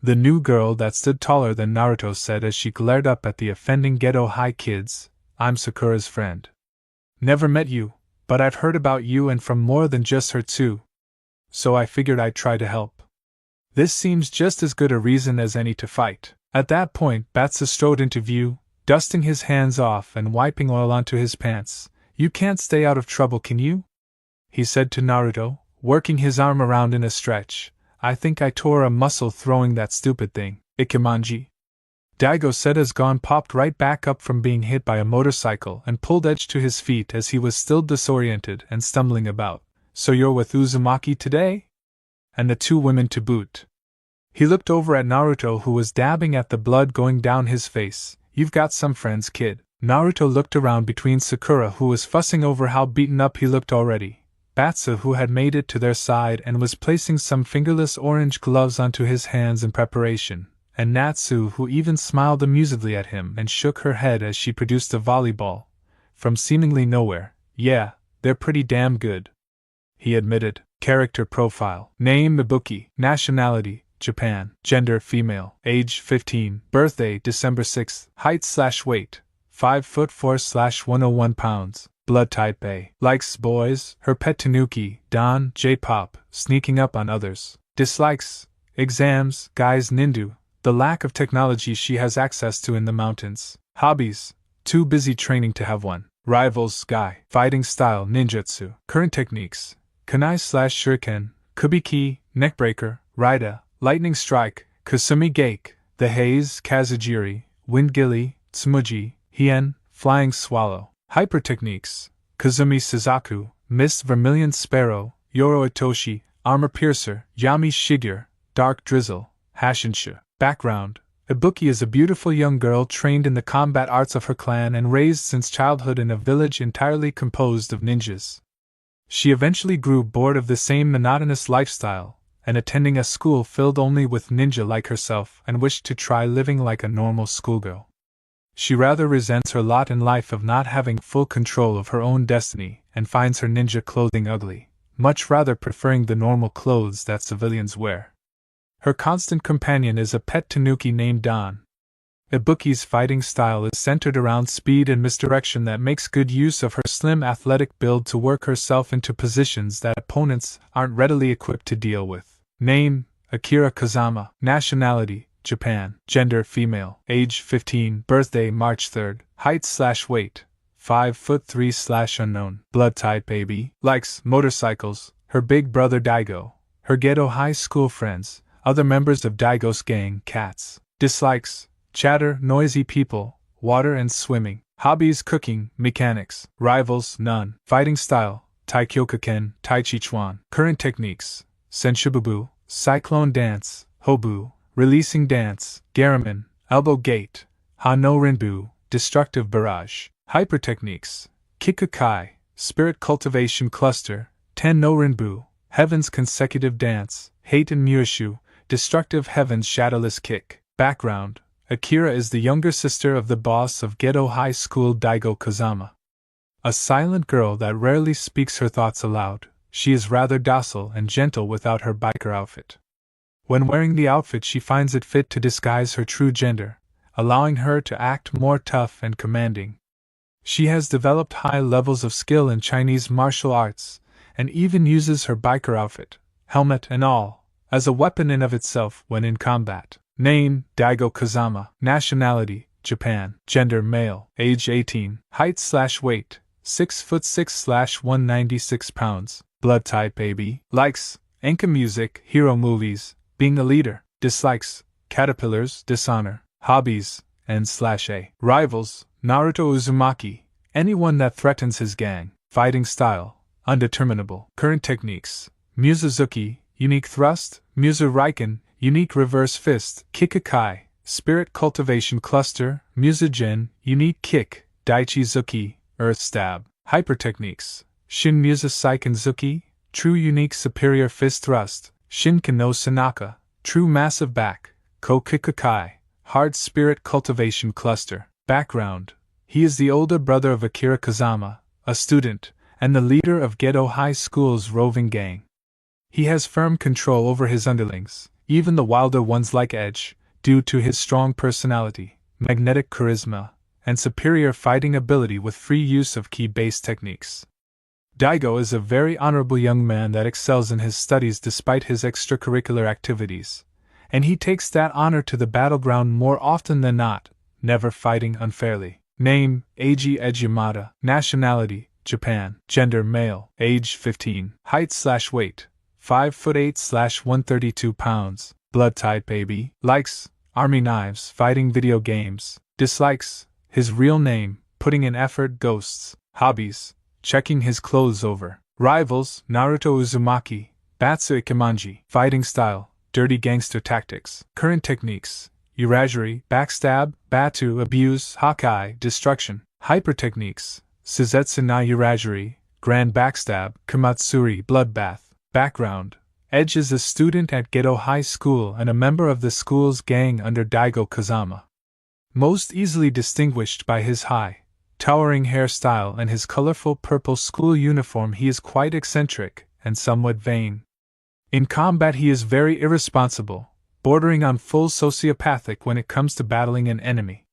The new girl that stood taller than Naruto said as she glared up at the offending ghetto high kids, "I'm Sakura's friend. Never met you, but I've heard about you and from more than just her too. So I figured I'd try to help. This seems just as good a reason as any to fight." At that point, Batsa strode into view, dusting his hands off and wiping oil onto his pants. "You can't stay out of trouble, can you?" he said to Naruto, working his arm around in a stretch. "I think I tore a muscle throwing that stupid thing, Ikemanji." Daigo said as Gon popped right back up from being hit by a motorcycle and pulled Edge to his feet as he was still disoriented and stumbling about. "So you're with Uzumaki today? And the two women to boot." He looked over at Naruto, who was dabbing at the blood going down his face. "You've got some friends, kid." Naruto looked around between Sakura, who was fussing over how beaten up he looked already, Batsa, who had made it to their side and was placing some fingerless orange gloves onto his hands in preparation, and Natsu, who even smiled amusedly at him and shook her head as she produced a volleyball from seemingly nowhere. "Yeah, they're pretty damn good," he admitted. Character profile: Name Ibuki, nationality Japan, gender female, age 15, birthday December 6, height/weight 5'4" 101 lbs, blood type A, likes boys, her pet tanuki, Don, J-pop, sneaking up on others, dislikes exams, guys, nindu, the lack of technology she has access to in the mountains, hobbies, too busy training to have one, rivals, guy, fighting style, ninjutsu, current techniques, kunai/shuriken, kubiki, neckbreaker, raida, lightning strike, kusumi gake, the haze, kazujiri, wind gilly, tsumuji, hien, flying swallow, hyper techniques, kazumi suzaku, mist vermilion sparrow, yoro itoshi, armor piercer, yami shigure, dark drizzle, hashinsha. Background: Ibuki is a beautiful young girl trained in the combat arts of her clan and raised since childhood in a village entirely composed of ninjas. She eventually grew bored of the same monotonous lifestyle, and attending a school filled only with ninja like herself, and wished to try living like a normal schoolgirl. She rather resents her lot in life of not having full control of her own destiny, and finds her ninja clothing ugly, much rather preferring the normal clothes that civilians wear. Her constant companion is a pet tanuki named Don. Ibuki's fighting style is centered around speed and misdirection that makes good use of her slim athletic build to work herself into positions that opponents aren't readily equipped to deal with. Name: Akira Kazama, nationality Japan, gender female, age 15, birthday March 3, height/weight 5'3" blood type AB, likes motorcycles, her big brother Daigo, her ghetto high school friends, other members of Daigo's gang, cats, dislikes chatter, noisy people, water and swimming, hobbies, cooking, mechanics, rivals, none, fighting style, Taikyokuken, Taichichuan, current techniques, Senshibubu, cyclone dance, Hobu, releasing dance, Garaman, elbow gate, Ha no Rinbu, destructive barrage, hyper techniques, Kikukai, spirit cultivation cluster, Ten no Rinbu, heaven's consecutive dance, hate and Muishu, destructive heaven's shadowless kick. Background: Akira is the younger sister of the boss of Ghetto High School, Daigo Kazama. A silent girl that rarely speaks her thoughts aloud, she is rather docile and gentle without her biker outfit. When wearing the outfit, she finds it fit to disguise her true gender, allowing her to act more tough and commanding. She has developed high levels of skill in Chinese martial arts, and even uses her biker outfit, helmet and all, as a weapon in of itself when in combat. Name: Daigo Kazama, nationality Japan, gender male, age 18, height/weight 6'6" 196 lbs, blood type AB, likes enka music, hero movies, being a leader, dislikes caterpillars, dishonor, hobbies, and/a rivals, Naruto Uzumaki, anyone that threatens his gang, fighting style, undeterminable, current techniques, Musazuki, unique thrust, Musa Raiken, unique reverse fist, Kikukai, spirit cultivation cluster, Musajin, unique kick, Daichi Zuki, earth stab, hyper techniques, Shin Musa Saiken Zuki, true unique superior fist thrust, Shinken no Sanaka, true massive back, Ko Kikukai, hard spirit cultivation cluster. Background: he is the older brother of Akira Kazama, a student, and the leader of Ghetto High School's roving gang. He has firm control over his underlings, even the wilder ones like Edge, due to his strong personality, magnetic charisma, and superior fighting ability with free use of ki-based techniques. Daigo is a very honorable young man that excels in his studies despite his extracurricular activities, and he takes that honor to the battleground more often than not, never fighting unfairly. Name: Eiji Edge Yamada. Nationality: Japan. Gender: male. Age: 15. Height/weight: 5'8" 132 lbs. Blood type AB. Likes: army knives, fighting video games. Dislikes: his real name, putting in effort, ghosts. Hobbies: checking his clothes over. Rivals: Naruto Uzumaki, Batsu Ikemanji. Fighting style: dirty gangster tactics. Current techniques: Uragery, backstab, Batu, abuse, Hakai, destruction. Hyper techniques: Suzetsu na Uragery, grand backstab, Kamatsuri, bloodbath. Background: Edge is a student at Gedo High School and a member of the school's gang under Daigo Kazama. Most easily distinguished by his high, towering hairstyle and his colorful purple school uniform, he is quite eccentric and somewhat vain. In combat he is very irresponsible, bordering on full sociopathic when it comes to battling an enemy.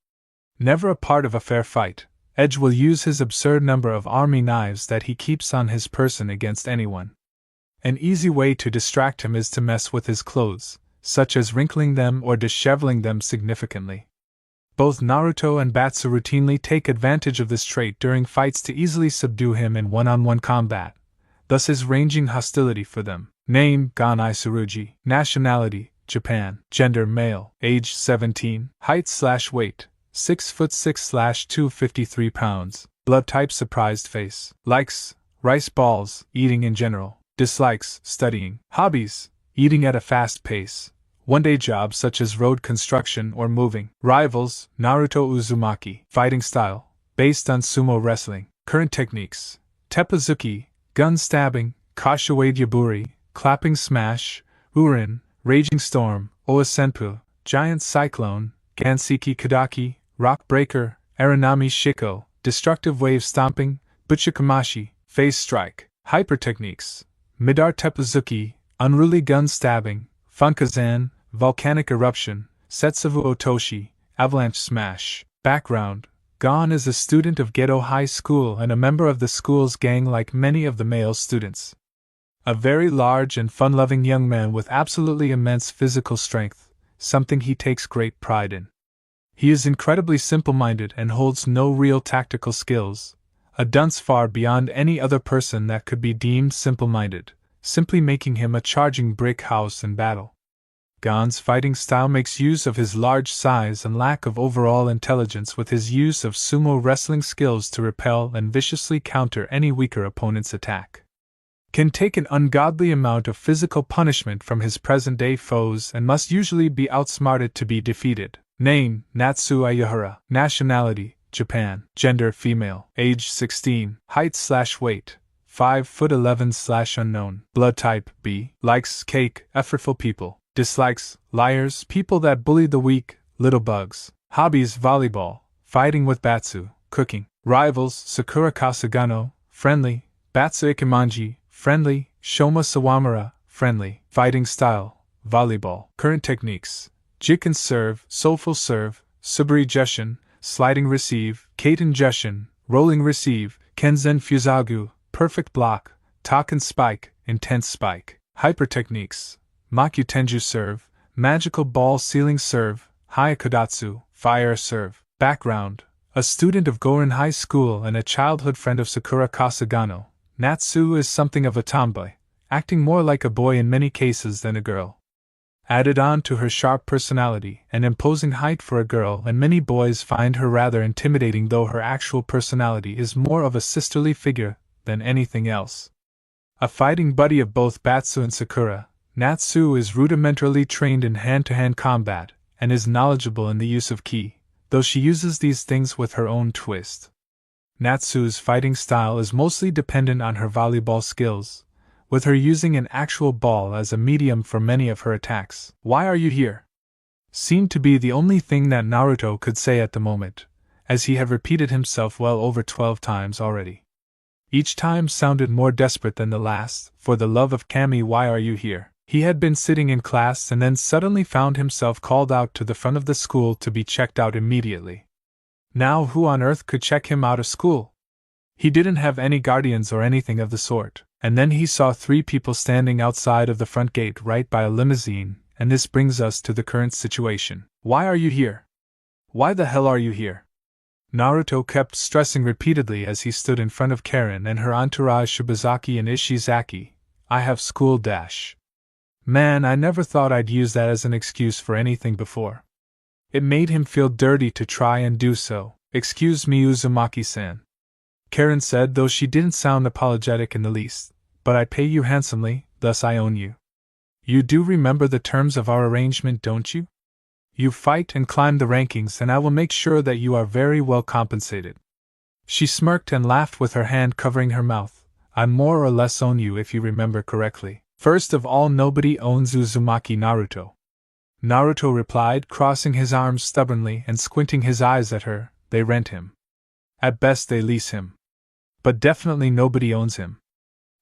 Never a part of a fair fight, Edge will use his absurd number of army knives that he keeps on his person against anyone. An easy way to distract him is to mess with his clothes, such as wrinkling them or disheveling them significantly. Both Naruto and Batsu routinely take advantage of this trait during fights to easily subdue him in one-on-one combat, thus his ranging hostility for them. Name: Ganai Tsurugi. Nationality: Japan. Gender: male. Age: 17. Height/weight: 6'6" 253 lbs. Blood type: surprised face. Likes: rice balls, eating in general. Dislikes: studying. Hobbies: eating at a fast pace, one-day jobs such as road construction or moving. Rivals: Naruto Uzumaki. Fighting style: based on sumo wrestling. Current techniques: Teppazuki, gun stabbing, Kashiwade Yaburi, clapping smash, Urin, raging storm, Oasenpu, giant cyclone, Gansiki Kadaki, rock breaker, Aranami Shiko, destructive wave stomping, Buchikamashi, phase strike. Hyper techniques: Midar Teppazuki, unruly gun stabbing, Funkazan, volcanic eruption, Setsuvu Otoshi, avalanche smash. Background: Gon is a student of Gedo High School and a member of the school's gang like many of the male students. A very large and fun-loving young man with absolutely immense physical strength, something he takes great pride in. He is incredibly simple-minded and holds no real tactical skills, a dunce far beyond any other person that could be deemed simple-minded, simply making him a charging brick house in battle. Gon's fighting style makes use of his large size and lack of overall intelligence with his use of sumo wrestling skills to repel and viciously counter any weaker opponent's attack. Can take an ungodly amount of physical punishment from his present-day foes and must usually be outsmarted to be defeated. Name: Natsu Ayahara. Nationality: Japan. Gender: female. Age: 16. Height/weight: 5'11" Blood type: B. Likes cake, effortful people. Dislikes: liars, people that bully the weak, little bugs. Hobbies: volleyball, fighting with Batsu, cooking. Rivals: Sakura Kasagano, friendly, Batsu Ikemanji, friendly, Shoma Sawamura, friendly. Fighting style: volleyball. Current techniques: Jiken serve, soulful serve, Subari Jushin, sliding receive, Kaiten Jushin, rolling receive, Kenzen Fusagu, perfect block, Taken spike, intense spike. Hyper techniques: Makyu Tenju serve, magical ball ceiling serve, Hayakudatsu, fire serve. Background: a student of Gorin High School and a childhood friend of Sakura Kasagano, Natsu is something of a tomboy, acting more like a boy in many cases than a girl. Added on to her sharp personality and imposing height for a girl, and many boys find her rather intimidating, though her actual personality is more of a sisterly figure than anything else. A fighting buddy of both Batsu and Sakura, Natsu is rudimentarily trained in hand-to-hand combat and is knowledgeable in the use of ki, though she uses these things with her own twist. Natsu's fighting style is mostly dependent on her volleyball skills, with her using an actual ball as a medium for many of her attacks. "Why are you here?" seemed to be the only thing that Naruto could say at the moment, as he had repeated himself well over 12 times already. Each time sounded more desperate than the last. "For the love of Kami, why are you here?" He had been sitting in class and then suddenly found himself called out to the front of the school to be checked out immediately. Now who on earth could check him out of school? He didn't have any guardians or anything of the sort, and then he saw 3 people standing outside of the front gate right by a limousine, and this brings us to the current situation. Why are you here? Why the hell are you here? Naruto kept stressing repeatedly as he stood in front of Karen and her entourage Shibazaki and Ishizaki. I have school dash. Man, I never thought I'd use that as an excuse for anything before. It made him feel dirty to try and do so. Excuse me, Uzumaki-san, Karen said, though she didn't sound apologetic in the least, but I pay you handsomely, thus I own you. You do remember the terms of our arrangement, don't you? You fight and climb the rankings and I will make sure that you are very well compensated. She smirked and laughed with her hand covering her mouth. I more or less own you if you remember correctly. First of all, nobody owns Uzumaki Naruto. Naruto replied, crossing his arms stubbornly and squinting his eyes at her. They rent him. At best they lease him. But definitely nobody owns him.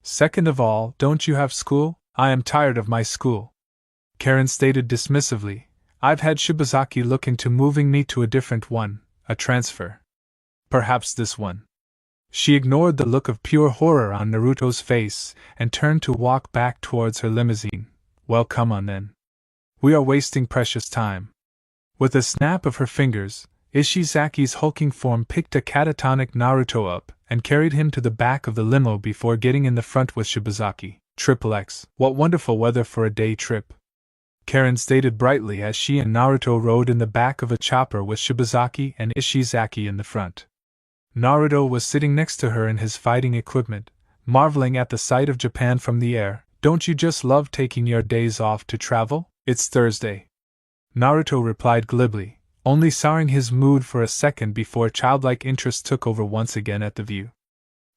Second of all, don't you have school? I am tired of my school. Karen stated dismissively. I've had Shibazaki look into moving me to a different one, a transfer. Perhaps this one. She ignored the look of pure horror on Naruto's face and turned to walk back towards her limousine. Well, come on then. We are wasting precious time. With a snap of her fingers, Ishizaki's hulking form picked a catatonic Naruto up and carried him to the back of the limo before getting in the front with Shibazaki. XXX, what wonderful weather for a day trip, Karen stated brightly as she and Naruto rode in the back of a chopper with Shibazaki and Ishizaki in the front. Naruto was sitting next to her in his fighting equipment, marveling at the sight of Japan from the air. Don't you just love taking your days off to travel? It's Thursday, Naruto replied glibly, only souring his mood for a second before childlike interest took over once again at the view.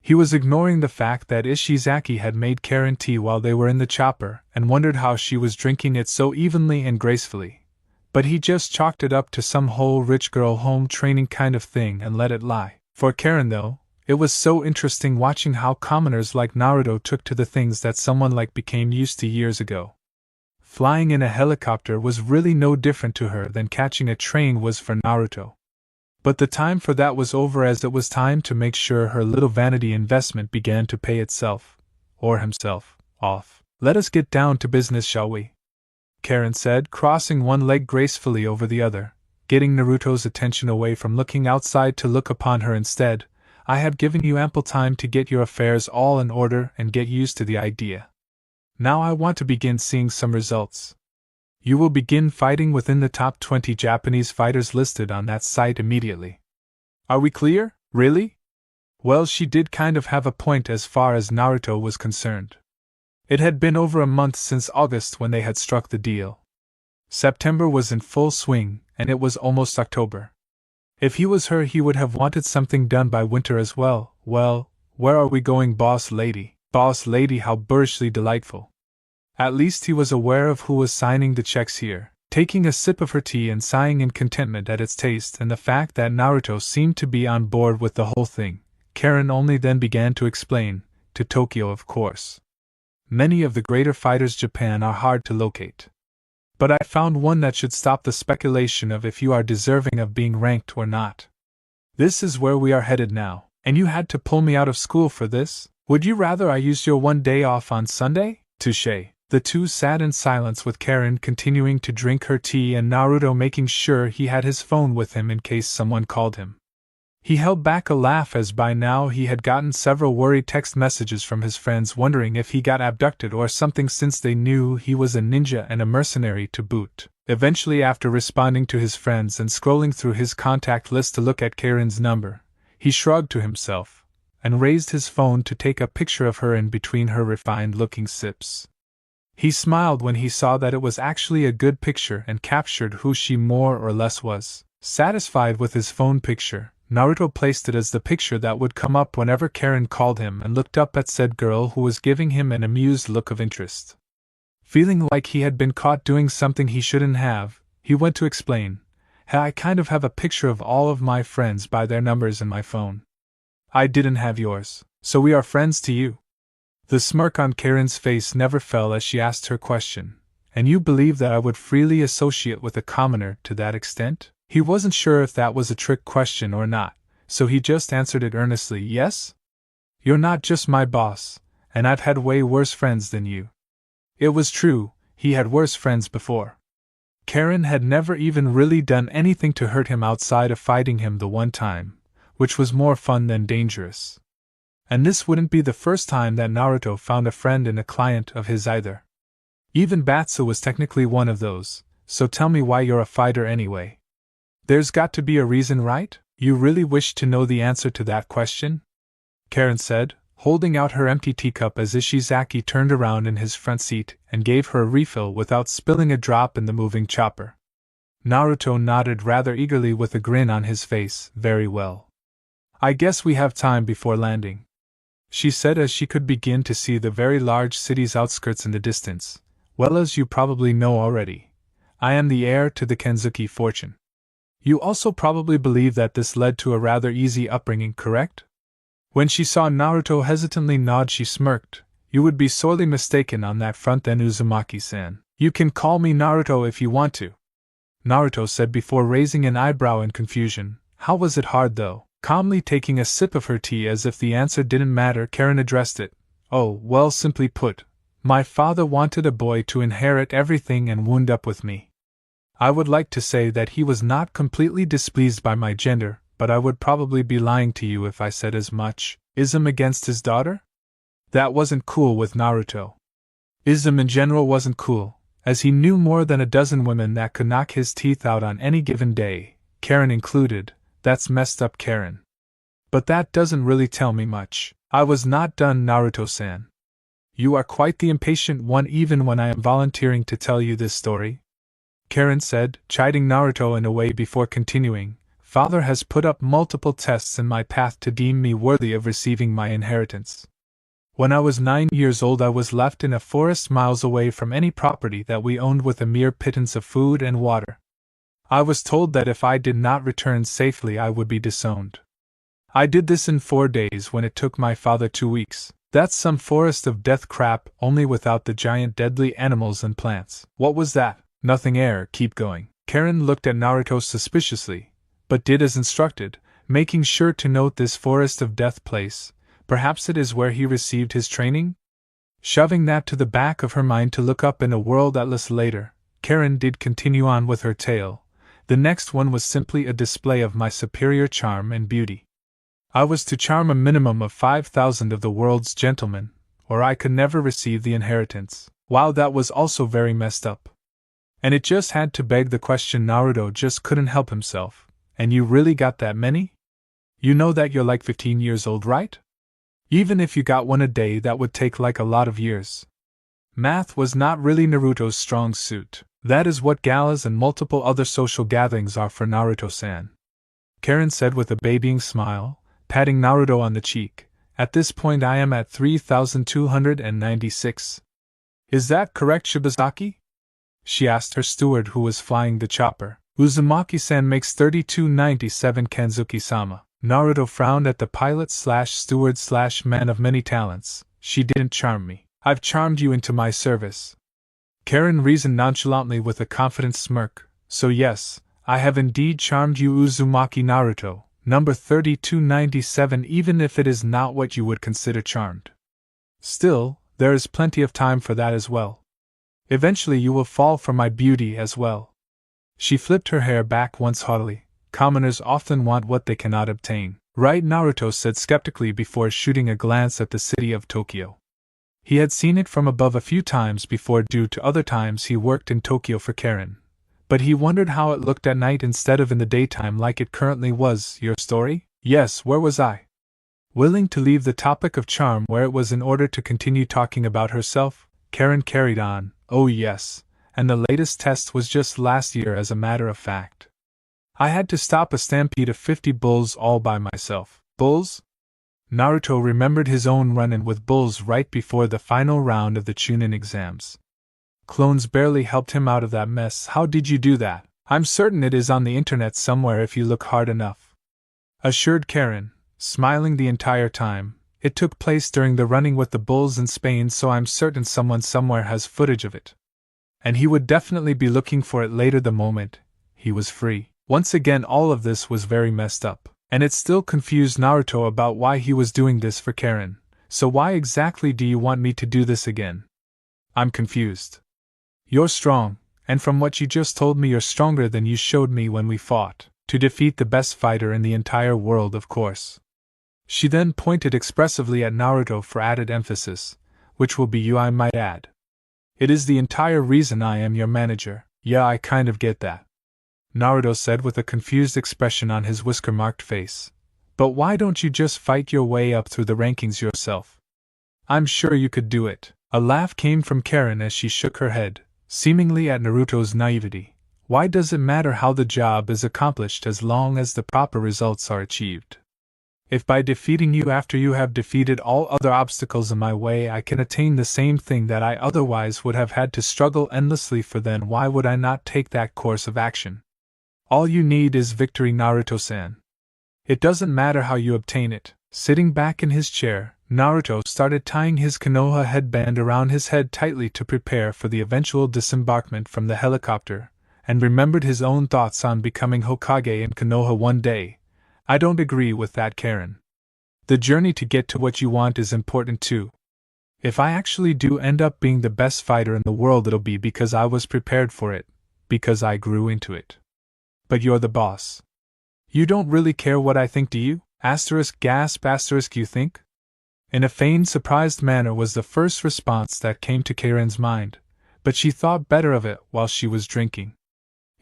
He was ignoring the fact that Ishizaki had made Karen tea while they were in the chopper and wondered how she was drinking it so evenly and gracefully. But he just chalked it up to some whole rich girl home training kind of thing and let it lie. For Karen, though, it was so interesting watching how commoners like Naruto took to the things that someone like became used to years ago. Flying in a helicopter was really no different to her than catching a train was for Naruto. But the time for that was over, as it was time to make sure her little vanity investment began to pay itself, or himself, off. Let us get down to business, shall we? Karen said, crossing one leg gracefully over the other, getting Naruto's attention away from looking outside to look upon her instead. I have given you ample time to get your affairs all in order and get used to the idea. Now I want to begin seeing some results. You will begin fighting within the top 20 Japanese fighters listed on that site immediately. Are we clear, really? Well, she did kind of have a point as far as Naruto was concerned. It had been over a month since August when they had struck the deal. September was in full swing, and it was almost October. If he was her, he would have wanted something done by winter as well. Well, where are we going, boss lady? Boss lady, how boorishly delightful. At least he was aware of who was signing the checks here, taking a sip of her tea and sighing in contentment at its taste and the fact that Naruto seemed to be on board with the whole thing. Karen only then began to explain, to Tokyo of course. Many of the greater fighters Japan are hard to locate. But I found one that should stop the speculation of if you are deserving of being ranked or not. This is where we are headed now, and you had to pull me out of school for this? Would you rather I used your one day off on Sunday? Touché. The two sat in silence with Karen continuing to drink her tea and Naruto making sure he had his phone with him in case someone called him. He held back a laugh as by now he had gotten several worried text messages from his friends wondering if he got abducted or something, since they knew he was a ninja and a mercenary to boot. Eventually, after responding to his friends and scrolling through his contact list to look at Karen's number, he shrugged to himself and raised his phone to take a picture of her in between her refined-looking sips. He smiled when he saw that it was actually a good picture and captured who she more or less was. Satisfied with his phone picture, Naruto placed it as the picture that would come up whenever Karen called him and looked up at said girl who was giving him an amused look of interest. Feeling like he had been caught doing something he shouldn't have, he went to explain, "Hey, I kind of have a picture of all of my friends by their numbers in my phone. I didn't have yours, so we are friends to you." The smirk on Karen's face never fell as she asked her question. And you believe that I would freely associate with a commoner to that extent? He wasn't sure if that was a trick question or not, so he just answered it earnestly. Yes? You're not just my boss, and I've had way worse friends than you. It was true, he had worse friends before. Karen had never even really done anything to hurt him outside of fighting him the one time, which was more fun than dangerous. And this wouldn't be the first time that Naruto found a friend in a client of his either. Even Batsu was technically one of those, so tell me why you're a fighter anyway. There's got to be a reason, right? You really wish to know the answer to that question? Karen said, holding out her empty teacup as Ishizaki turned around in his front seat and gave her a refill without spilling a drop in the moving chopper. Naruto nodded rather eagerly with a grin on his face. Very well. I guess we have time before landing, she said as she could begin to see the very large city's outskirts in the distance. Well, as you probably know already, I am the heir to the Kenzuki fortune. You also probably believe that this led to a rather easy upbringing, correct? When she saw Naruto hesitantly nod, she smirked. You would be sorely mistaken on that front then, Uzumaki-san. You can call me Naruto if you want to, Naruto said before raising an eyebrow in confusion. How was it hard though? Calmly taking a sip of her tea as if the answer didn't matter, Karen addressed it. Oh, well, simply put, my father wanted a boy to inherit everything and wound up with me. I would like to say that he was not completely displeased by my gender, but I would probably be lying to you if I said as much. Ism against his daughter? That wasn't cool with Naruto. Ism in general wasn't cool, as he knew more than a dozen women that could knock his teeth out on any given day, Karen included. That's messed up, Karen. But that doesn't really tell me much. I was not done, Naruto-san. You are quite the impatient one even when I am volunteering to tell you this story, Karen said, chiding Naruto in a way before continuing. Father has put up multiple tests in my path to deem me worthy of receiving my inheritance. When I was 9 years old, I was left in a forest miles away from any property that we owned with a mere pittance of food and water. I was told that if I did not return safely, I would be disowned. I did this in 4 days when it took my father 2 weeks. That's some forest of death crap, only without the giant deadly animals and plants. What was that? Nothing, keep going. Karen looked at Naruto suspiciously, but did as instructed, making sure to note this forest of death place. Perhaps it is where he received his training? Shoving that to the back of her mind to look up in a world atlas later, Karen did continue on with her tale. The next one was simply a display of my superior charm and beauty. I was to charm a minimum of 5,000 of the world's gentlemen, or I could never receive the inheritance. Wow, that was also very messed up. And it just had to beg the question. Naruto just couldn't help himself. And you really got that many? You know that you're like 15 years old, right? Even if you got one a day, that would take like a lot of years. Math was not really Naruto's strong suit. That is what galas and multiple other social gatherings are for Naruto-san, Karen said with a babying smile, patting Naruto on the cheek. At this point I am at 3,296. Is that correct, Shibazaki? She asked her steward who was flying the chopper. Uzumaki-san makes 3297, Kenzuki-sama. Naruto frowned at the pilot/steward/man of many talents. She didn't charm me. I've charmed you into my service, Karen reasoned nonchalantly with a confident smirk. So yes, I have indeed charmed you, Uzumaki Naruto, number 3297, even if it is not what you would consider charmed. Still, there is plenty of time for that as well. Eventually you will fall for my beauty as well. She flipped her hair back once haughtily. Commoners often want what they cannot obtain. Right, Naruto said skeptically before shooting a glance at the city of Tokyo. He had seen it from above a few times before due to other times he worked in Tokyo for Karen. But he wondered how it looked at night instead of in the daytime like it currently was. Your story? Yes, where was I? Willing to leave the topic of charm where it was in order to continue talking about herself, Karen carried on. Oh yes, and the latest test was just last year, as a matter of fact. I had to stop a stampede of 50 bulls all by myself. Bulls? Naruto remembered his own run-in with bulls right before the final round of the Chunin exams. Clones barely helped him out of that mess. How did you do that? I'm certain it is on the internet somewhere if you look hard enough, assured Karen, smiling the entire time. It took place during the running with the bulls in Spain, so I'm certain someone somewhere has footage of it. And he would definitely be looking for it later the moment he was free. Once again, all of this was very messed up, and it still confused Naruto about why he was doing this for Karen. So why exactly do you want me to do this again? I'm confused. You're strong, and from what you just told me, you're stronger than you showed me when we fought, to defeat the best fighter in the entire world, of course. She then pointed expressively at Naruto for added emphasis, which will be you, I might add. It is the entire reason I am your manager. Yeah, I kind of get that, Naruto said with a confused expression on his whisker-marked face. But why don't you just fight your way up through the rankings yourself? I'm sure you could do it. A laugh came from Karen as she shook her head, seemingly at Naruto's naivety. Why does it matter how the job is accomplished as long as the proper results are achieved? If by defeating you after you have defeated all other obstacles in my way I can attain the same thing that I otherwise would have had to struggle endlessly for, then why would I not take that course of action? All you need is victory, Naruto-san. It doesn't matter how you obtain it. Sitting back in his chair, Naruto started tying his Konoha headband around his head tightly to prepare for the eventual disembarkment from the helicopter, and remembered his own thoughts on becoming Hokage in Konoha one day. I don't agree with that, Karen. The journey to get to what you want is important too. If I actually do end up being the best fighter in the world, it'll be because I was prepared for it, because I grew into it. But you're the boss. You don't really care what I think, do you? Gasp, you think? In a feigned surprised manner was the first response that came to Karen's mind, but she thought better of it while she was drinking.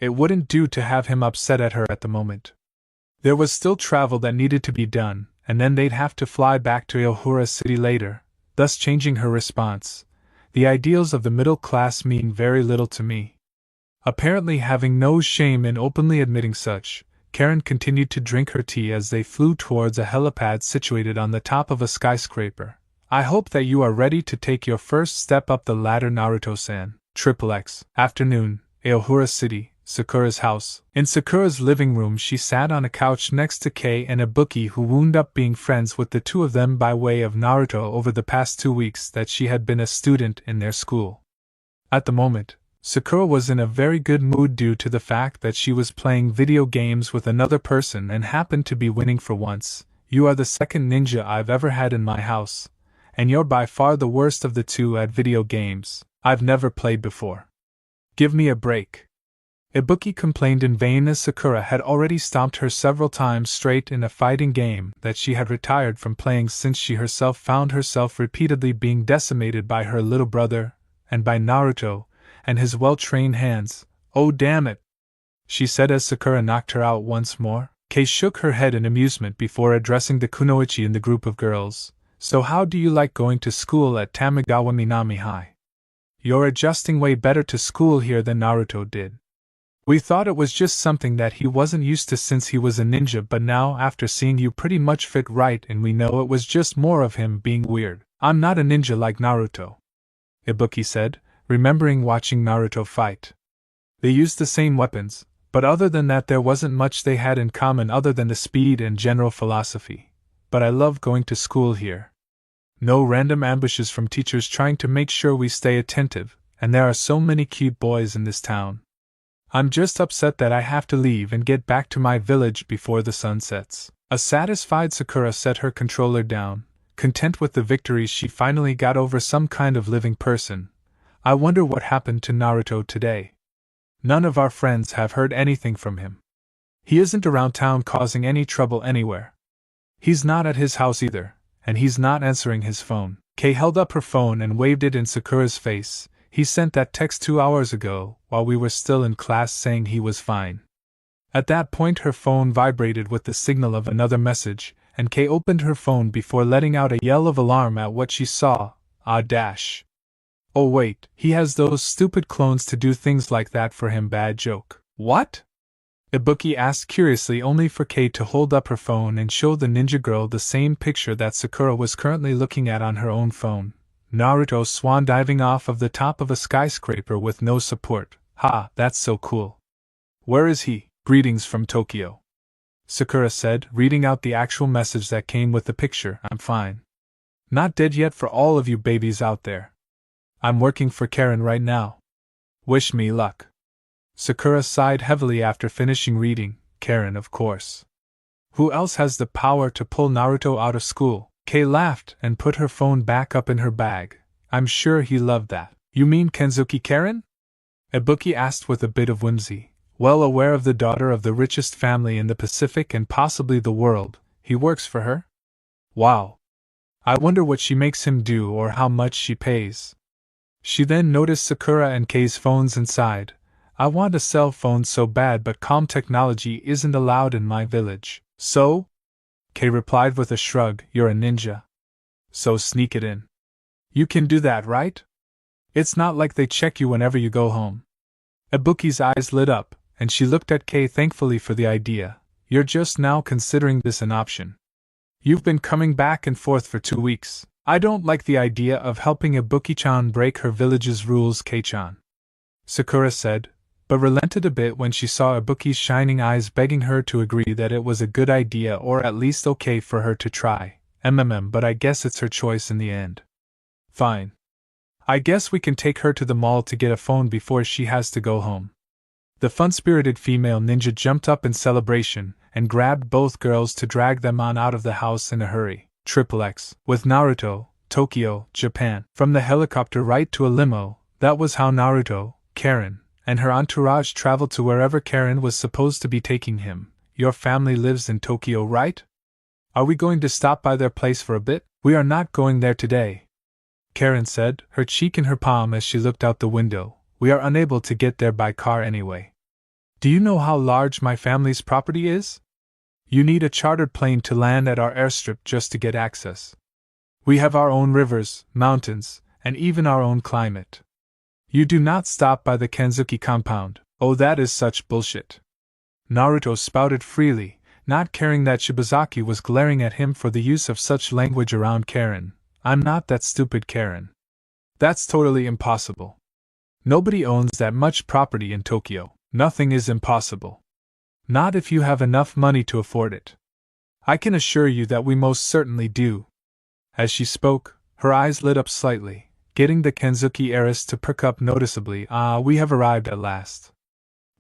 It wouldn't do to have him upset at her at the moment. There was still travel that needed to be done, and then they'd have to fly back to Ohura City later, thus changing her response. The ideals of the middle class mean very little to me. Apparently having no shame in openly admitting such, Karen continued to drink her tea as they flew towards a helipad situated on the top of a skyscraper. I hope that you are ready to take your first step up the ladder, Naruto-san. XXX. Afternoon, Ohura City, Sakura's house. In Sakura's living room, she sat on a couch next to Kei and Ibuki, who wound up being friends with the two of them by way of Naruto over the past 2 weeks that she had been a student in their school. At the moment, Sakura was in a very good mood due to the fact that she was playing video games with another person and happened to be winning for once. You are the second ninja I've ever had in my house, and you're by far the worst of the two at video games. I've never played before. Give me a break. Ibuki complained in vain as Sakura had already stomped her several times straight in a fighting game that she had retired from playing since she herself found herself repeatedly being decimated by her little brother, and by Naruto, and his well-trained hands. Oh damn it! She said as Sakura knocked her out once more. Kei shook her head in amusement before addressing the kunoichi in the group of girls. So how do you like going to school at Tamagawa Minami High? You're adjusting way better to school here than Naruto did. We thought it was just something that he wasn't used to since he was a ninja, but now after seeing you pretty much fit right in, we know it was just more of him being weird. I'm not a ninja like Naruto, Ibuki said, remembering watching Naruto fight. They used the same weapons, but other than that there wasn't much they had in common other than the speed and general philosophy. But I love going to school here. No random ambushes from teachers trying to make sure we stay attentive, and there are so many cute boys in this town. I'm just upset that I have to leave and get back to my village before the sun sets. A satisfied Sakura set her controller down, content with the victory she finally got over some kind of living person. I wonder what happened to Naruto today. None of our friends have heard anything from him. He isn't around town causing any trouble anywhere. He's not at his house either, and he's not answering his phone. Kei held up her phone and waved it in Sakura's face. He sent that text 2 hours ago, while we were still in class, saying he was fine. At that point her phone vibrated with the signal of another message, and Kei opened her phone before letting out a yell of alarm at what she saw. Oh wait, he has those stupid clones to do things like that for him, bad joke. What? Ibuki asked curiously, only for Kei to hold up her phone and show the ninja girl the same picture that Sakura was currently looking at on her own phone. Naruto swan diving off of the top of a skyscraper with no support. Ha, that's so cool. Where is he? Greetings from Tokyo, Sakura said, reading out the actual message that came with the picture. I'm fine. Not dead yet for all of you babies out there. I'm working for Karen right now. Wish me luck. Sakura sighed heavily after finishing reading. Karen, of course. Who else has the power to pull Naruto out of school? Kei laughed and put her phone back up in her bag. I'm sure he loved that. You mean Kenzuki Karen? Ibuki asked with a bit of whimsy. Well aware of the daughter of the richest family in the Pacific and possibly the world, he works for her? Wow. I wonder what she makes him do or how much she pays. She then noticed Sakura and Kei's phones and sighed. I want a cell phone so bad, but calm technology isn't allowed in my village. So? Kei replied with a shrug, you're a ninja. So sneak it in. You can do that, right? It's not like they check you whenever you go home. Ibuki's eyes lit up, and she looked at Kei thankfully for the idea. You're just now considering this an option. You've been coming back and forth for 2 weeks. I don't like the idea of helping Ibuki-chan break her village's rules, Kei-chan. Sakura said, but relented a bit when she saw Ibuki's shining eyes begging her to agree that it was a good idea or at least okay for her to try. But I guess it's her choice in the end. Fine. I guess we can take her to the mall to get a phone before she has to go home. The fun-spirited female ninja jumped up in celebration and grabbed both girls to drag them on out of the house in a hurry. XXX. With Naruto, Tokyo, Japan. From the helicopter right to a limo, that was how Naruto, Karen, and her entourage traveled to wherever Karen was supposed to be taking him. Your family lives in Tokyo, right? Are we going to stop by their place for a bit? We are not going there today, Karen said, her cheek in her palm as she looked out the window. We are unable to get there by car anyway. Do you know how large my family's property is? You need a chartered plane to land at our airstrip just to get access. We have our own rivers, mountains, and even our own climate. You do not stop by the Kenzuki compound. Oh, that is such bullshit. Naruto spouted freely, not caring that Shibazaki was glaring at him for the use of such language around Karen. I'm not that stupid, Karen. That's totally impossible. Nobody owns that much property in Tokyo. Nothing is impossible. Not if you have enough money to afford it. I can assure you that we most certainly do. As she spoke, her eyes lit up slightly, getting the Kenzuki heiress to perk up noticeably. We have arrived at last.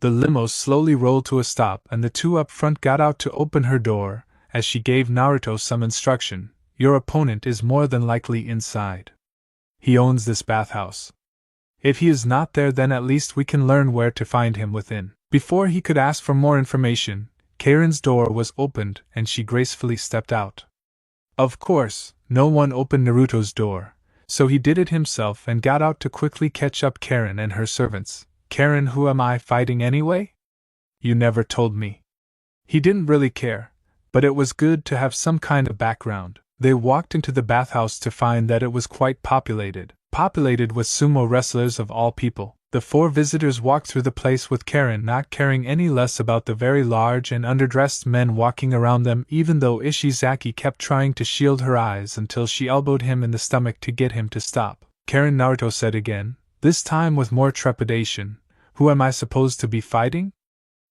The limo slowly rolled to a stop and the two up front got out to open her door, as she gave Naruto some instruction. Your opponent is more than likely inside. He owns this bathhouse. If he is not there, then at least we can learn where to find him within. Before he could ask for more information, Karen's door was opened and she gracefully stepped out. Of course, no one opened Naruto's door, so he did it himself and got out to quickly catch up Karen and her servants. Karen, who am I fighting anyway? You never told me. He didn't really care, but it was good to have some kind of background. They walked into the bathhouse to find that it was quite populated with sumo wrestlers of all people. The four visitors walked through the place with Karen not caring any less about the very large and underdressed men walking around them, even though Ishizaki kept trying to shield her eyes until she elbowed him in the stomach to get him to stop. Karen, Naruto said again, this time with more trepidation. Who am I supposed to be fighting?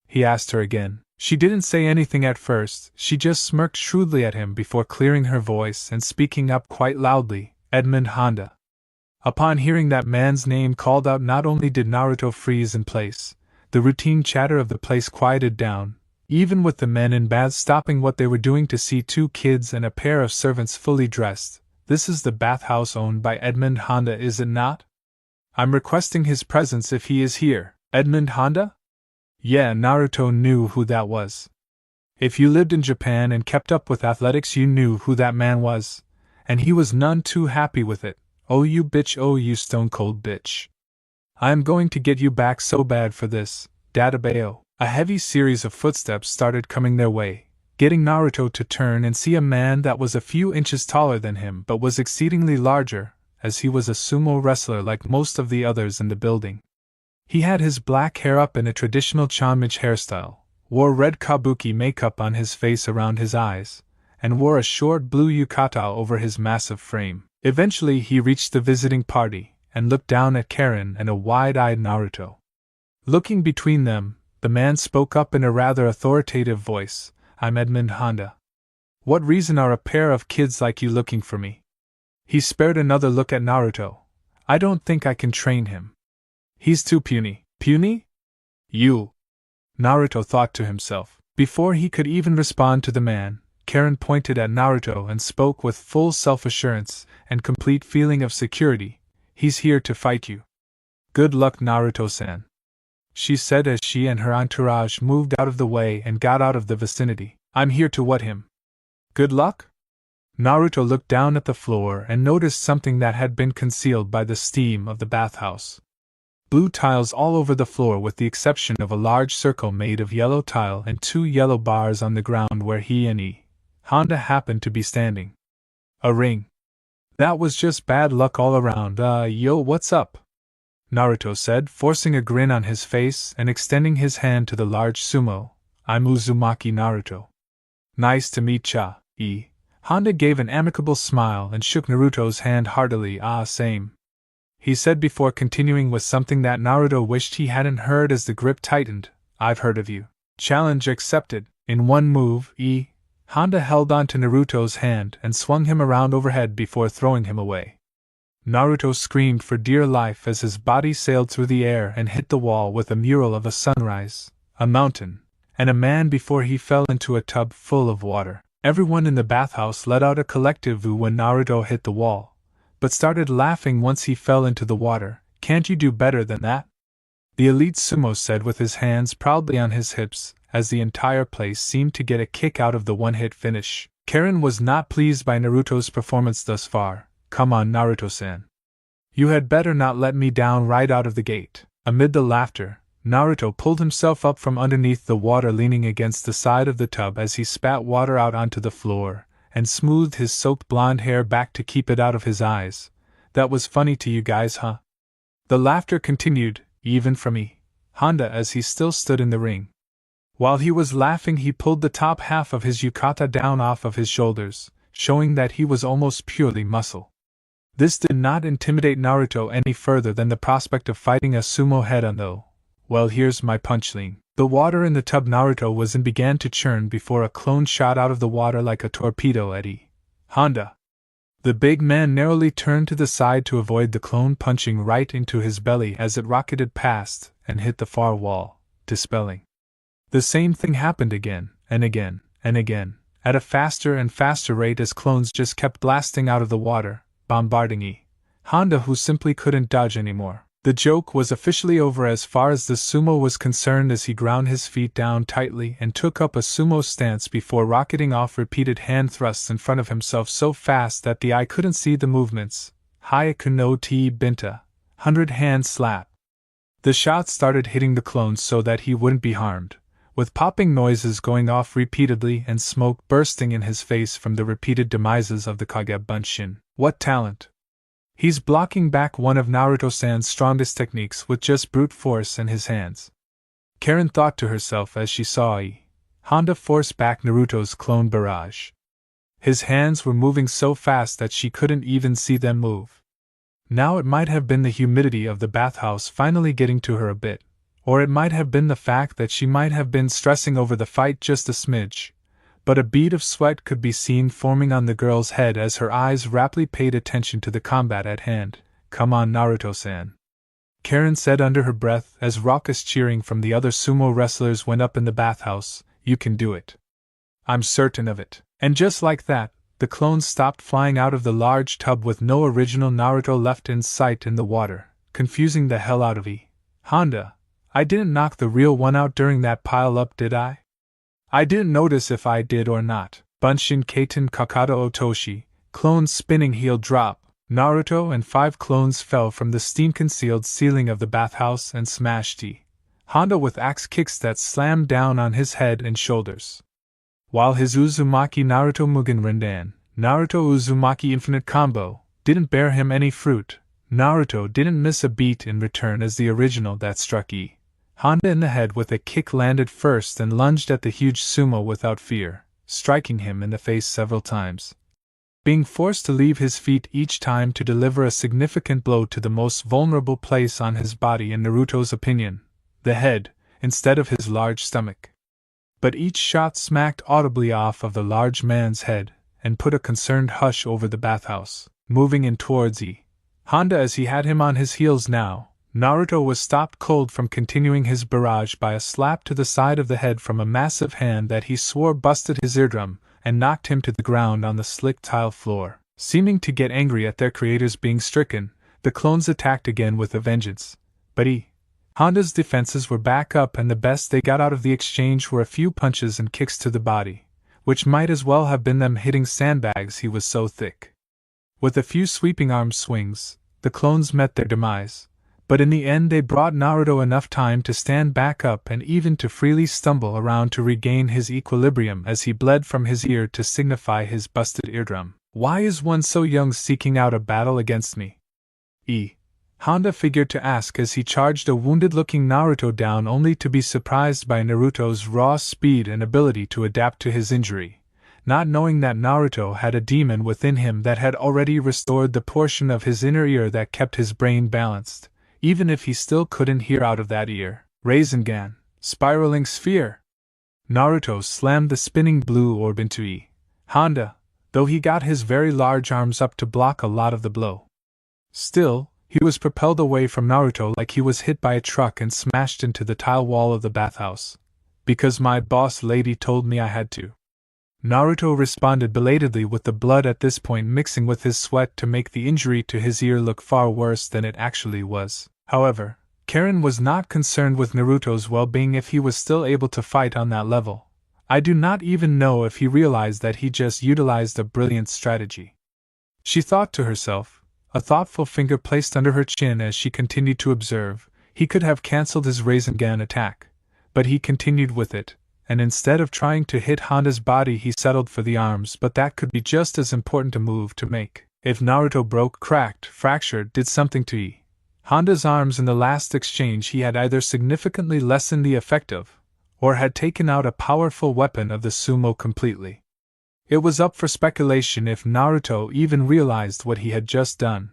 He asked her again. She didn't say anything at first, she just smirked shrewdly at him before clearing her voice and speaking up quite loudly, Edmund Honda. Upon hearing that man's name called out, not only did Naruto freeze in place, the routine chatter of the place quieted down, even with the men in baths stopping what they were doing to see two kids and a pair of servants fully dressed. This is the bathhouse owned by Edmund Honda, is it not? I'm requesting his presence if he is here. Edmund Honda? Yeah, Naruto knew who that was. If you lived in Japan and kept up with athletics, you knew who that man was, and he was none too happy with it. Oh you bitch, oh you stone cold bitch. I am going to get you back so bad for this, Databeo. A heavy series of footsteps started coming their way, getting Naruto to turn and see a man that was a few inches taller than him but was exceedingly larger, as he was a sumo wrestler like most of the others in the building. He had his black hair up in a traditional Chanmage hairstyle, wore red kabuki makeup on his face around his eyes, and wore a short blue yukata over his massive frame. Eventually he reached the visiting party, and looked down at Karen and a wide-eyed Naruto. Looking between them, the man spoke up in a rather authoritative voice, I'm Edmund Honda. What reason are a pair of kids like you looking for me? He spared another look at Naruto. I don't think I can train him. He's too puny. Puny? You. Naruto thought to himself. Before he could even respond to the man, Karen pointed at Naruto and spoke with full self-assurance and complete feeling of security. He's here to fight you. Good luck, Naruto-san, she said as she and her entourage moved out of the way and got out of the vicinity. I'm here to what him. Good luck? Naruto looked down at the floor and noticed something that had been concealed by the steam of the bathhouse. Blue tiles all over the floor with the exception of a large circle made of yellow tile and 2 yellow bars on the ground where he and Honda happened to be standing. A ring. That was just bad luck all around. Yo, what's up? Naruto said, forcing a grin on his face and extending his hand to the large sumo. I'm Uzumaki Naruto. Nice to meet ya, Honda gave an amicable smile and shook Naruto's hand heartily. Same, he said before continuing with something that Naruto wished he hadn't heard as the grip tightened. I've heard of you. Challenge accepted. In one move, Honda held on to Naruto's hand and swung him around overhead before throwing him away. Naruto screamed for dear life as his body sailed through the air and hit the wall with a mural of a sunrise, a mountain, and a man before he fell into a tub full of water. Everyone in the bathhouse let out a collective "Ooh" when Naruto hit the wall, but started laughing once he fell into the water. Can't you do better than that? The elite sumo said with his hands proudly on his hips, as the entire place seemed to get a kick out of the one-hit finish. Karen was not pleased by Naruto's performance thus far. Come on, Naruto-san. You had better not let me down right out of the gate. Amid the laughter, Naruto pulled himself up from underneath the water, leaning against the side of the tub as he spat water out onto the floor, and smoothed his soaked blonde hair back to keep it out of his eyes. That was funny to you guys, huh? The laughter continued, even from Honda as he still stood in the ring. While he was laughing, he pulled the top half of his yukata down off of his shoulders, showing that he was almost purely muscle. This did not intimidate Naruto any further than the prospect of fighting a sumo head-on though. Well, here's my punchline. The water in the tub Naruto was in began to churn before a clone shot out of the water like a torpedo at Honda. The big man narrowly turned to the side to avoid the clone punching right into his belly as it rocketed past and hit the far wall, dispelling. The same thing happened again, and again, and again, at a faster and faster rate as clones just kept blasting out of the water, bombarding Honda, who simply couldn't dodge anymore. The joke was officially over as far as the sumo was concerned as he ground his feet down tightly and took up a sumo stance before rocketing off repeated hand thrusts in front of himself so fast that the eye couldn't see the movements. Hyaku no Te Binta, 100-hand slap. The shots started hitting the clones so that he wouldn't be harmed, with popping noises going off repeatedly and smoke bursting in his face from the repeated demises of the Kage Bunshin. What talent! He's blocking back one of Naruto-san's strongest techniques with just brute force in his hands. Karen thought to herself as she saw Honda force back Naruto's clone barrage. His hands were moving so fast that she couldn't even see them move. Now it might have been the humidity of the bathhouse finally getting to her a bit, or it might have been the fact that she might have been stressing over the fight just a smidge, but a bead of sweat could be seen forming on the girl's head as her eyes raptly paid attention to the combat at hand. Come on, Naruto-san, Karen said under her breath as raucous cheering from the other sumo wrestlers went up in the bathhouse. You can do it. I'm certain of it. And just like that, the clones stopped flying out of the large tub with no original Naruto left in sight in the water, confusing the hell out of Honda. I didn't knock the real one out during that pile-up, did I? I didn't notice if I did or not. Bunshin Kaiten Kakata Otoshi, clones spinning heel drop. Naruto and 5 clones fell from the steam-concealed ceiling of the bathhouse and smashed Honda with axe kicks that slammed down on his head and shoulders. While his Uzumaki Naruto Mugen Rendan, Naruto Uzumaki Infinite Combo, didn't bear him any fruit, Naruto didn't miss a beat in return as the original that struck Honda in the head with a kick landed first and lunged at the huge sumo without fear, striking him in the face several times. Being forced to leave his feet each time to deliver a significant blow to the most vulnerable place on his body in Naruto's opinion, the head, instead of his large stomach. But each shot smacked audibly off of the large man's head, and put a concerned hush over the bathhouse. moving in towards Honda as he had him on his heels now. Naruto was stopped cold from continuing his barrage by a slap to the side of the head from a massive hand that he swore busted his eardrum and knocked him to the ground on the slick tile floor. Seeming to get angry at their creators being stricken, the clones attacked again with a vengeance. But Honda's defenses were back up, and the best they got out of the exchange were a few punches and kicks to the body, which might as well have been them hitting sandbags, he was so thick. With a few sweeping arm swings, the clones met their demise, but in the end they brought Naruto enough time to stand back up and even to freely stumble around to regain his equilibrium as he bled from his ear to signify his busted eardrum. "Why is one so young seeking out a battle against me?" Honda figured to ask as he charged a wounded-looking Naruto down, only to be surprised by Naruto's raw speed and ability to adapt to his injury, not knowing that Naruto had a demon within him that had already restored the portion of his inner ear that kept his brain balanced, even if he still couldn't hear out of that ear. Rasengan, spiraling sphere! Naruto slammed the spinning blue orb into Honda, though he got his very large arms up to block a lot of the blow. Still, he was propelled away from Naruto like he was hit by a truck and smashed into the tile wall of the bathhouse. "Because my boss lady told me I had to." Naruto responded belatedly, with the blood at this point mixing with his sweat to make the injury to his ear look far worse than it actually was. However, Karen was not concerned with Naruto's well-being if he was still able to fight on that level. I do not even know if he realized that he just utilized a brilliant strategy. She thought to herself, a thoughtful finger placed under her chin as she continued to observe. He could have cancelled his Rasengan attack, but he continued with it, and instead of trying to hit Honda's body he settled for the arms, but that could be just as important a move to make. If Naruto broke, cracked, fractured, did something to Honda's arms in the last exchange, he had either significantly lessened the effect of, or had taken out a powerful weapon of the sumo completely. It was up for speculation if Naruto even realized what he had just done.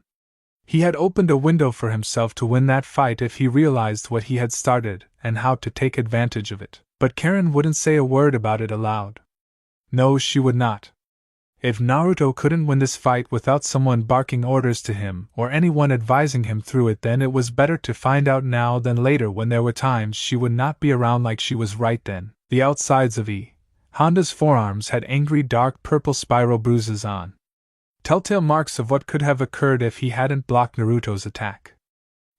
He had opened a window for himself to win that fight if he realized what he had started and how to take advantage of it. But Karen wouldn't say a word about it aloud. No, she would not. If Naruto couldn't win this fight without someone barking orders to him or anyone advising him through it, then it was better to find out now than later, when there were times she would not be around like she was right then. The outsides of Honda's forearms had angry dark purple spiral bruises on. Telltale marks of what could have occurred if he hadn't blocked Naruto's attack.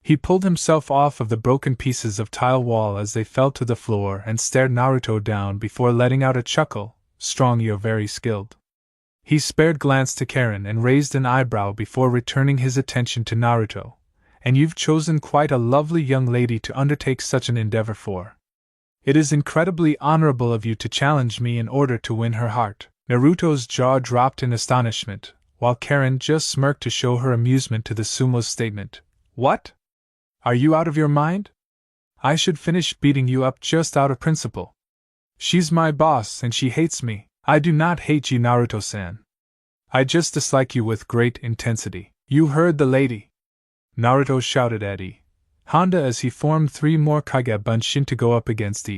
He pulled himself off of the broken pieces of tile wall as they fell to the floor and stared Naruto down before letting out a chuckle. "Strong, you're very skilled." He spared glance to Karen and raised an eyebrow before returning his attention to Naruto. "And you've chosen quite a lovely young lady to undertake such an endeavor for. It is incredibly honorable of you to challenge me in order to win her heart." Naruto's jaw dropped in astonishment, while Karen just smirked to show her amusement to the sumo's statement. "What? Are you out of your mind? I should finish beating you up just out of principle. She's my boss and she hates me." "I do not hate you, Naruto-san. I just dislike you with great intensity." "You heard the lady!" Naruto shouted at Honda as he formed 3 more Kage Bunshin to go up against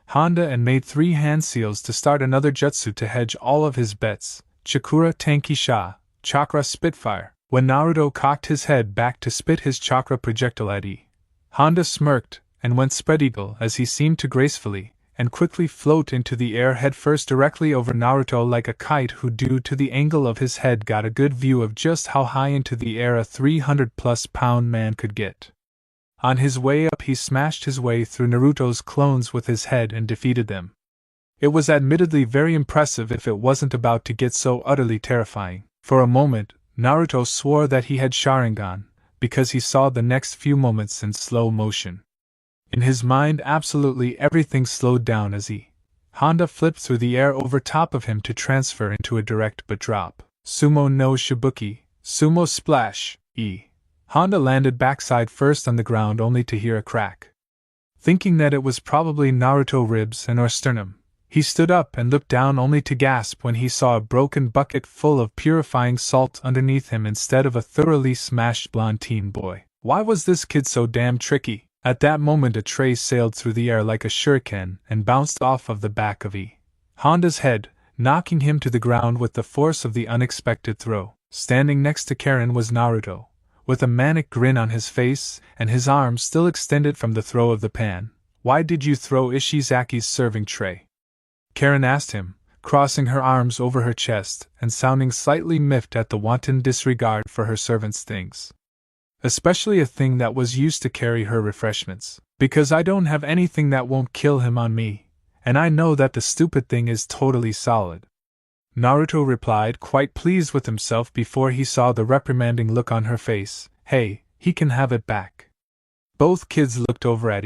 Honda and made 3 hand seals to start another jutsu to hedge all of his bets. Chakura Tenkisha, Chakra Spitfire. When Naruto cocked his head back to spit his chakra projectile at Honda smirked and went spread eagle as he seemed to gracefully and quickly float into the air headfirst directly over Naruto like a kite who, due to the angle of his head, got a good view of just how high into the air a 300+ pound man could get. On his way up he smashed his way through Naruto's clones with his head and defeated them. It was admittedly very impressive if it wasn't about to get so utterly terrifying. For a moment, Naruto swore that he had Sharingan, because he saw the next few moments in slow motion. In his mind absolutely everything slowed down as Honda flipped through the air over top of him to transfer into a direct but drop. Sumo no Shibuki, Sumo Splash, Honda landed backside first on the ground only to hear a crack. Thinking that it was probably Naruto ribs and or sternum, he stood up and looked down only to gasp when he saw a broken bucket full of purifying salt underneath him instead of a thoroughly smashed blonde teen boy. Why was this kid so damn tricky? At that moment a tray sailed through the air like a shuriken and bounced off of the back of Honda's head, knocking him to the ground with the force of the unexpected throw. Standing next to Karen was Naruto, with a manic grin on his face and his arms still extended from the throw of the pan. "Why did you throw Ishizaki's serving tray?" Karen asked him, crossing her arms over her chest and sounding slightly miffed at the wanton disregard for her servant's things. "Especially a thing that was used to carry her refreshments. Because I don't have anything that won't kill him on me, and I know that the stupid thing is totally solid," Naruto replied, quite pleased with himself before he saw the reprimanding look on her face. "Hey, he can have it back." Both kids looked over at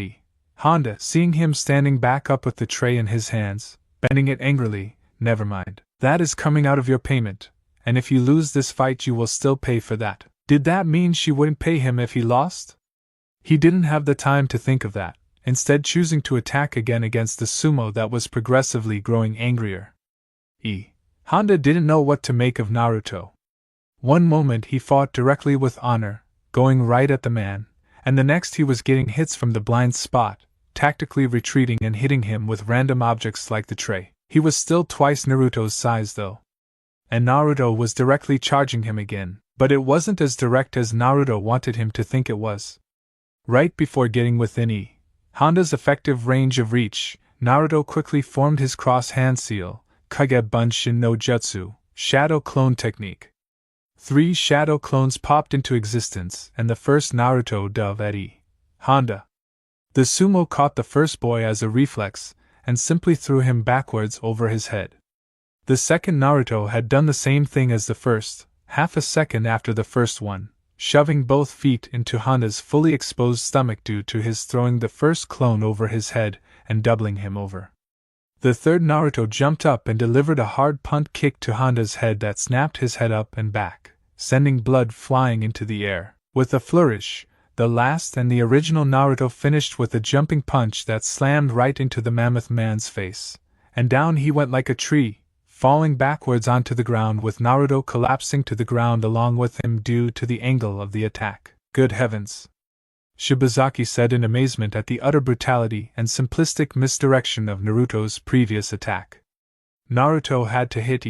Honda, seeing him standing back up with the tray in his hands, bending it angrily. "Never mind. That is coming out of your payment, and if you lose this fight you will still pay for that." Did that mean she wouldn't pay him if he lost? He didn't have the time to think of that, instead choosing to attack again against the sumo that was progressively growing angrier. Honda didn't know what to make of Naruto. One moment he fought directly with honor, going right at the man, and the next he was getting hits from the blind spot, tactically retreating and hitting him with random objects like the tray. He was still twice Naruto's size though. And Naruto was directly charging him again, but it wasn't as direct as Naruto wanted him to think it was. Right before getting within Honda's effective range of reach, Naruto quickly formed his cross-hand seal, Kage Bunshin no Jutsu, Shadow Clone Technique. 3 shadow clones popped into existence, and the first Naruto dove at Honda. The sumo caught the first boy as a reflex, and simply threw him backwards over his head. The second Naruto had done the same thing as the first, half a second after the first one, shoving both feet into Honda's fully exposed stomach due to his throwing the first clone over his head and doubling him over. The third Naruto jumped up and delivered a hard punt kick to Honda's head that snapped his head up and back, sending blood flying into the air. With a flourish, the last and the original Naruto finished with a jumping punch that slammed right into the mammoth man's face, and down he went like a tree, falling backwards onto the ground with Naruto collapsing to the ground along with him due to the angle of the attack. "Good heavens!" Shibazaki said in amazement at the utter brutality and simplistic misdirection of Naruto's previous attack. Naruto had to hit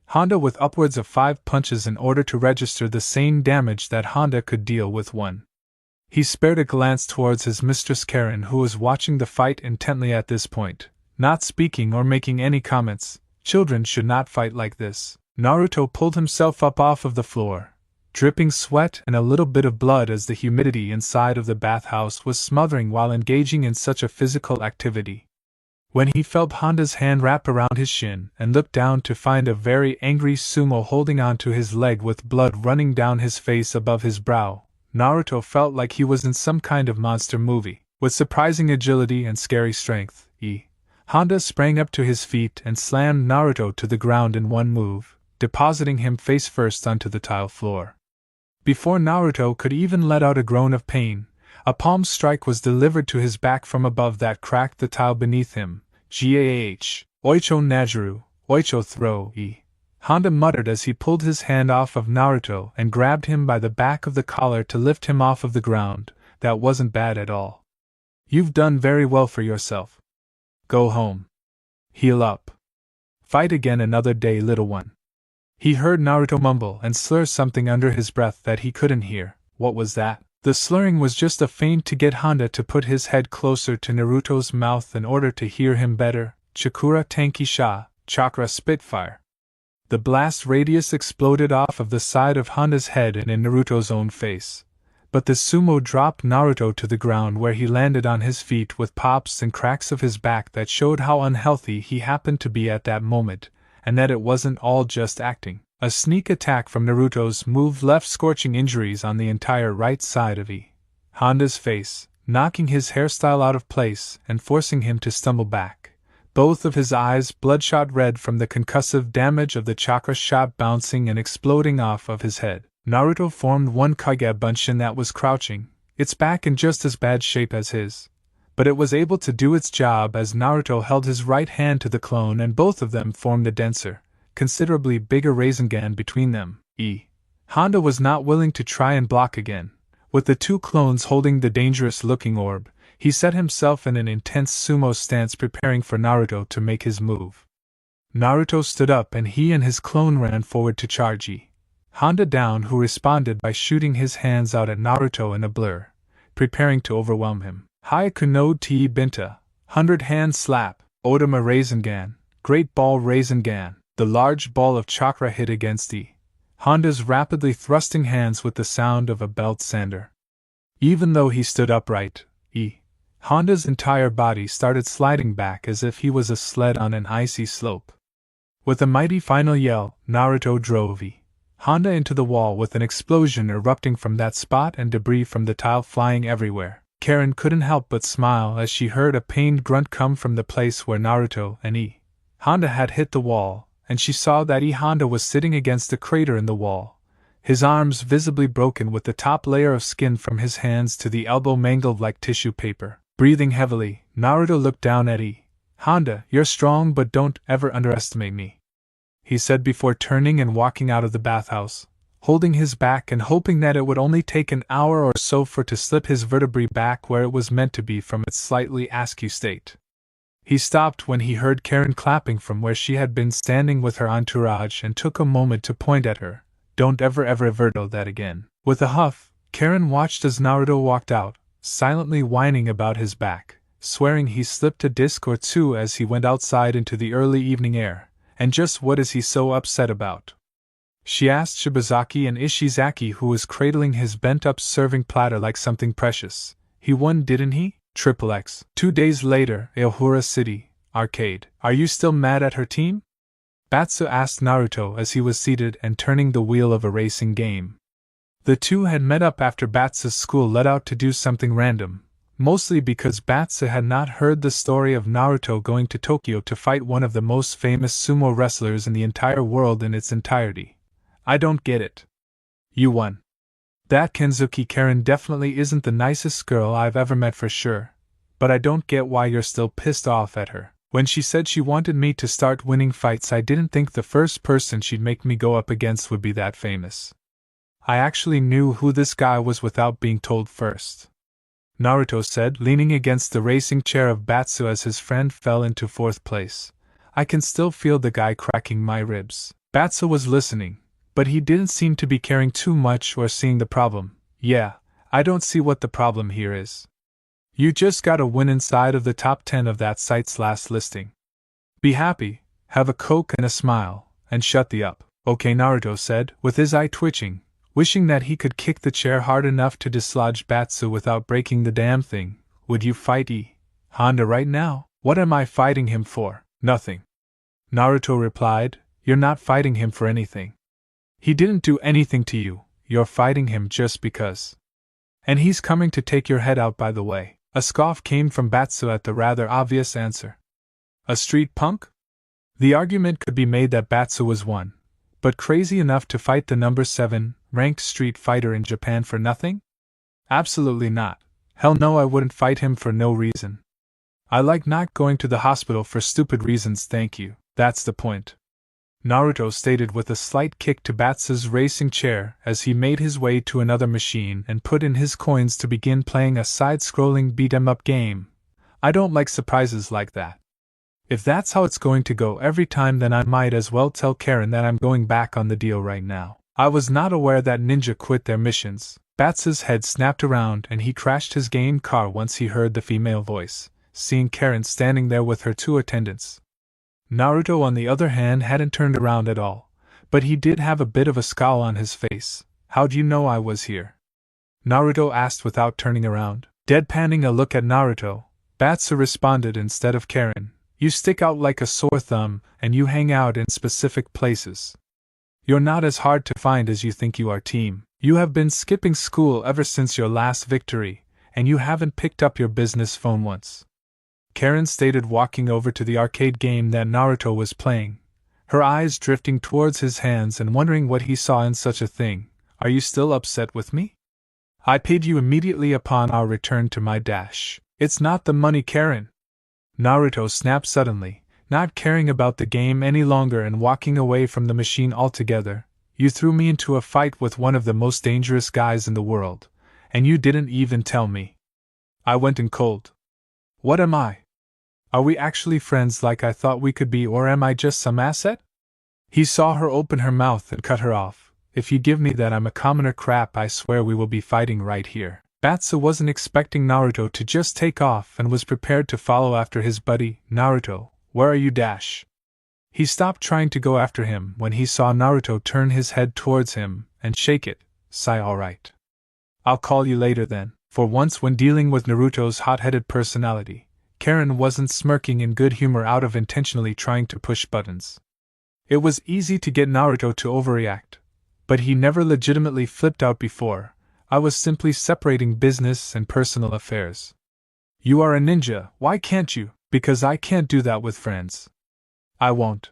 Honda with upwards of 5 punches in order to register the same damage that Honda could deal with one. He spared a glance towards his mistress Karen, who was watching the fight intently at this point, not speaking or making any comments. Children should not fight like this. Naruto pulled himself up off of the floor, dripping sweat and a little bit of blood as the humidity inside of the bathhouse was smothering while engaging in such a physical activity. When he felt Honda's hand wrap around his shin and looked down to find a very angry sumo holding onto his leg with blood running down his face above his brow, Naruto felt like he was in some kind of monster movie. With surprising agility and scary strength, Honda sprang up to his feet and slammed Naruto to the ground in one move, depositing him face first onto the tile floor. Before Naruto could even let out a groan of pain, a palm strike was delivered to his back from above that cracked the tile beneath him. "Gah! Oicho Najuru, Oicho throw!" Honda muttered as he pulled his hand off of Naruto and grabbed him by the back of the collar to lift him off of the ground. "That wasn't bad at all. You've done very well for yourself. Go home. Heal up. Fight again another day, little one." He heard Naruto mumble and slur something under his breath that he couldn't hear. What was that? The slurring was just a feint to get Honda to put his head closer to Naruto's mouth in order to hear him better. "Chakura Tankisha, Chakra Spitfire." The blast radius exploded off of the side of Honda's head and in Naruto's own face. But the sumo dropped Naruto to the ground, where he landed on his feet with pops and cracks of his back that showed how unhealthy he happened to be at that moment, and that it wasn't all just acting. A sneak attack from Naruto's move left scorching injuries on the entire right side of Honda's face, knocking his hairstyle out of place and forcing him to stumble back. Both of his eyes bloodshot red from the concussive damage of the chakra shot bouncing and exploding off of his head. Naruto formed one Kage Bunshin that was crouching, its back in just as bad shape as his. But it was able to do its job as Naruto held his right hand to the clone and both of them formed a denser, considerably bigger Rasengan between them. Honda was not willing to try and block again. With the two clones holding the dangerous-looking orb, he set himself in an intense sumo stance preparing for Naruto to make his move. Naruto stood up and he and his clone ran forward to charge Honda down, who responded by shooting his hands out at Naruto in a blur, preparing to overwhelm him. Hyaku no te binta, 100-hand slap, Odama Rasengan, Great Ball Rasengan. The large ball of chakra hit against Honda's rapidly thrusting hands with the sound of a belt sander. Even though he stood upright, Honda's entire body started sliding back as if he was a sled on an icy slope. With a mighty final yell, Naruto drove Honda into the wall with an explosion erupting from that spot and debris from the tile flying everywhere. Karen couldn't help but smile as she heard a pained grunt come from the place where Naruto and Honda had hit the wall, and she saw that Honda was sitting against a crater in the wall, his arms visibly broken with the top layer of skin from his hands to the elbow mangled like tissue paper. Breathing heavily, Naruto looked down at Honda. You're strong, but don't ever underestimate me, he said before turning and walking out of the bathhouse, holding his back and hoping that it would only take an hour or so for to slip his vertebrae back where it was meant to be from its slightly askew state. He stopped when he heard Karen clapping from where she had been standing with her entourage and took a moment to point at her. Don't ever Verto that again. With a huff, Karen watched as Naruto walked out, silently whining about his back, swearing he slipped a disc or two as he went outside into the early evening air. And just what is he so upset about? She asked Shibazaki and Ishizaki, who was cradling his bent-up serving platter like something precious. He won, didn't he? XXX. 2 days later, Aohura City, arcade. Are you still mad at her team? Batsu asked Naruto as he was seated and turning the wheel of a racing game. The two had met up after Batsu's school let out to do something random, mostly because Batsu had not heard the story of Naruto going to Tokyo to fight one of the most famous sumo wrestlers in the entire world in its entirety. I don't get it. You won. That Kenzuki Karen definitely isn't the nicest girl I've ever met for sure, but I don't get why you're still pissed off at her. When she said she wanted me to start winning fights, I didn't think the first person she'd make me go up against would be that famous. I actually knew who this guy was without being told first, Naruto said, leaning against the racing chair of Batsu as his friend fell into 4th place. I can still feel the guy cracking my ribs. Batsu was listening, but he didn't seem to be caring too much or seeing the problem. Yeah, I don't see what the problem here is. You just gotta win inside of the top 10 of that site's last listing. Be happy, have a Coke and a smile, and shut the up. Okay, Naruto said, with his eye twitching, wishing that he could kick the chair hard enough to dislodge Batsu without breaking the damn thing. Would you fight Honda right now? What am I fighting him for? Nothing. Naruto replied, you're not fighting him for anything. He didn't do anything to you, you're fighting him just because. And he's coming to take your head out, by the way. A scoff came from Batsu at the rather obvious answer. A street punk? The argument could be made that Batsu was one, but crazy enough to fight the number 7 ranked street fighter in Japan for nothing? Absolutely not. Hell no, I wouldn't fight him for no reason. I like not going to the hospital for stupid reasons, thank you. That's the point. Naruto stated with a slight kick to Batsu's racing chair as he made his way to another machine and put in his coins to begin playing a side-scrolling beat-em-up game. I don't like surprises like that. If that's how it's going to go every time, then I might as well tell Karen that I'm going back on the deal right now. I was not aware that ninja quit their missions. Batsu's head snapped around and he crashed his game car once he heard the female voice, seeing Karen standing there with her 2 attendants. Naruto, on the other hand, hadn't turned around at all, but he did have a bit of a scowl on his face. How'd you know I was here? Naruto asked without turning around. Deadpanning a look at Naruto, Batsu responded instead of Karen. You stick out like a sore thumb, and you hang out in specific places. You're not as hard to find as you think you are, team. You have been skipping school ever since your last victory, and you haven't picked up your business phone once. Karen stated, walking over to the arcade game that Naruto was playing, her eyes drifting towards his hands and wondering what he saw in such a thing. Are you still upset with me? I paid you immediately upon our return to my dash. It's not the money, Karen. Naruto snapped suddenly, not caring about the game any longer and walking away from the machine altogether. You threw me into a fight with one of the most dangerous guys in the world, and you didn't even tell me. I went in cold. What am I? Are we actually friends like I thought we could be, or am I just some asset? He saw her open her mouth and cut her off. if you give me that I'm a commoner crap, I swear we will be fighting right here. Batsu wasn't expecting Naruto to just take off and was prepared to follow after his buddy. Naruto, where are you? He stopped trying to go after him when he saw Naruto turn his head towards him and shake it. Sigh, alright. I'll call you later then. For once, when dealing with Naruto's hot-headed personality, Karen wasn't smirking in good humor out of intentionally trying to push buttons. It was easy to get Naruto to overreact, but he never legitimately flipped out before. I was simply separating business and personal affairs. You are a ninja, why can't you? Because I can't do that with friends. I won't.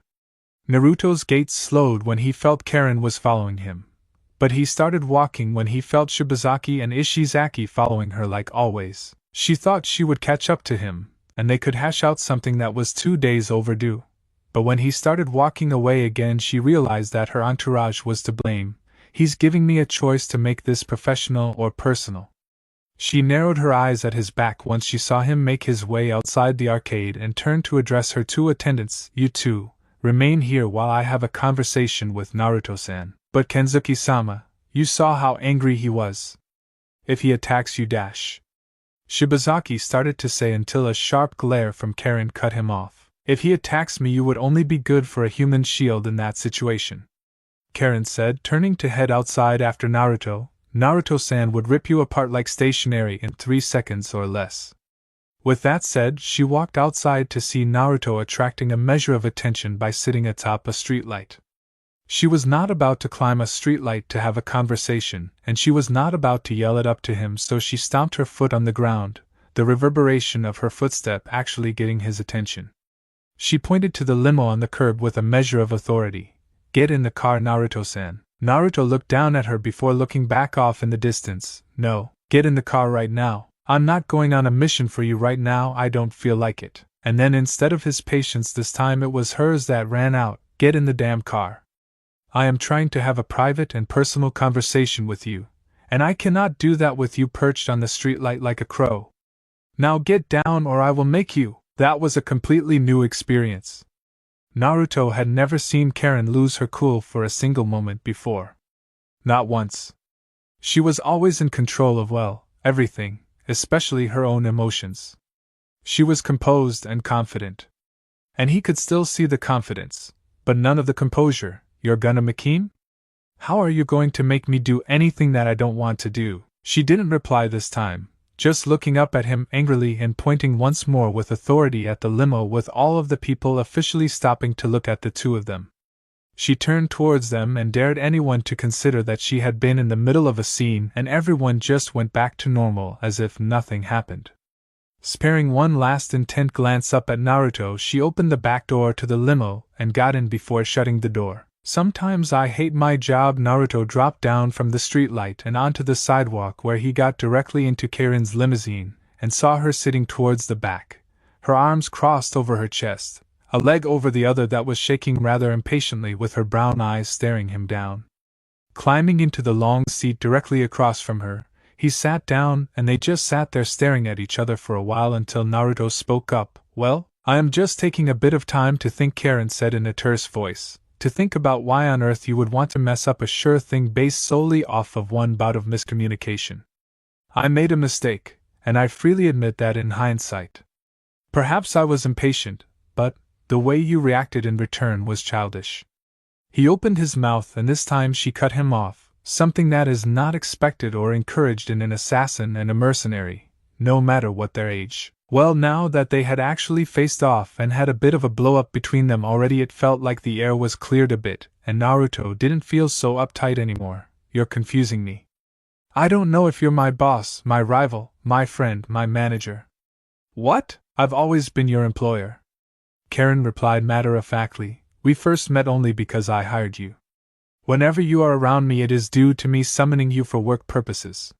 Naruto's gait slowed when he felt Karen was following him, but he started walking when he felt Shibazaki and Ishizaki following her like always. She thought she would catch up to him, and they could hash out something that was 2 days overdue. But when he started walking away again, she realized that her entourage was to blame. He's giving me a choice to make this professional or personal. She narrowed her eyes at his back once she saw him make his way outside the arcade and turned to address her 2 attendants. You two, remain here while I have a conversation with Naruto-san. But Kenzuki-sama, you saw how angry he was. If he attacks you, Shibazaki started to say until a sharp glare from Karen cut him off. If he attacks me, you would only be good for a human shield in that situation, Karen said, turning to head outside after Naruto. Naruto-san would rip you apart like stationery in 3 seconds or less. With that said, she walked outside to see Naruto attracting a measure of attention by sitting atop a streetlight. She was not about to climb a streetlight to have a conversation, and she was not about to yell it up to him, so she stomped her foot on the ground, the reverberation of her footstep actually getting his attention. She pointed to the limo on the curb with a measure of authority. Get in the car, Naruto-san. Naruto looked down at her before looking back off in the distance. No, get in the car right now. I'm not going on a mission for you right now, I don't feel like it. And then instead of his patience this time it was hers that ran out. Get in the damn car. I am trying to have a private and personal conversation with you, and I cannot do that with you perched on the streetlight like a crow. Now get down or I will make you. That was a completely new experience. Naruto had never seen Karen lose her cool for a single moment before. Not once. She was always in control of, well, everything, especially her own emotions. She was composed and confident. And he could still see the confidence, but none of the composure. You're gonna Makeem? How are you going to make me do anything that I don't want to do? She didn't reply this time, just looking up at him angrily and pointing once more with authority at the limo, with all of the people officially stopping to look at the two of them. She turned towards them and dared anyone to consider that she had been in the middle of a scene, and everyone just went back to normal as if nothing happened. Sparing one last intent glance up at Naruto, she opened the back door to the limo and got in before shutting the door. Sometimes I hate my job. Naruto dropped down from the streetlight and onto the sidewalk where he got directly into Karen's limousine and saw her sitting towards the back, her arms crossed over her chest, a leg over the other that was shaking rather impatiently with her brown eyes staring him down. Climbing into the long seat directly across from her, he sat down and they just sat there staring at each other for a while until Naruto spoke up. Well, I am just taking a bit of time to think, Karen said in a terse voice. To think about why on earth you would want to mess up a sure thing based solely off of one bout of miscommunication. I made a mistake, and I freely admit that in hindsight. Perhaps I was impatient, but the way you reacted in return was childish. He opened his mouth and this time she cut him off, something that is not expected or encouraged in an assassin and a mercenary, no matter what their age. Well, now that they had actually faced off and had a bit of a blow-up between them already, it felt like the air was cleared a bit, and Naruto didn't feel so uptight anymore. You're confusing me. I don't know if you're my boss, my rival, my friend, my manager. What? I've always been your employer. Karen replied matter-of-factly. We first met only because I hired you. Whenever you are around me, it is due to me summoning you for work purposes.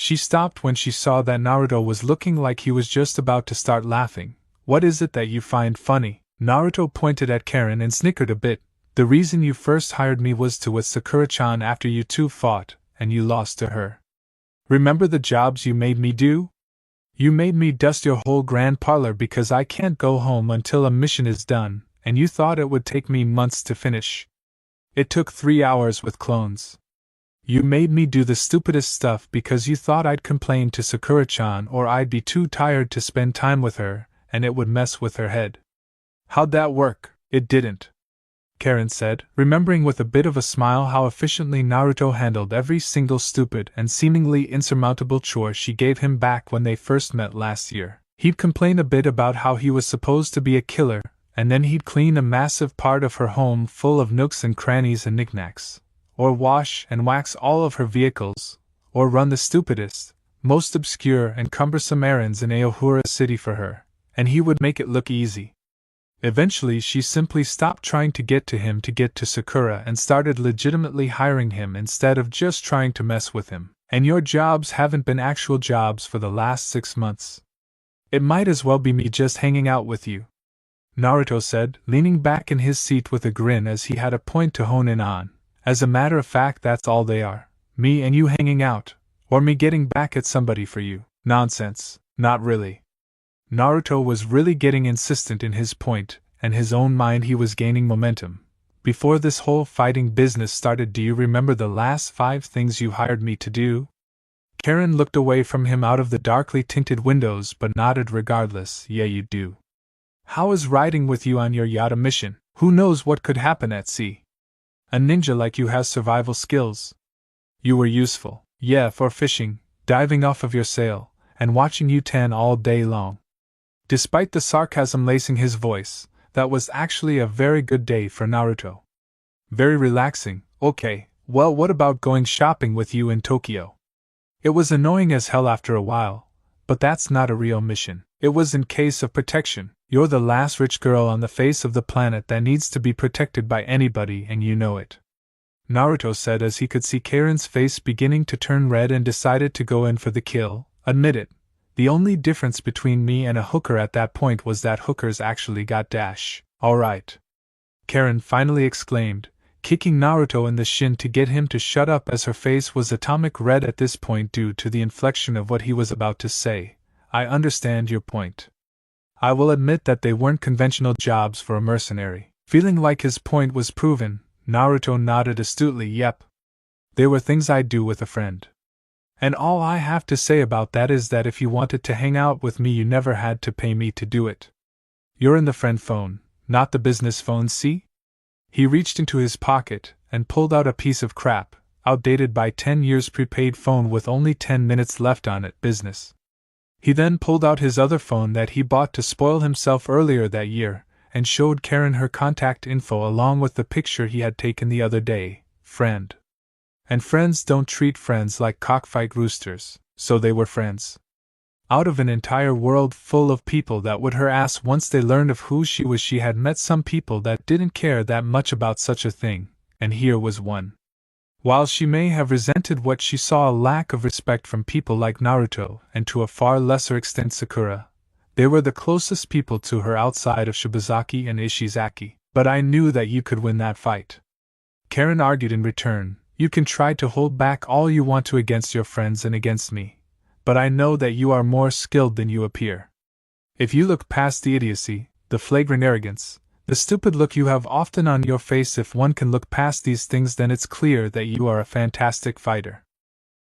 She stopped when she saw that Naruto was looking like he was just about to start laughing. What is it that you find funny? Naruto pointed at Karen and snickered a bit. The reason you first hired me was to with Sakura-chan after you two fought, and you lost to her. Remember the jobs you made me do? You made me dust your whole grand parlor because I can't go home until a mission is done, and you thought it would take me months to finish. It took 3 hours with clones. You made me do the stupidest stuff because you thought I'd complain to Sakura-chan or I'd be too tired to spend time with her, and it would mess with her head. How'd that work? It didn't, Karen said, remembering with a bit of a smile how efficiently Naruto handled every single stupid and seemingly insurmountable chore she gave him back when they first met last year. He'd complain a bit about how he was supposed to be a killer, and then he'd clean a massive part of her home full of nooks and crannies and knickknacks, or wash and wax all of her vehicles, or run the stupidest, most obscure and cumbersome errands in Aohura City for her, and he would make it look easy. Eventually she simply stopped trying to get to him to get to Sakura and started legitimately hiring him instead of just trying to mess with him. And your jobs haven't been actual jobs for the last 6 months. It might as well be me just hanging out with you, Naruto said, leaning back in his seat with a grin as he had a point to hone in on. As a matter of fact, that's all they are. Me and you hanging out, or me getting back at somebody for you. Nonsense, not really. Naruto was really getting insistent in his point, and his own mind he was gaining momentum. Before this whole fighting business started, do you remember the last 5 things you hired me to do? Karen looked away from him out of the darkly tinted windows but nodded regardless. Yeah, you do. How is riding with you on your yacht a mission? Who knows what could happen at sea? A ninja like you has survival skills. You were useful. Yeah, for fishing, diving off of your sail, and watching you tan all day long. Despite the sarcasm lacing his voice, that was actually a very good day for Naruto. Very relaxing. Okay, well, what about going shopping with you in Tokyo? It was annoying as hell after a while, but that's not a real mission. It was in case of protection. You're the last rich girl on the face of the planet that needs to be protected by anybody, and you know it. Naruto said as he could see Karen's face beginning to turn red and decided to go in for the kill. Admit it. The only difference between me and a hooker at that point was that hookers actually got dash. Alright, Karen finally exclaimed, kicking Naruto in the shin to get him to shut up as her face was atomic red at this point due to the inflection of what he was about to say. I understand your point. I will admit that they weren't conventional jobs for a mercenary. Feeling like his point was proven, Naruto nodded astutely. Yep. They were things I'd do with a friend. And all I have to say about that is that if you wanted to hang out with me, you never had to pay me to do it. You're in the friend phone, not the business phone, see? He reached into his pocket and pulled out a piece of crap, outdated by 10 years prepaid phone with only 10 minutes left on it, business. He then pulled out his other phone that he bought to spoil himself earlier that year, and showed Karen her contact info along with the picture he had taken the other day. Friend. And friends don't treat friends like cockfight roosters, so they were friends. Out of an entire world full of people that would her ass once they learned of who she was, she had met some people that didn't care that much about such a thing, and here was one. While she may have resented what she saw a lack of respect from people like Naruto, and to a far lesser extent Sakura, they were the closest people to her outside of Shibazaki and Ishizaki. But I knew that you could win that fight. Karen argued in return. You can try to hold back all you want to against your friends and against me, but I know that you are more skilled than you appear. If you look past the idiocy, the flagrant arrogance, the stupid look you have often on your face, if one can look past these things, then it's clear that you are a fantastic fighter.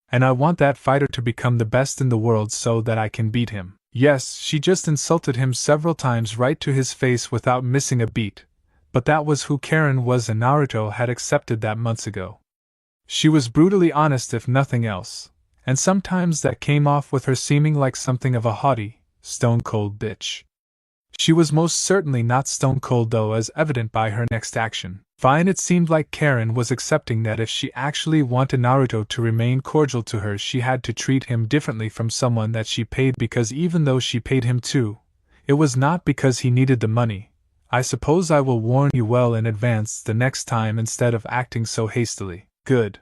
And I want that fighter to become the best in the world so that I can beat him. Yes, she just insulted him several times right to his face without missing a beat, but that was who Karen was, and Naruto had accepted that months ago. She was brutally honest if nothing else, and sometimes that came off with her seeming like something of a haughty, stone-cold bitch. She was most certainly not stone-cold though, as evident by her next action. Fine, it seemed like Karen was accepting that if she actually wanted Naruto to remain cordial to her, she had to treat him differently from someone that she paid, because even though she paid him too, it was not because he needed the money. I suppose I will warn you well in advance the next time instead of acting so hastily. Good.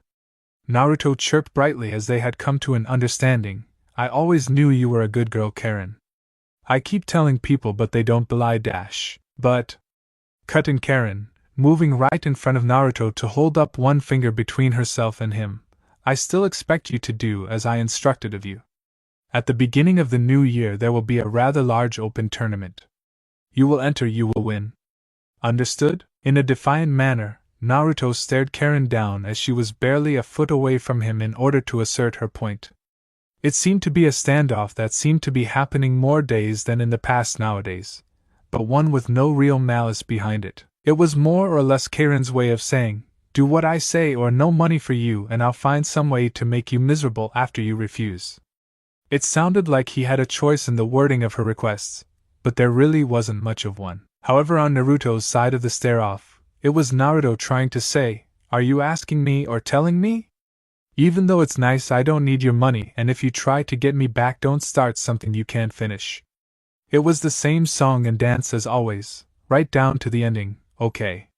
Naruto chirped brightly as they had come to an understanding. I always knew you were a good girl, Karen. I keep telling people but they don't belie dash. But... cut in Karen, moving right in front of Naruto to hold up one finger between herself and him. I still expect you to do as I instructed of you. At the beginning of the new year there will be a rather large open tournament. You will enter, you will win. Understood? In a defiant manner, Naruto stared Karen down as she was barely a foot away from him in order to assert her point. It seemed to be a standoff that seemed to be happening more days than in the past nowadays, but one with no real malice behind it. It was more or less Karen's way of saying, "Do what I say or no money for you, and I'll find some way to make you miserable after you refuse." It sounded like he had a choice in the wording of her requests, but there really wasn't much of one. However, on Naruto's side of the stare-off, it was Naruto trying to say, "Are you asking me or telling me? Even though it's nice, I don't need your money, and if you try to get me back, don't start something you can't finish." It was the same song and dance as always, right down to the ending. "Okay.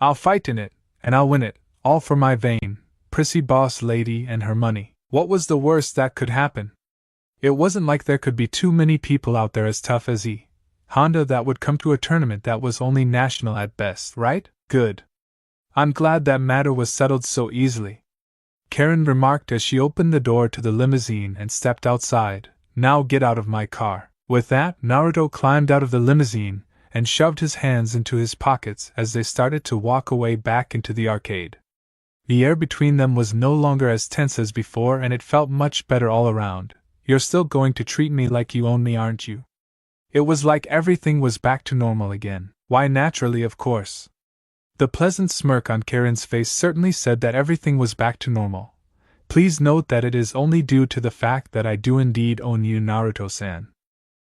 I'll fight in it, and I'll win it, all for my vain, prissy boss lady and her money." What was the worst that could happen? It wasn't like there could be too many people out there as tough as Honda that would come to a tournament that was only national at best, right? Good. I'm glad that matter was settled so easily, Karen remarked as she opened the door to the limousine and stepped outside. "Now get out of my car." With that, Naruto climbed out of the limousine and shoved his hands into his pockets as they started to walk away back into the arcade. The air between them was no longer as tense as before, and it felt much better all around. "You're still going to treat me like you own me, aren't you?" It was like everything was back to normal again. Why, naturally, of course. The pleasant smirk on Karen's face certainly said that everything was back to normal. "Please note that it is only due to the fact that I do indeed own you, Naruto-san.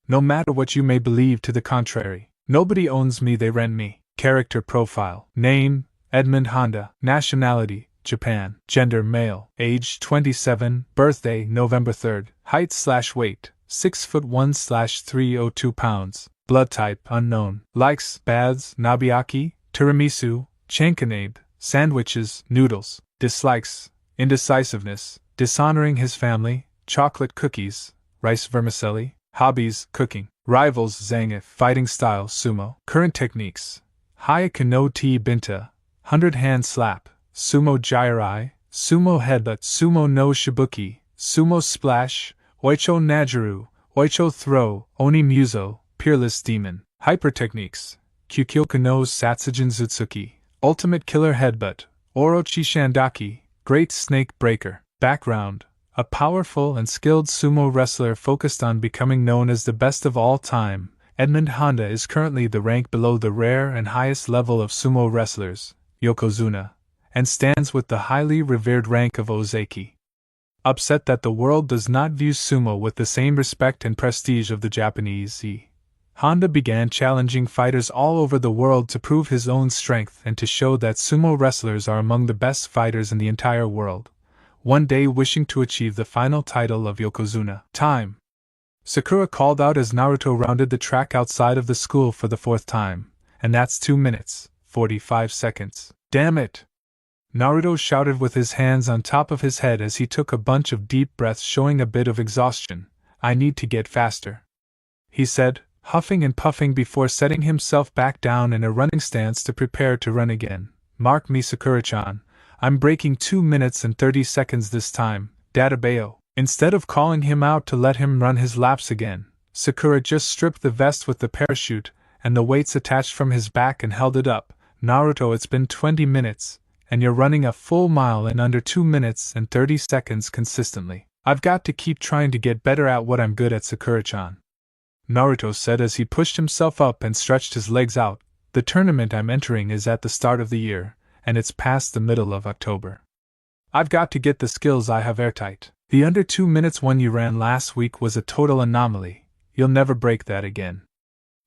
No matter what you may believe to the contrary, nobody owns me, they rent me." Character profile. Name, Edmund Honda. Nationality, Japan. Gender, male. Age, 27. Birthday, November 3rd. Height/weight, 6'1/302 pounds. Blood type, unknown. Likes, baths, Nabiaki, tiramisu, chankanade, sandwiches, noodles. Dislikes, indecisiveness, dishonoring his family, chocolate cookies, rice vermicelli. Hobbies, cooking. Rivals, Zangief. Fighting style, sumo. Current techniques: Hayaka no T Binta, 100-hand slap, sumo gyrai, sumo headbutt, sumo no shibuki, sumo splash, oicho najiru, oicho throw, oni muso, peerless demon. Hyper techniques: Kyukyoku no Satsujin Zutsuki, ultimate killer headbutt, orochi shandaki, great snake breaker. Background: a powerful and skilled sumo wrestler focused on becoming known as the best of all time. Edmund Honda is currently the rank below the rare and highest level of sumo wrestlers, Yokozuna, and stands with the highly revered rank of Ozeki. Upset that the world does not view sumo with the same respect and prestige of the Japanese, Honda began challenging fighters all over the world to prove his own strength and to show that sumo wrestlers are among the best fighters in the entire world, one day wishing to achieve the final title of Yokozuna. Time. Sakura called out as Naruto rounded the track outside of the school for the 4th time, and that's 2 minutes, 45 seconds. "Damn it!" Naruto shouted with his hands on top of his head as he took a bunch of deep breaths, showing a bit of exhaustion. "I need to get faster," he said, huffing and puffing before setting himself back down in a running stance to prepare to run again. "Mark me, Sakura-chan. I'm breaking 2 minutes and 30 seconds this time, Databeo." Instead of calling him out to let him run his laps again, Sakura just stripped the vest with the parachute and the weights attached from his back and held it up. "Naruto, it's been 20 minutes, and you're running a full mile in under 2 minutes and 30 seconds consistently. I've got to keep trying to get better at what I'm good at, Sakura-chan," Naruto said as he pushed himself up and stretched his legs out. "The tournament I'm entering is at the start of the year, and it's past the middle of October. I've got to get the skills I have airtight. The under 2 minutes one you ran last week was a total anomaly. You'll never break that again."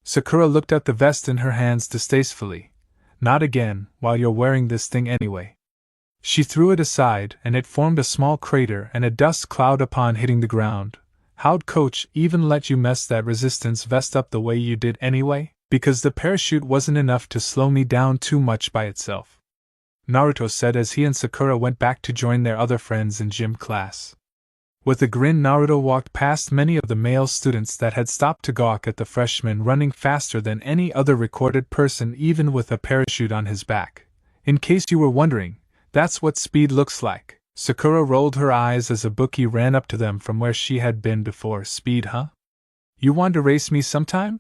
Sakura looked at the vest in her hands distastefully. "Not again, while you're wearing this thing anyway." She threw it aside, and it formed a small crater and a dust cloud upon hitting the ground. "How'd Coach even let you mess that resistance vest up the way you did anyway?" "Because the parachute wasn't enough to slow me down too much by itself," Naruto said as he and Sakura went back to join their other friends in gym class. With a grin, Naruto walked past many of the male students that had stopped to gawk at the freshman running faster than any other recorded person, even with a parachute on his back. "In case you were wondering, that's what speed looks like." Sakura rolled her eyes as Ibuki ran up to them from where she had been before. "Speed, huh? You want to race me sometime?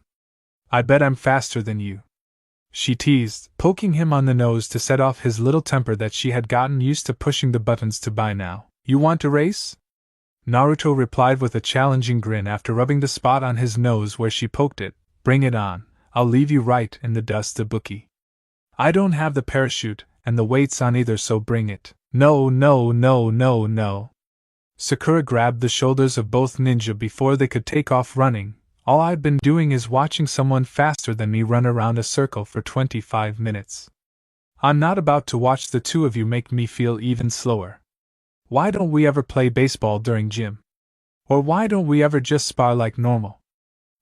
I bet I'm faster than you." she teased, poking him on the nose to set off his little temper that she had gotten used to pushing the buttons to buy now. You want to race? Naruto replied with a challenging grin after rubbing the spot on his nose where she poked it. Bring it on, I'll leave you right in the dust, Ibuki. I don't have the parachute, and the weight's on either, so bring it. No, no, no, no, no. Sakura grabbed the shoulders of both ninja before they could take off running. All I've been doing is watching someone faster than me run around a circle for 25 minutes. I'm not about to watch the two of you make me feel even slower. Why don't we ever play baseball during gym? Or why don't we ever just spar like normal?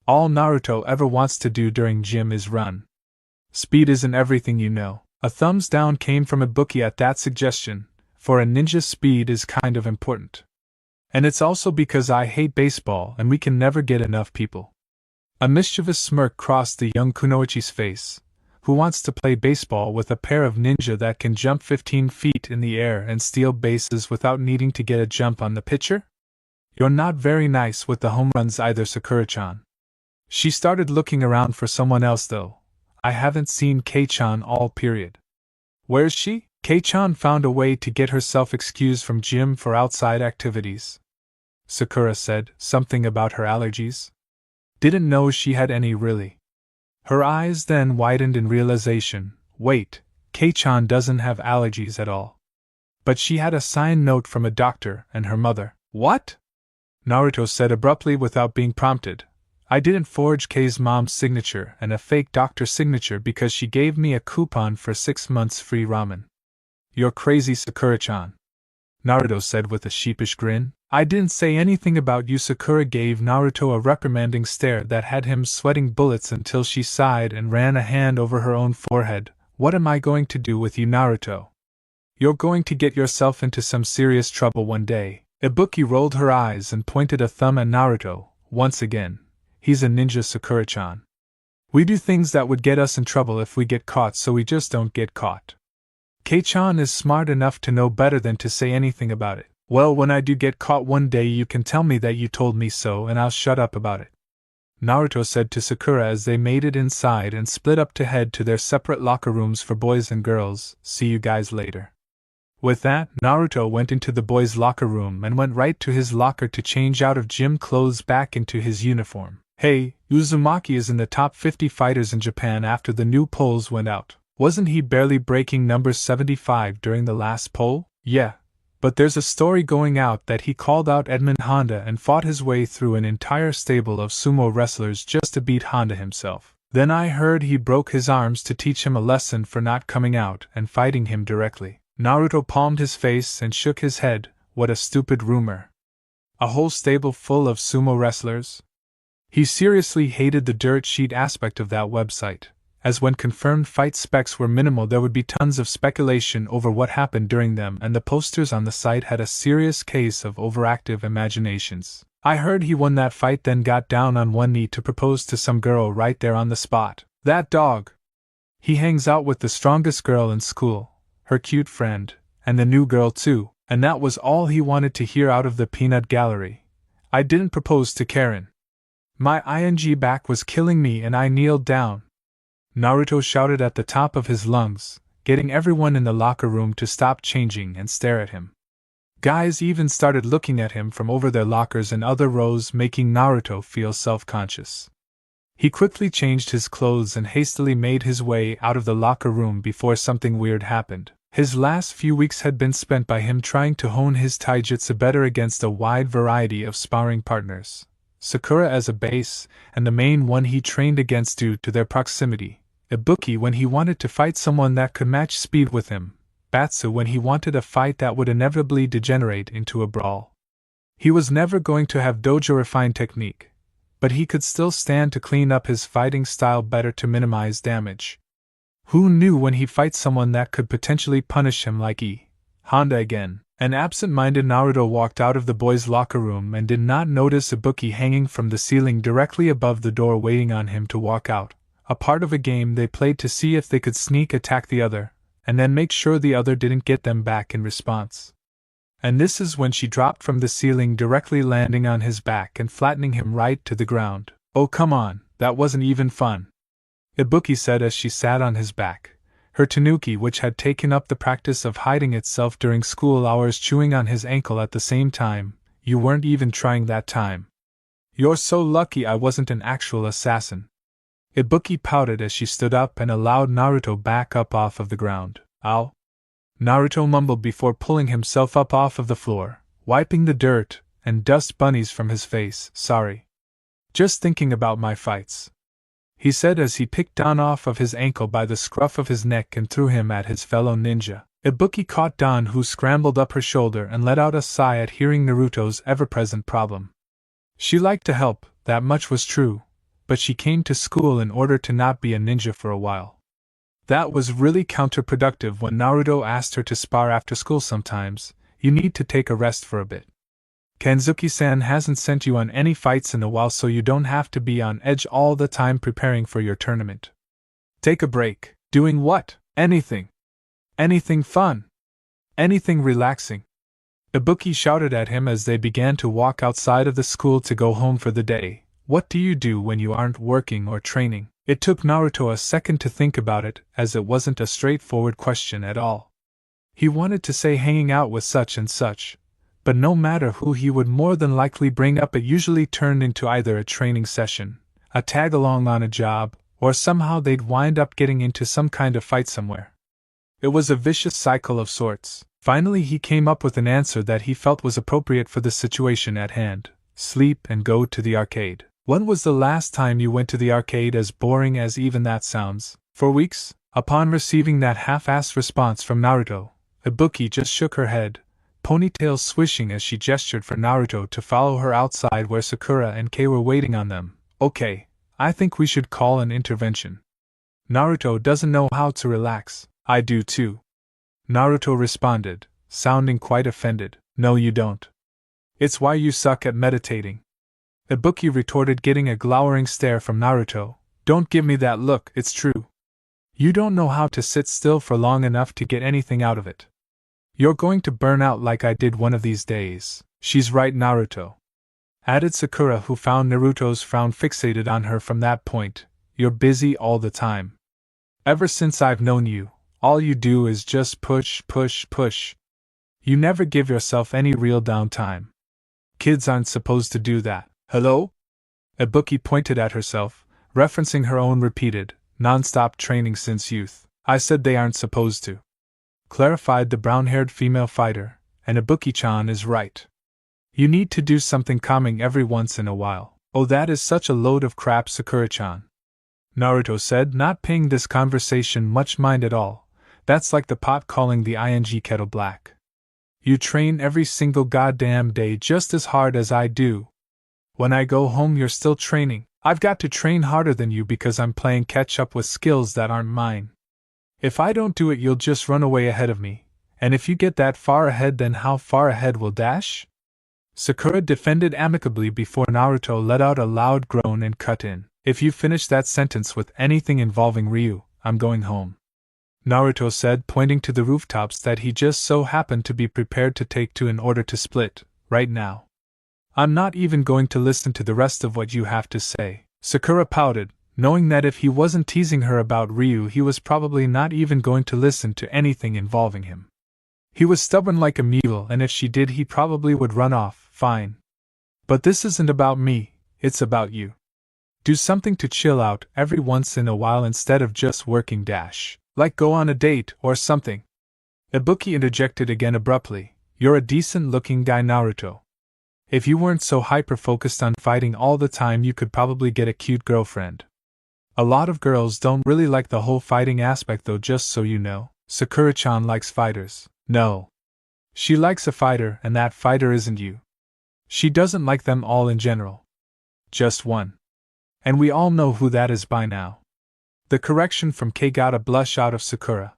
All Naruto ever wants to do during gym is run. Speed isn't everything, you know. A thumbs down came from Ibuki at that suggestion. For a ninja, speed is kind of important. And it's also because I hate baseball and we can never get enough people. A mischievous smirk crossed the young Kunoichi's face. Who wants to play baseball with a pair of ninja that can jump 15 feet in the air and steal bases without needing to get a jump on the pitcher? You're not very nice with the home runs either, Sakura-chan. She started looking around for someone else though. I haven't seen Kei-chan all period. Where's she? Kei-chan found a way to get herself excused from gym for outside activities. Sakura said, something about her allergies? Didn't know she had any really. Her eyes then widened in realization. Wait, Kei-chan doesn't have allergies at all. But she had a signed note from a doctor and her mother. What? Naruto said abruptly without being prompted. I didn't forge Kei's mom's signature and a fake doctor's signature because she gave me a coupon for 6 months free ramen. You're crazy, Sakura-chan, Naruto said with a sheepish grin. I didn't say anything about you. Sakura gave Naruto a reprimanding stare that had him sweating bullets until she sighed and ran a hand over her own forehead. What am I going to do with you, Naruto? You're going to get yourself into some serious trouble one day. Ibuki rolled her eyes and pointed a thumb at Naruto. Once again, he's a ninja, Sakura-chan. We do things that would get us in trouble if we get caught, so we just don't get caught. Kei-chan is smart enough to know better than to say anything about it. Well, when I do get caught one day, you can tell me that you told me so and I'll shut up about it, Naruto said to Sakura as they made it inside and split up to head to their separate locker rooms for boys and girls. See you guys later. With that, Naruto went into the boys' locker room and went right to his locker to change out of gym clothes back into his uniform. Hey, Uzumaki is in the top 50 fighters in Japan after the new polls went out. Wasn't he barely breaking number 75 during the last poll? Yeah. But there's a story going out that he called out Edmund Honda and fought his way through an entire stable of sumo wrestlers just to beat Honda himself. Then I heard he broke his arms to teach him a lesson for not coming out and fighting him directly. Naruto palmed his face and shook his head. What a stupid rumor. A whole stable full of sumo wrestlers? He seriously hated the dirt sheet aspect of that website, as when confirmed fight specs were minimal there would be tons of speculation over what happened during them, and the posters on the site had a serious case of overactive imaginations. I heard he won that fight, then got down on one knee to propose to some girl right there on the spot. That dog! He hangs out with the strongest girl in school, her cute friend, and the new girl too, and that was all he wanted to hear out of the peanut gallery. I didn't propose to Karen. My ing back was killing me and I kneeled down, Naruto shouted at the top of his lungs, getting everyone in the locker room to stop changing and stare at him. Guys even started looking at him from over their lockers in other rows, making Naruto feel self-conscious. He quickly changed his clothes and hastily made his way out of the locker room before something weird happened. His last few weeks had been spent by him trying to hone his taijutsu better against a wide variety of sparring partners. Sakura as a base, and the main one he trained against due to their proximity. Ibuki when he wanted to fight someone that could match speed with him. Batsu when he wanted a fight that would inevitably degenerate into a brawl. He was never going to have dojo refined technique, but he could still stand to clean up his fighting style better to minimize damage. Who knew when he fight someone that could potentially punish him like Honda again? An absent-minded Naruto walked out of the boys' locker room and did not notice Ibuki hanging from the ceiling directly above the door waiting on him to walk out. A part of a game they played to see if they could sneak attack the other, and then make sure the other didn't get them back in response. And this is when she dropped from the ceiling, directly landing on his back and flattening him right to the ground. Oh come on, that wasn't even fun. Ibuki said as she sat on his back, her tanuki, which had taken up the practice of hiding itself during school hours, chewing on his ankle at the same time. You weren't even trying that time. You're so lucky I wasn't an actual assassin. Ibuki pouted as she stood up and allowed Naruto back up off of the ground. Ow. Naruto mumbled before pulling himself up off of the floor, wiping the dirt and dust bunnies from his face. Sorry. Just thinking about my fights, he said as he picked Don off of his ankle by the scruff of his neck and threw him at his fellow ninja. Ibuki caught Don, who scrambled up her shoulder and let out a sigh at hearing Naruto's ever-present problem. She liked to help, that much was true, but she came to school in order to not be a ninja for a while. That was really counterproductive when Naruto asked her to spar after school. Sometimes, you need to take a rest for a bit. Kanzuki-san hasn't sent you on any fights in a while, so you don't have to be on edge all the time preparing for your tournament. Take a break. Doing what? Anything. Anything fun. Anything relaxing. Ibuki shouted at him as they began to walk outside of the school to go home for the day. What do you do when you aren't working or training? It took Naruto a second to think about it, as it wasn't a straightforward question at all. He wanted to say hanging out with such and such, but no matter who he would more than likely bring up, it usually turned into either a training session, a tag-along on a job, or somehow they'd wind up getting into some kind of fight somewhere. It was a vicious cycle of sorts. Finally he came up with an answer that he felt was appropriate for the situation at hand. Sleep and go to the arcade. When was the last time you went to the arcade? As boring as even that sounds. For weeks? Upon receiving that half-assed response from Naruto, Ibuki just shook her head, ponytail swishing as she gestured for Naruto to follow her outside where Sakura and Kei were waiting on them. Okay, I think we should call an intervention. Naruto doesn't know how to relax. I do too. Naruto responded, sounding quite offended. No, you don't. It's why you suck at meditating. Ibuki retorted, getting a glowering stare from Naruto. Don't give me that look, it's true. You don't know how to sit still for long enough to get anything out of it. You're going to burn out like I did one of these days. She's right, Naruto, added Sakura, who found Naruto's frown fixated on her from that point. You're busy all the time. Ever since I've known you, all you do is just push, push, push. You never give yourself any real downtime. Kids aren't supposed to do that. Hello? Ibuki pointed at herself, referencing her own repeated, non-stop training since youth. I said they aren't supposed to, clarified the brown-haired female fighter, and Ibuki-chan is right. You need to do something calming every once in a while. Oh, that is such a load of crap, Sakura-chan, Naruto said, not paying this conversation much mind at all. That's like the pot calling the ing kettle black. You train every single goddamn day just as hard as I do. When I go home you're still training. I've got to train harder than you because I'm playing catch up with skills that aren't mine. If I don't do it you'll just run away ahead of me, and if you get that far ahead then how far ahead will dash? Sakura defended amicably before Naruto let out a loud groan and cut in. If you finish that sentence with anything involving Ryu, I'm going home, Naruto said, pointing to the rooftops that he just so happened to be prepared to take to in order to split, right now. I'm not even going to listen to the rest of what you have to say. Sakura pouted, knowing that if he wasn't teasing her about Ryu he was probably not even going to listen to anything involving him. He was stubborn like a mule, and if she did he probably would run off. Fine. But this isn't about me, it's about you. Do something to chill out every once in a while instead of just working dash. Like go on a date or something. Ibuki interjected again abruptly. You're a decent-looking guy, Naruto. If you weren't so hyper-focused on fighting all the time you could probably get a cute girlfriend. A lot of girls don't really like the whole fighting aspect though, just so you know. Sakura-chan likes fighters. No. She likes a fighter, and that fighter isn't you. She doesn't like them all in general. Just one. And we all know who that is by now. The correction from Kei got a blush out of Sakura.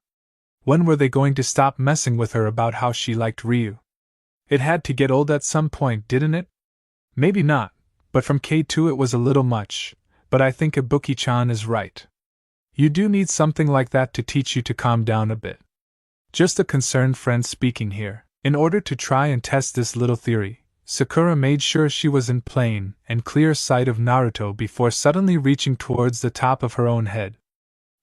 When were they going to stop messing with her about how she liked Ryu? It had to get old at some point, didn't it? Maybe not, but from Kei too it was a little much, but I think Ibuki-chan is right. You do need something like that to teach you to calm down a bit. Just a concerned friend speaking here. In order to try and test this little theory, Sakura made sure she was in plain and clear sight of Naruto before suddenly reaching towards the top of her own head.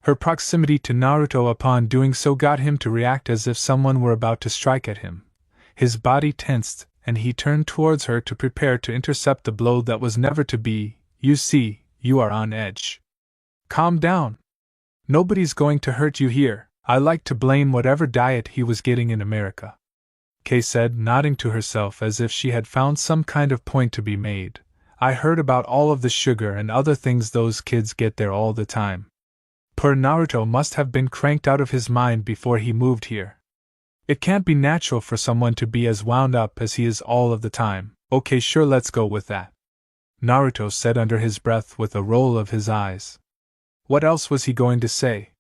Her proximity to Naruto upon doing so got him to react as if someone were about to strike at him. His body tensed, and he turned towards her to prepare to intercept the blow that was never to be. You see, you are on edge. Calm down. Nobody's going to hurt you here. I like to blame whatever diet he was getting in America, Kay said, nodding to herself as if she had found some kind of point to be made. I heard about all of the sugar and other things those kids get there all the time. Poor Naruto must have been cranked out of his mind before he moved here. It can't be natural for someone to be as wound up as he is all of the time. Okay, sure, let's go with that, Naruto said under his breath with a roll of his eyes. What else was he going to say?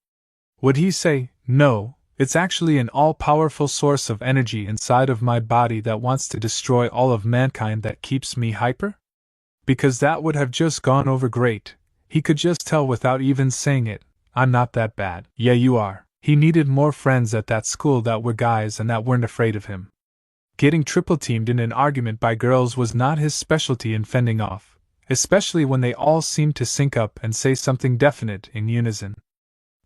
Would he say, no, it's actually an all-powerful source of energy inside of my body that wants to destroy all of mankind that keeps me hyper? Because that would have just gone over great. He could just tell without even saying it, I'm not that bad. Yeah, you are. He needed more friends at that school that were guys and that weren't afraid of him. Getting triple-teamed in an argument by girls was not his specialty in fending off, especially when they all seemed to sync up and say something definite in unison.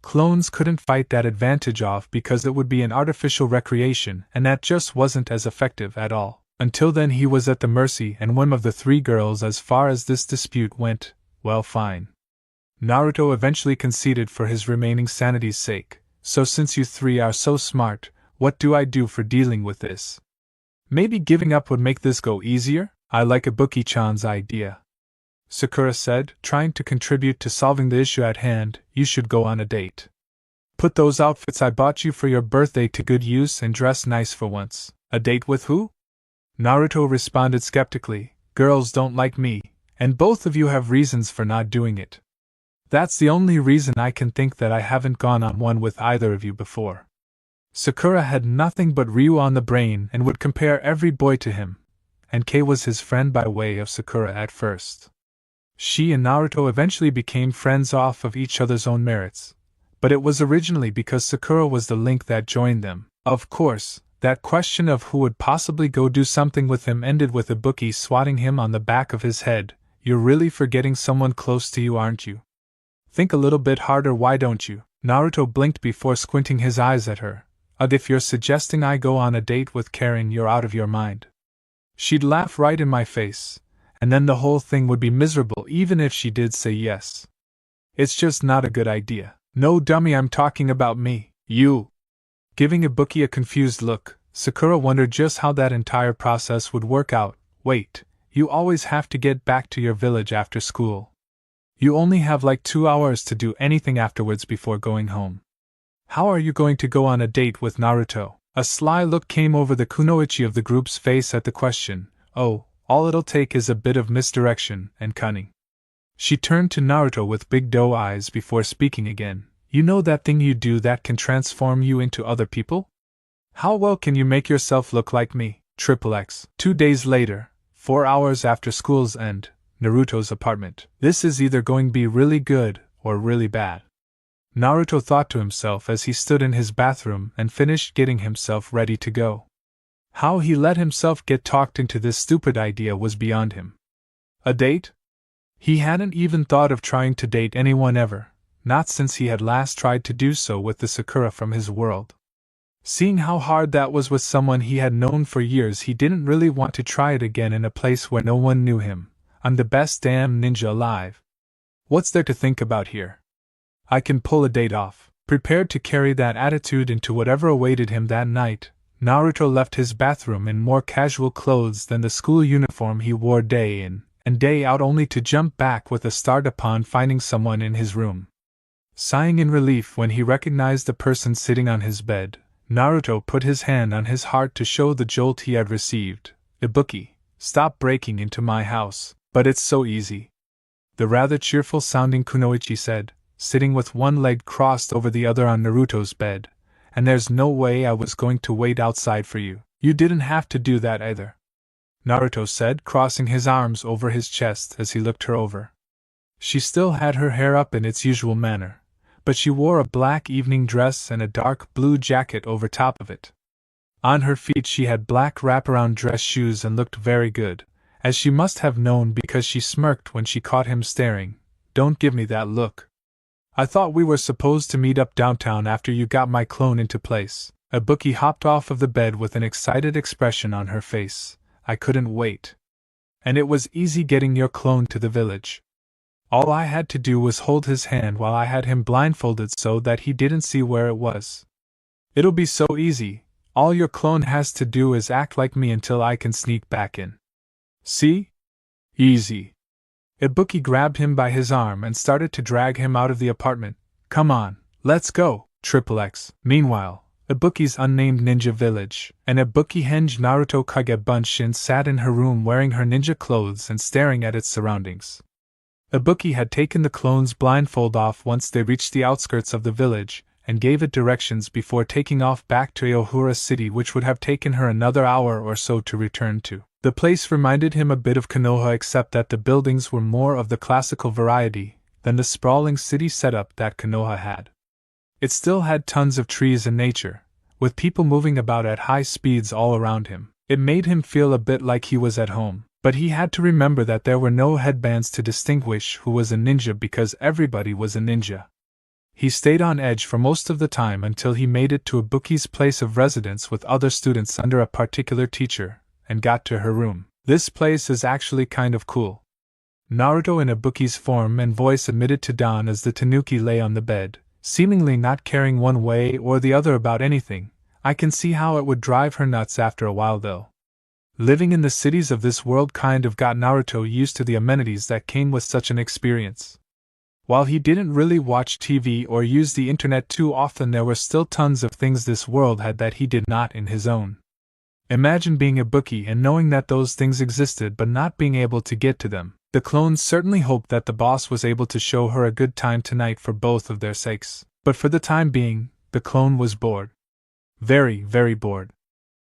Clones couldn't fight that advantage off because it would be an artificial recreation, and that just wasn't as effective at all. Until then he was at the mercy and whim of the three girls as far as this dispute went. Well, fine. Naruto eventually conceded for his remaining sanity's sake. So since you three are so smart, what do I do for dealing with this? Maybe giving up would make this go easier? I like Ibuki-chan's idea, Sakura said, trying to contribute to solving the issue at hand. You should go on a date. Put those outfits I bought you for your birthday to good use and dress nice for once. A date with who? Naruto responded skeptically. Girls don't like me, and both of you have reasons for not doing it. That's the only reason I can think that I haven't gone on one with either of you before. Sakura had nothing but Ryu on the brain and would compare every boy to him, and Kei was his friend by way of Sakura at first. She and Naruto eventually became friends off of each other's own merits, but it was originally because Sakura was the link that joined them. Of course, that question of who would possibly go do something with him ended with Ibuki swatting him on the back of his head. You're really forgetting someone close to you, aren't you? Think a little bit harder, why don't you? Naruto blinked before squinting his eyes at her. If you're suggesting I go on a date with Karen, you're out of your mind. She'd laugh right in my face, and then the whole thing would be miserable even if she did say yes. It's just not a good idea. No, dummy, I'm talking about me. You. Giving Ibuki a confused look, Sakura wondered just how that entire process would work out. Wait, you always have to get back to your village after school. You only have like 2 hours to do anything afterwards before going home. How are you going to go on a date with Naruto? A sly look came over the kunoichi of the group's face at the question. Oh, all it'll take is a bit of misdirection and cunning. She turned to Naruto with big doe eyes before speaking again. You know that thing you do that can transform you into other people? How well can you make yourself look like me? XXX. 2 days later, 4 hours after school's end, Naruto's apartment. This is either going to be really good or really bad, Naruto thought to himself as he stood in his bathroom and finished getting himself ready to go. How he let himself get talked into this stupid idea was beyond him. A date? He hadn't even thought of trying to date anyone ever, not since he had last tried to do so with the Sakura from his world. Seeing how hard that was with someone he had known for years, he didn't really want to try it again in a place where no one knew him. I'm the best damn ninja alive. What's there to think about here? I can pull a date off. Prepared to carry that attitude into whatever awaited him that night, Naruto left his bathroom in more casual clothes than the school uniform he wore day in and day out, only to jump back with a start upon finding someone in his room. Sighing in relief when he recognized the person sitting on his bed, Naruto put his hand on his heart to show the jolt he had received. Ibuki, stop breaking into my house. But it's so easy, the rather cheerful-sounding kunoichi said, sitting with one leg crossed over the other on Naruto's bed. And there's no way I was going to wait outside for you. You didn't have to do that either, Naruto said, crossing his arms over his chest as he looked her over. She still had her hair up in its usual manner, but she wore a black evening dress and a dark blue jacket over top of it. On her feet she had black wraparound dress shoes and looked very good, as she must have known because she smirked when she caught him staring. Don't give me that look. I thought we were supposed to meet up downtown after you got my clone into place. Ibuki hopped off of the bed with an excited expression on her face. I couldn't wait. And it was easy getting your clone to the village. All I had to do was hold his hand while I had him blindfolded so that he didn't see where it was. It'll be so easy. All your clone has to do is act like me until I can sneak back in. See? Easy. Ibuki grabbed him by his arm and started to drag him out of the apartment. Come on, let's go, XXX. Meanwhile, Ibuki's unnamed ninja village, and Ibuki Henge Naruto Kage Bunshin sat in her room wearing her ninja clothes and staring at its surroundings. Ibuki had taken the clone's blindfold off once they reached the outskirts of the village, and gave it directions before taking off back to Aohura City, which would have taken her another hour or so to return to. The place reminded him a bit of Konoha, except that the buildings were more of the classical variety than the sprawling city setup that Konoha had. It still had tons of trees and nature, with people moving about at high speeds all around him. It made him feel a bit like he was at home, but he had to remember that there were no headbands to distinguish who was a ninja because everybody was a ninja. He stayed on edge for most of the time until he made it to Ibuki's place of residence with other students under a particular teacher, and got to her room. This place is actually kind of cool. Naruto in Ibuki's form and voice admitted to Don as the tanuki lay on the bed, seemingly not caring one way or the other about anything. I can see how it would drive her nuts after a while though. Living in the cities of this world kind of got Naruto used to the amenities that came with such an experience. While he didn't really watch TV or use the internet too often, there were still tons of things this world had that he did not in his own. Imagine being Ibuki and knowing that those things existed but not being able to get to them. The clones certainly hoped that the boss was able to show her a good time tonight for both of their sakes, but for the time being, the clone was bored. Very, very bored.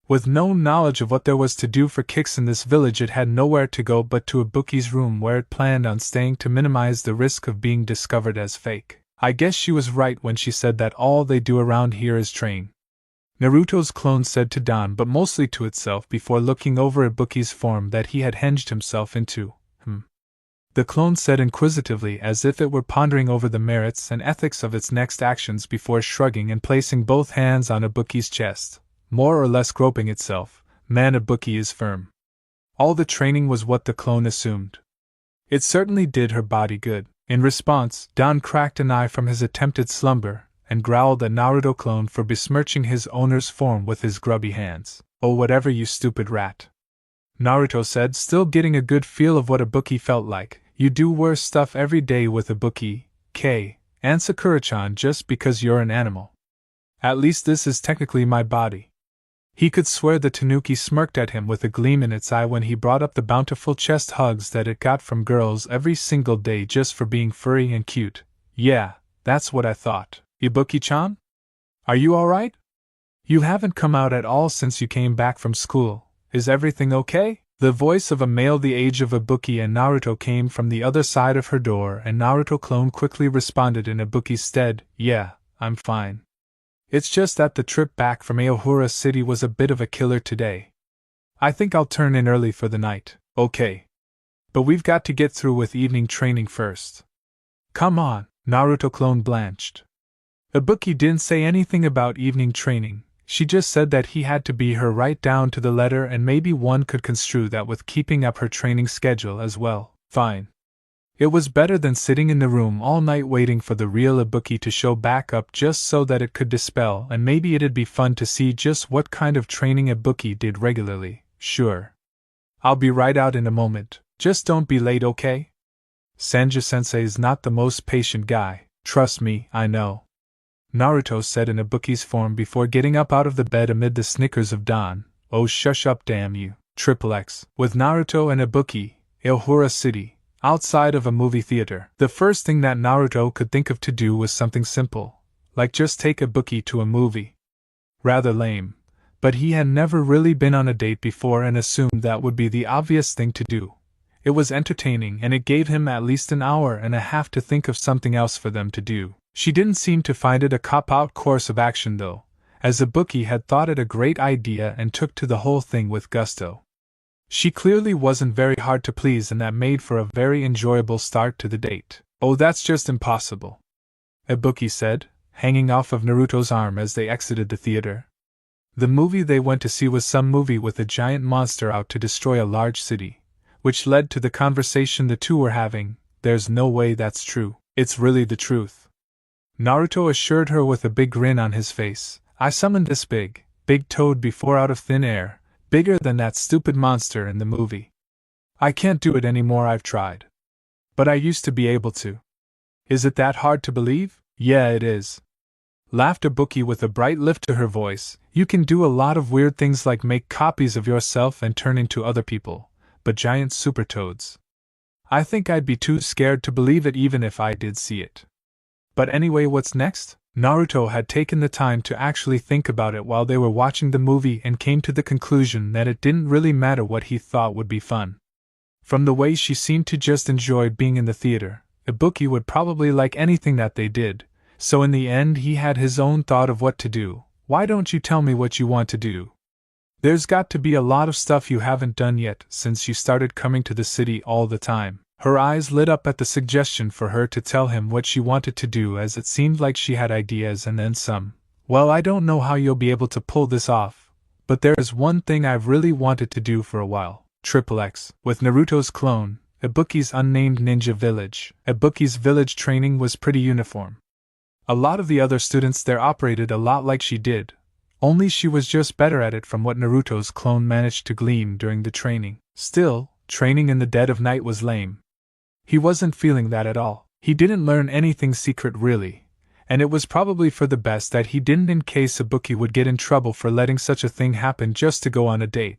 With no knowledge of what there was to do for kicks in this village, it had nowhere to go but to Ibuki's room, where it planned on staying to minimize the risk of being discovered as fake. I guess she was right when she said that all they do around here is train. Naruto's clone said to Don, but mostly to itself before looking over Ibuki's form that he had hinged himself into. The clone said inquisitively, as if it were pondering over the merits and ethics of its next actions before shrugging and placing both hands on Ibuki's chest, more or less groping itself. Man, Ibuki is firm. All the training was what the clone assumed. It certainly did her body good. In response, Don cracked an eye from his attempted slumber, and growled at Naruto clone for besmirching his owner's form with his grubby hands. Oh, whatever, you stupid rat. Naruto said, still getting a good feel of what Ibuki felt like. You do worse stuff every day with Ibuki, K, and Sakura-chan just because you're an animal. At least this is technically my body. He could swear the tanuki smirked at him with a gleam in its eye when he brought up the bountiful chest hugs that it got from girls every single day just for being furry and cute. Yeah, that's what I thought. Ibuki-chan? Are you alright? You haven't come out at all since you came back from school. Is everything okay? The voice of a male the age of Ibuki and Naruto came from the other side of her door, and Naruto clone quickly responded in Ibuki's stead, yeah, I'm fine. It's just that the trip back from Aohura City was a bit of a killer today. I think I'll turn in early for the night. Okay. But we've got to get through with evening training first. Come on, Naruto clone blanched. Ibuki didn't say anything about evening training. She just said that he had to be her right down to the letter, and maybe one could construe that with keeping up her training schedule as well. Fine. It was better than sitting in the room all night waiting for the real Ibuki to show back up just so that it could dispel, and maybe it'd be fun to see just what kind of training Ibuki did regularly. Sure. I'll be right out in a moment. Just don't be late, okay? Sanji-sensei's not the most patient guy. Trust me, I know. Naruto said in Ibuki's form before getting up out of the bed amid the snickers of Don. Oh, shush up, damn you. XXX. With Naruto and Ibuki, Aohura City, outside of a movie theater. The first thing that Naruto could think of to do was something simple, like just take Ibuki to a movie. Rather lame, but he had never really been on a date before and assumed that would be the obvious thing to do. It was entertaining, and it gave him at least an hour and a half to think of something else for them to do. She didn't seem to find it a cop-out course of action though, as Ibuki had thought it a great idea and took to the whole thing with gusto. She clearly wasn't very hard to please, and that made for a very enjoyable start to the date. Oh, that's just impossible. Ibuki said, hanging off of Naruto's arm as they exited the theater. The movie they went to see was some movie with a giant monster out to destroy a large city, which led to the conversation the two were having. There's no way that's true. It's really the truth. Naruto assured her with a big grin on his face. I summoned this big toad before out of thin air, bigger than that stupid monster in the movie. I can't do it anymore, I've tried. But I used to be able to. Is it that hard to believe? Yeah, it is. Laughed Ibuki with a bright lift to her voice. You can do a lot of weird things like make copies of yourself and turn into other people, but giant super toads. I think I'd be too scared to believe it even if I did see it. But anyway, what's next? Naruto had taken the time to actually think about it while they were watching the movie and came to the conclusion that it didn't really matter what he thought would be fun. From the way she seemed to just enjoy being in the theater, Ibuki would probably like anything that they did, so in the end he had his own thought of what to do. Why don't you tell me what you want to do? There's got to be a lot of stuff you haven't done yet since you started coming to the city all the time. Her eyes lit up at the suggestion for her to tell him what she wanted to do, as it seemed like she had ideas and then some. Well, I don't know how you'll be able to pull this off, but there is one thing I've really wanted to do for a while. XXX. With Naruto's clone, Ibuki's unnamed ninja village. Ibuki's village training was pretty uniform. A lot of the other students there operated a lot like she did, only she was just better at it from what Naruto's clone managed to glean during the training. Still, training in the dead of night was lame. He wasn't feeling that at all. He didn't learn anything secret really, and it was probably for the best that he didn't, in case Ibuki would get in trouble for letting such a thing happen just to go on a date.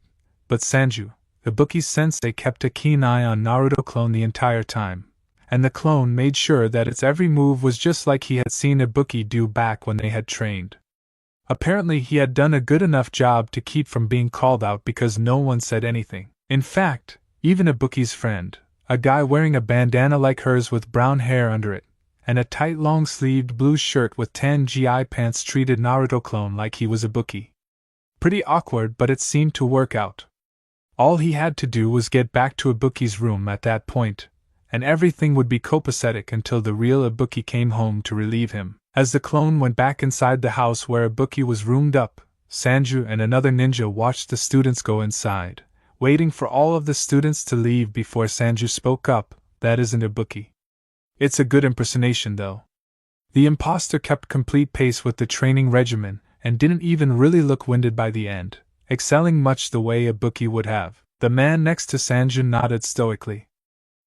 But Sanju, Ibuki's sensei, kept a keen eye on Naruto's clone the entire time, and the clone made sure that its every move was just like he had seen Ibuki do back when they had trained. Apparently he had done a good enough job to keep from being called out because no one said anything. In fact, even Ibuki's friend, a guy wearing a bandana like hers with brown hair under it, and a tight long-sleeved blue shirt with tan GI pants, treated Naruto clone like he was Ibuki. Pretty awkward, but it seemed to work out. All he had to do was get back to Ibuki's room at that point, and everything would be copacetic until the real Ibuki came home to relieve him. As the clone went back inside the house where Ibuki was roomed up, Sanju and another ninja watched the students go inside, waiting for all of the students to leave before Sanju spoke up. That isn't Ibuki. It's a good impersonation though. The imposter kept complete pace with the training regimen and didn't even really look winded by the end, excelling much the way Ibuki would have. The man next to Sanju nodded stoically.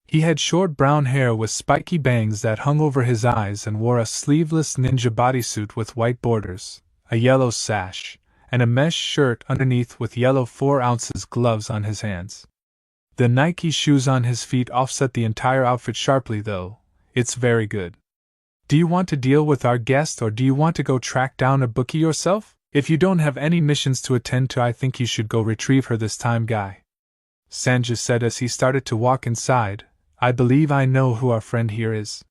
He had short brown hair with spiky bangs that hung over his eyes and wore a sleeveless ninja bodysuit with white borders, a yellow sash, and a mesh shirt underneath with yellow 4-ounce gloves on his hands. The Nike shoes on his feet offset the entire outfit sharply though. It's very good. Do you want to deal with our guest or do you want to go track down Ibuki yourself? If you don't have any missions to attend to, I think you should go retrieve her this time, guy. Sanju said as he started to walk inside. I believe I know who our friend here is.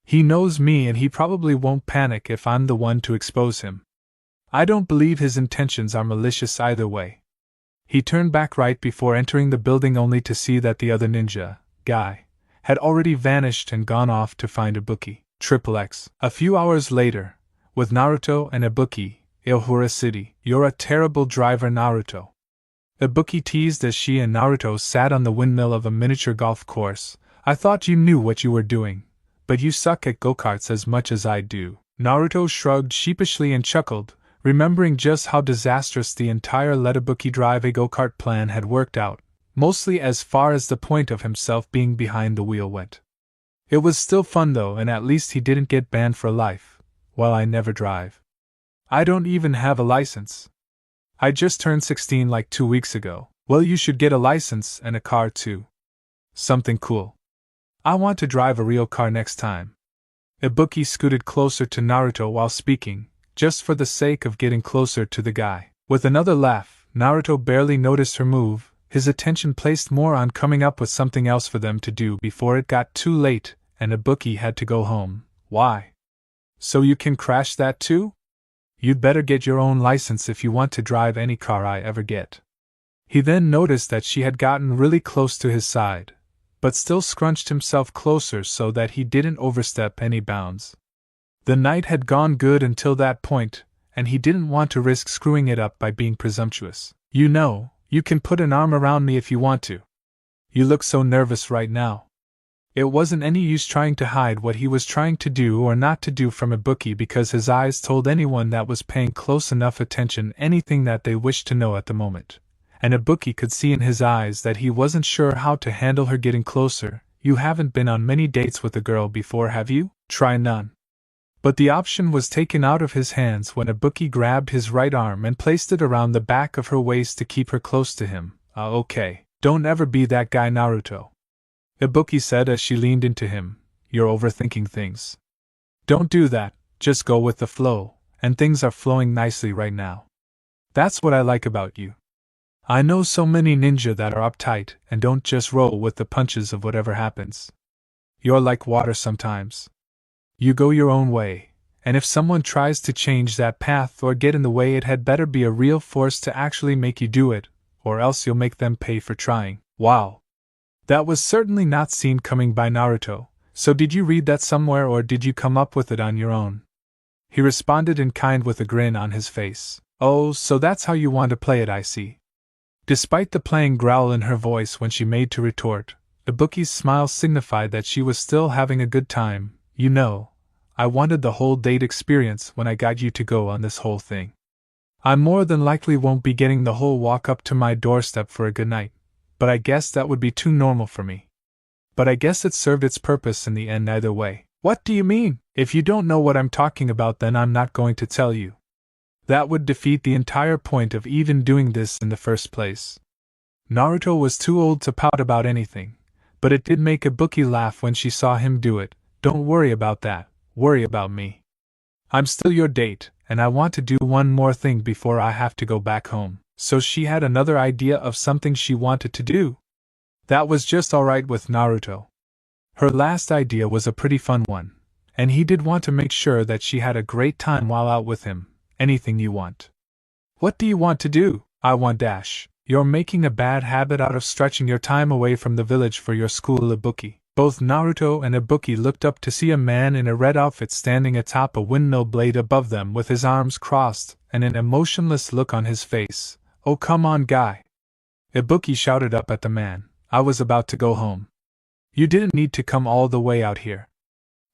He knows me and he probably won't panic if I'm the one to expose him. I don't believe his intentions are malicious either way. He turned back right before entering the building only to see that the other ninja, guy, had already vanished and gone off to find Ibuki. XXX. A few hours later, with Naruto and Ibuki, Ilhura City. You're a terrible driver, Naruto. Ibuki teased as she and Naruto sat on the windmill of a miniature golf course. I thought you knew what you were doing, but you suck at go-karts as much as I do. Naruto shrugged sheepishly and chuckled, remembering just how disastrous the entire let Ibuki drive a go-kart plan had worked out, mostly as far as the point of himself being behind the wheel went. It was still fun though, and at least he didn't get banned for life. Well, I never drive. I don't even have a license. I just turned 16 like 2 weeks ago. Well, you should get a license and a car too. Something cool. I want to drive a real car next time. Ibuki scooted closer to Naruto while speaking, just for the sake of getting closer to the guy. With another laugh, Naruto barely noticed her move, his attention placed more on coming up with something else for them to do before it got too late and Ibuki had to go home. Why? So you can crash that too? You'd better get your own license if you want to drive any car I ever get. He then noticed that she had gotten really close to his side, but still scrunched himself closer so that he didn't overstep any bounds. The night had gone good until that point, and he didn't want to risk screwing it up by being presumptuous. You know, you can put an arm around me if you want to. You look so nervous right now. It wasn't any use trying to hide what he was trying to do or not to do from Ibuki because his eyes told anyone that was paying close enough attention anything that they wished to know at the moment. And Ibuki could see in his eyes that he wasn't sure how to handle her getting closer. You haven't been on many dates with a girl before, have you? Try none. But the option was taken out of his hands when Ibuki grabbed his right arm and placed it around the back of her waist to keep her close to him. Okay, don't ever be that guy, Naruto. Ibuki said as she leaned into him. You're overthinking things. Don't do that, just go with the flow, and things are flowing nicely right now. That's what I like about you. I know so many ninja that are uptight and don't just roll with the punches of whatever happens. You're like water sometimes. You go your own way, and if someone tries to change that path or get in the way, it had better be a real force to actually make you do it, or else you'll make them pay for trying. Wow. That was certainly not seen coming by Naruto. So did you read that somewhere or did you come up with it on your own? He responded in kind with a grin on his face. Oh, so that's how you want to play it, I see. Despite the playing growl in her voice when she made to retort, Ibuki's smile signified that she was still having a good time. You know, I wanted the whole date experience when I got you to go on this whole thing. I more than likely won't be getting the whole walk up to my doorstep for a good night, but I guess that would be too normal for me. But I guess it served its purpose in the end either way. What do you mean? If you don't know what I'm talking about, then I'm not going to tell you. That would defeat the entire point of even doing this in the first place. Naruto was too old to pout about anything, but it did make Ibuki laugh when she saw him do it. Don't worry about that, worry about me. I'm still your date, and I want to do one more thing before I have to go back home. So she had another idea of something she wanted to do. That was just alright with Naruto. Her last idea was a pretty fun one, and he did want to make sure that she had a great time while out with him. Anything you want. What do you want to do? I want dash. You're making a bad habit out of stretching your time away from the village for your school, Ibuki. Both Naruto and Ibuki looked up to see a man in a red outfit standing atop a windmill blade above them with his arms crossed and an emotionless look on his face. Oh, come on, guy. Ibuki shouted up at the man. I was about to go home. You didn't need to come all the way out here.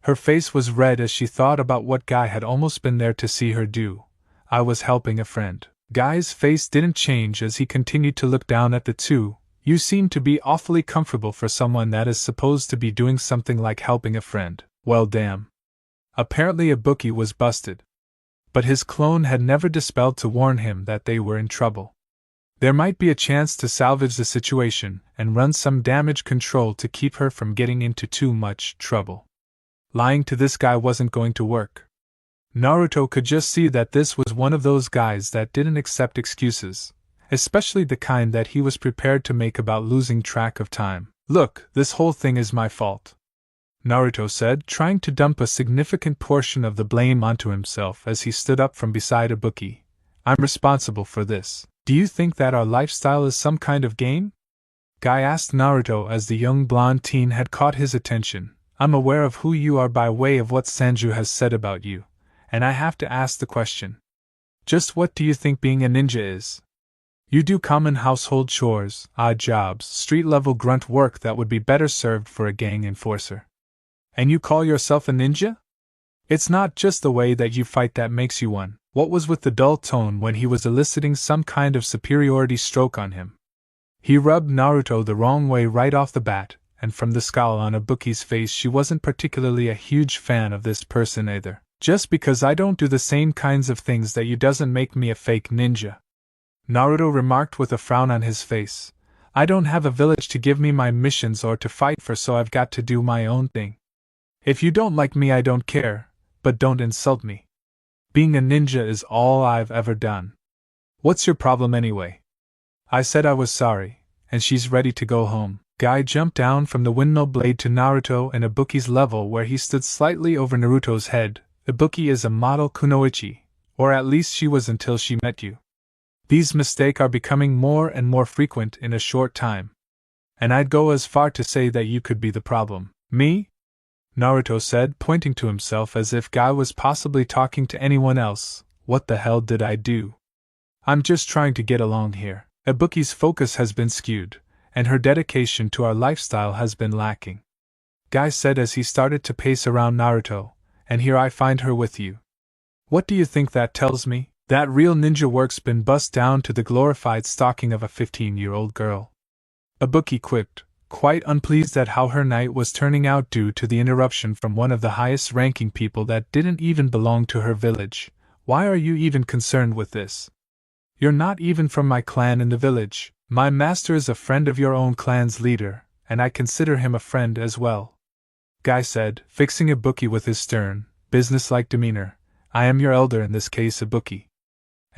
Her face was red as she thought about what Guy had almost been there to see her do. I was helping a friend. Guy's face didn't change as he continued to look down at the two. You seem to be awfully comfortable for someone that is supposed to be doing something like helping a friend. Well, damn. Apparently Ibuki was busted. But his clone had never dispelled to warn him that they were in trouble. There might be a chance to salvage the situation and run some damage control to keep her from getting into too much trouble. Lying to this guy wasn't going to work. Naruto could just see that this was one of those guys that didn't accept excuses, especially the kind that he was prepared to make about losing track of time. Look, this whole thing is my fault, Naruto said, trying to dump a significant portion of the blame onto himself as he stood up from beside Ibuki. I'm responsible for this. Do you think that our lifestyle is some kind of game? Guy asked Naruto as the young blonde teen had caught his attention. I'm aware of who you are by way of what Sanju has said about you, and I have to ask the question. Just what do you think being a ninja is? You do common household chores, odd jobs, street-level grunt work that would be better served for a gang enforcer. And you call yourself a ninja? It's not just the way that you fight that makes you one. What was with the dull tone when he was eliciting some kind of superiority stroke on him? He rubbed Naruto the wrong way right off the bat, and from the scowl on Ibuki's face she wasn't particularly a huge fan of this person either. Just because I don't do the same kinds of things that you doesn't make me a fake ninja, Naruto remarked with a frown on his face. I don't have a village to give me my missions or to fight for, so I've got to do my own thing. If you don't like me, I don't care, but don't insult me. Being a ninja is all I've ever done. What's your problem anyway? I said I was sorry, and she's ready to go home. Guy jumped down from the windmill blade to Naruto and Ibuki's level where he stood slightly over Naruto's head. Ibuki is a model kunoichi, or at least she was until she met you. These mistakes are becoming more and more frequent in a short time. And I'd go as far to say that you could be the problem. Me? Naruto said, pointing to himself as if Guy was possibly talking to anyone else. What the hell did I do? I'm just trying to get along here. Ibuki's focus has been skewed, and her dedication to our lifestyle has been lacking, Guy said as he started to pace around Naruto, and here I find her with you. What do you think that tells me? That real ninja work's been bust down to the glorified stocking of a 15-year-old girl. Ibuki quipped, quite unpleased at how her night was turning out due to the interruption from one of the highest-ranking people that didn't even belong to her village. Why are you even concerned with this? You're not even from my clan in the village. My master is a friend of your own clan's leader, and I consider him a friend as well, Guy said, fixing Ibuki with his stern, businesslike demeanor. I am your elder in this case, Ibuki.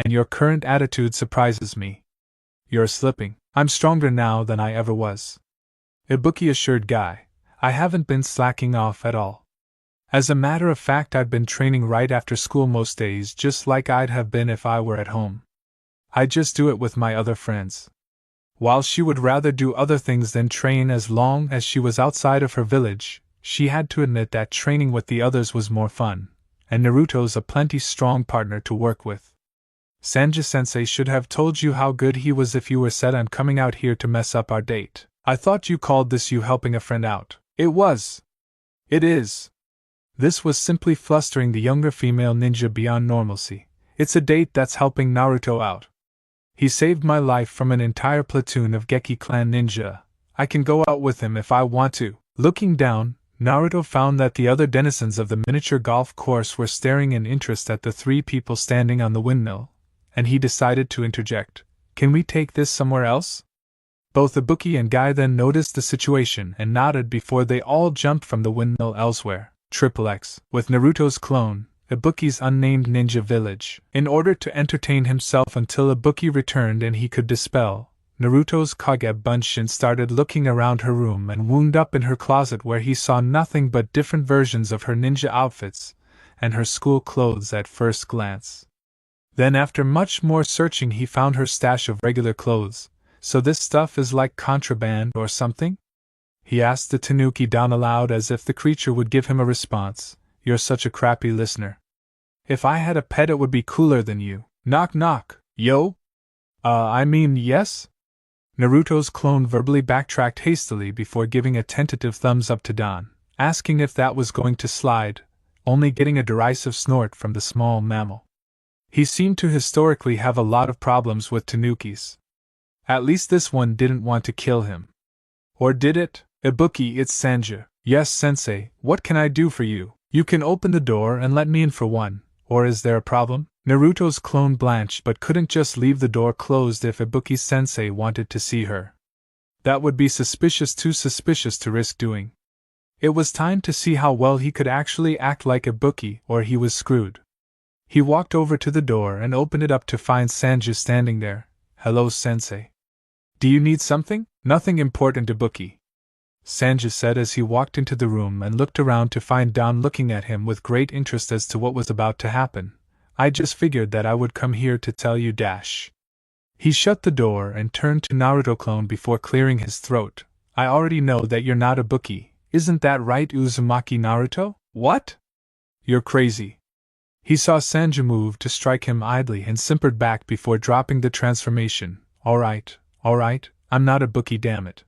And your current attitude surprises me. You're slipping. I'm stronger now than I ever was, Ibuki assured Guy. I haven't been slacking off at all. As a matter of fact, I've been training right after school most days, just like I'd have been if I were at home. I just do it with my other friends. While she would rather do other things than train as long as she was outside of her village, she had to admit that training with the others was more fun, and Naruto's a plenty strong partner to work with. Sanji-sensei should have told you how good he was if you were set on coming out here to mess up our date. I thought you called this you helping a friend out. It was. It is. This was simply flustering the younger female ninja beyond normalcy. It's a date that's helping Naruto out. He saved my life from an entire platoon of Geki clan ninja. I can go out with him if I want to. Looking down, Naruto found that the other denizens of the miniature golf course were staring in interest at the three people standing on the windmill, and he decided to interject. Can we take this somewhere else? Both Ibuki and Guy then noticed the situation and nodded before they all jumped from the windmill elsewhere. XXX, with Naruto's clone, Ibuki's unnamed ninja village. In order to entertain himself until Ibuki returned and he could dispel Naruto's Kage Bunshin started looking around her room and wound up in her closet where he saw nothing but different versions of her ninja outfits and her school clothes at first glance. Then after much more searching he found her stash of regular clothes. So this stuff is like contraband or something? He asked the tanuki down aloud as if the creature would give him a response. You're such a crappy listener. If I had a pet it would be cooler than you. Knock knock, yo? I mean yes? Naruto's clone verbally backtracked hastily before giving a tentative thumbs up to Don, asking if that was going to slide, only getting a derisive snort from the small mammal. He seemed to historically have a lot of problems with tanukis. At least this one didn't want to kill him. Or did it? Ibuki, it's Sanji. Yes, sensei, what can I do for you? You can open the door and let me in for one, or is there a problem? Naruto's clone blanched but couldn't just leave the door closed if Ibuki-sensei wanted to see her. That would be too suspicious to risk doing. It was time to see how well he could actually act like Ibuki or he was screwed. He walked over to the door and opened it up to find Sanji standing there. Hello, sensei. Do you need something? Nothing important, Ibuki, Sanji said as he walked into the room and looked around to find Don looking at him with great interest as to what was about to happen. I just figured that I would come here to tell you dash. He shut the door and turned to Naruto clone before clearing his throat. I already know that you're not Ibuki, isn't that right, Uzumaki Naruto? What? You're crazy. He saw Sanji move to strike him idly and simpered back before dropping the transformation. Alright, I'm not Ibuki, damn it.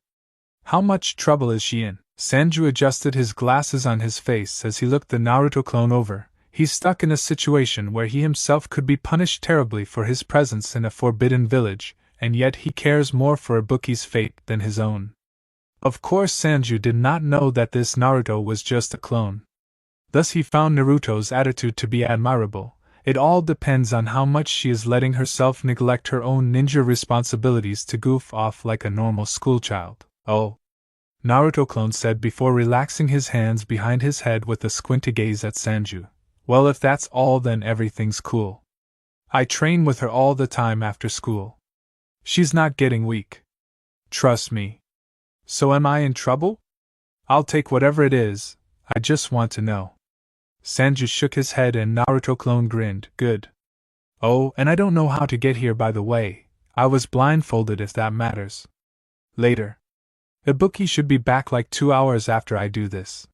How much trouble is she in? Sanji adjusted his glasses on his face as he looked the Naruto clone over. He's stuck in a situation where he himself could be punished terribly for his presence in a forbidden village, and yet he cares more for Ibuki's fate than his own. Of course Sanji did not know that this Naruto was just a clone. Thus he found Naruto's attitude to be admirable. It all depends on how much she is letting herself neglect her own ninja responsibilities to goof off like a normal schoolchild. Oh, Naruto clone said before relaxing his hands behind his head with a squinty gaze at Sanji. Well, if that's all, then everything's cool. I train with her all the time after school. She's not getting weak. Trust me. So am I in trouble? I'll take whatever it is, I just want to know. Sanji shook his head and Naruto clone grinned. Good. Oh, and I don't know how to get here, by the way. I was blindfolded, if that matters. Later. Ibuki should be back like 2 hours after I do this.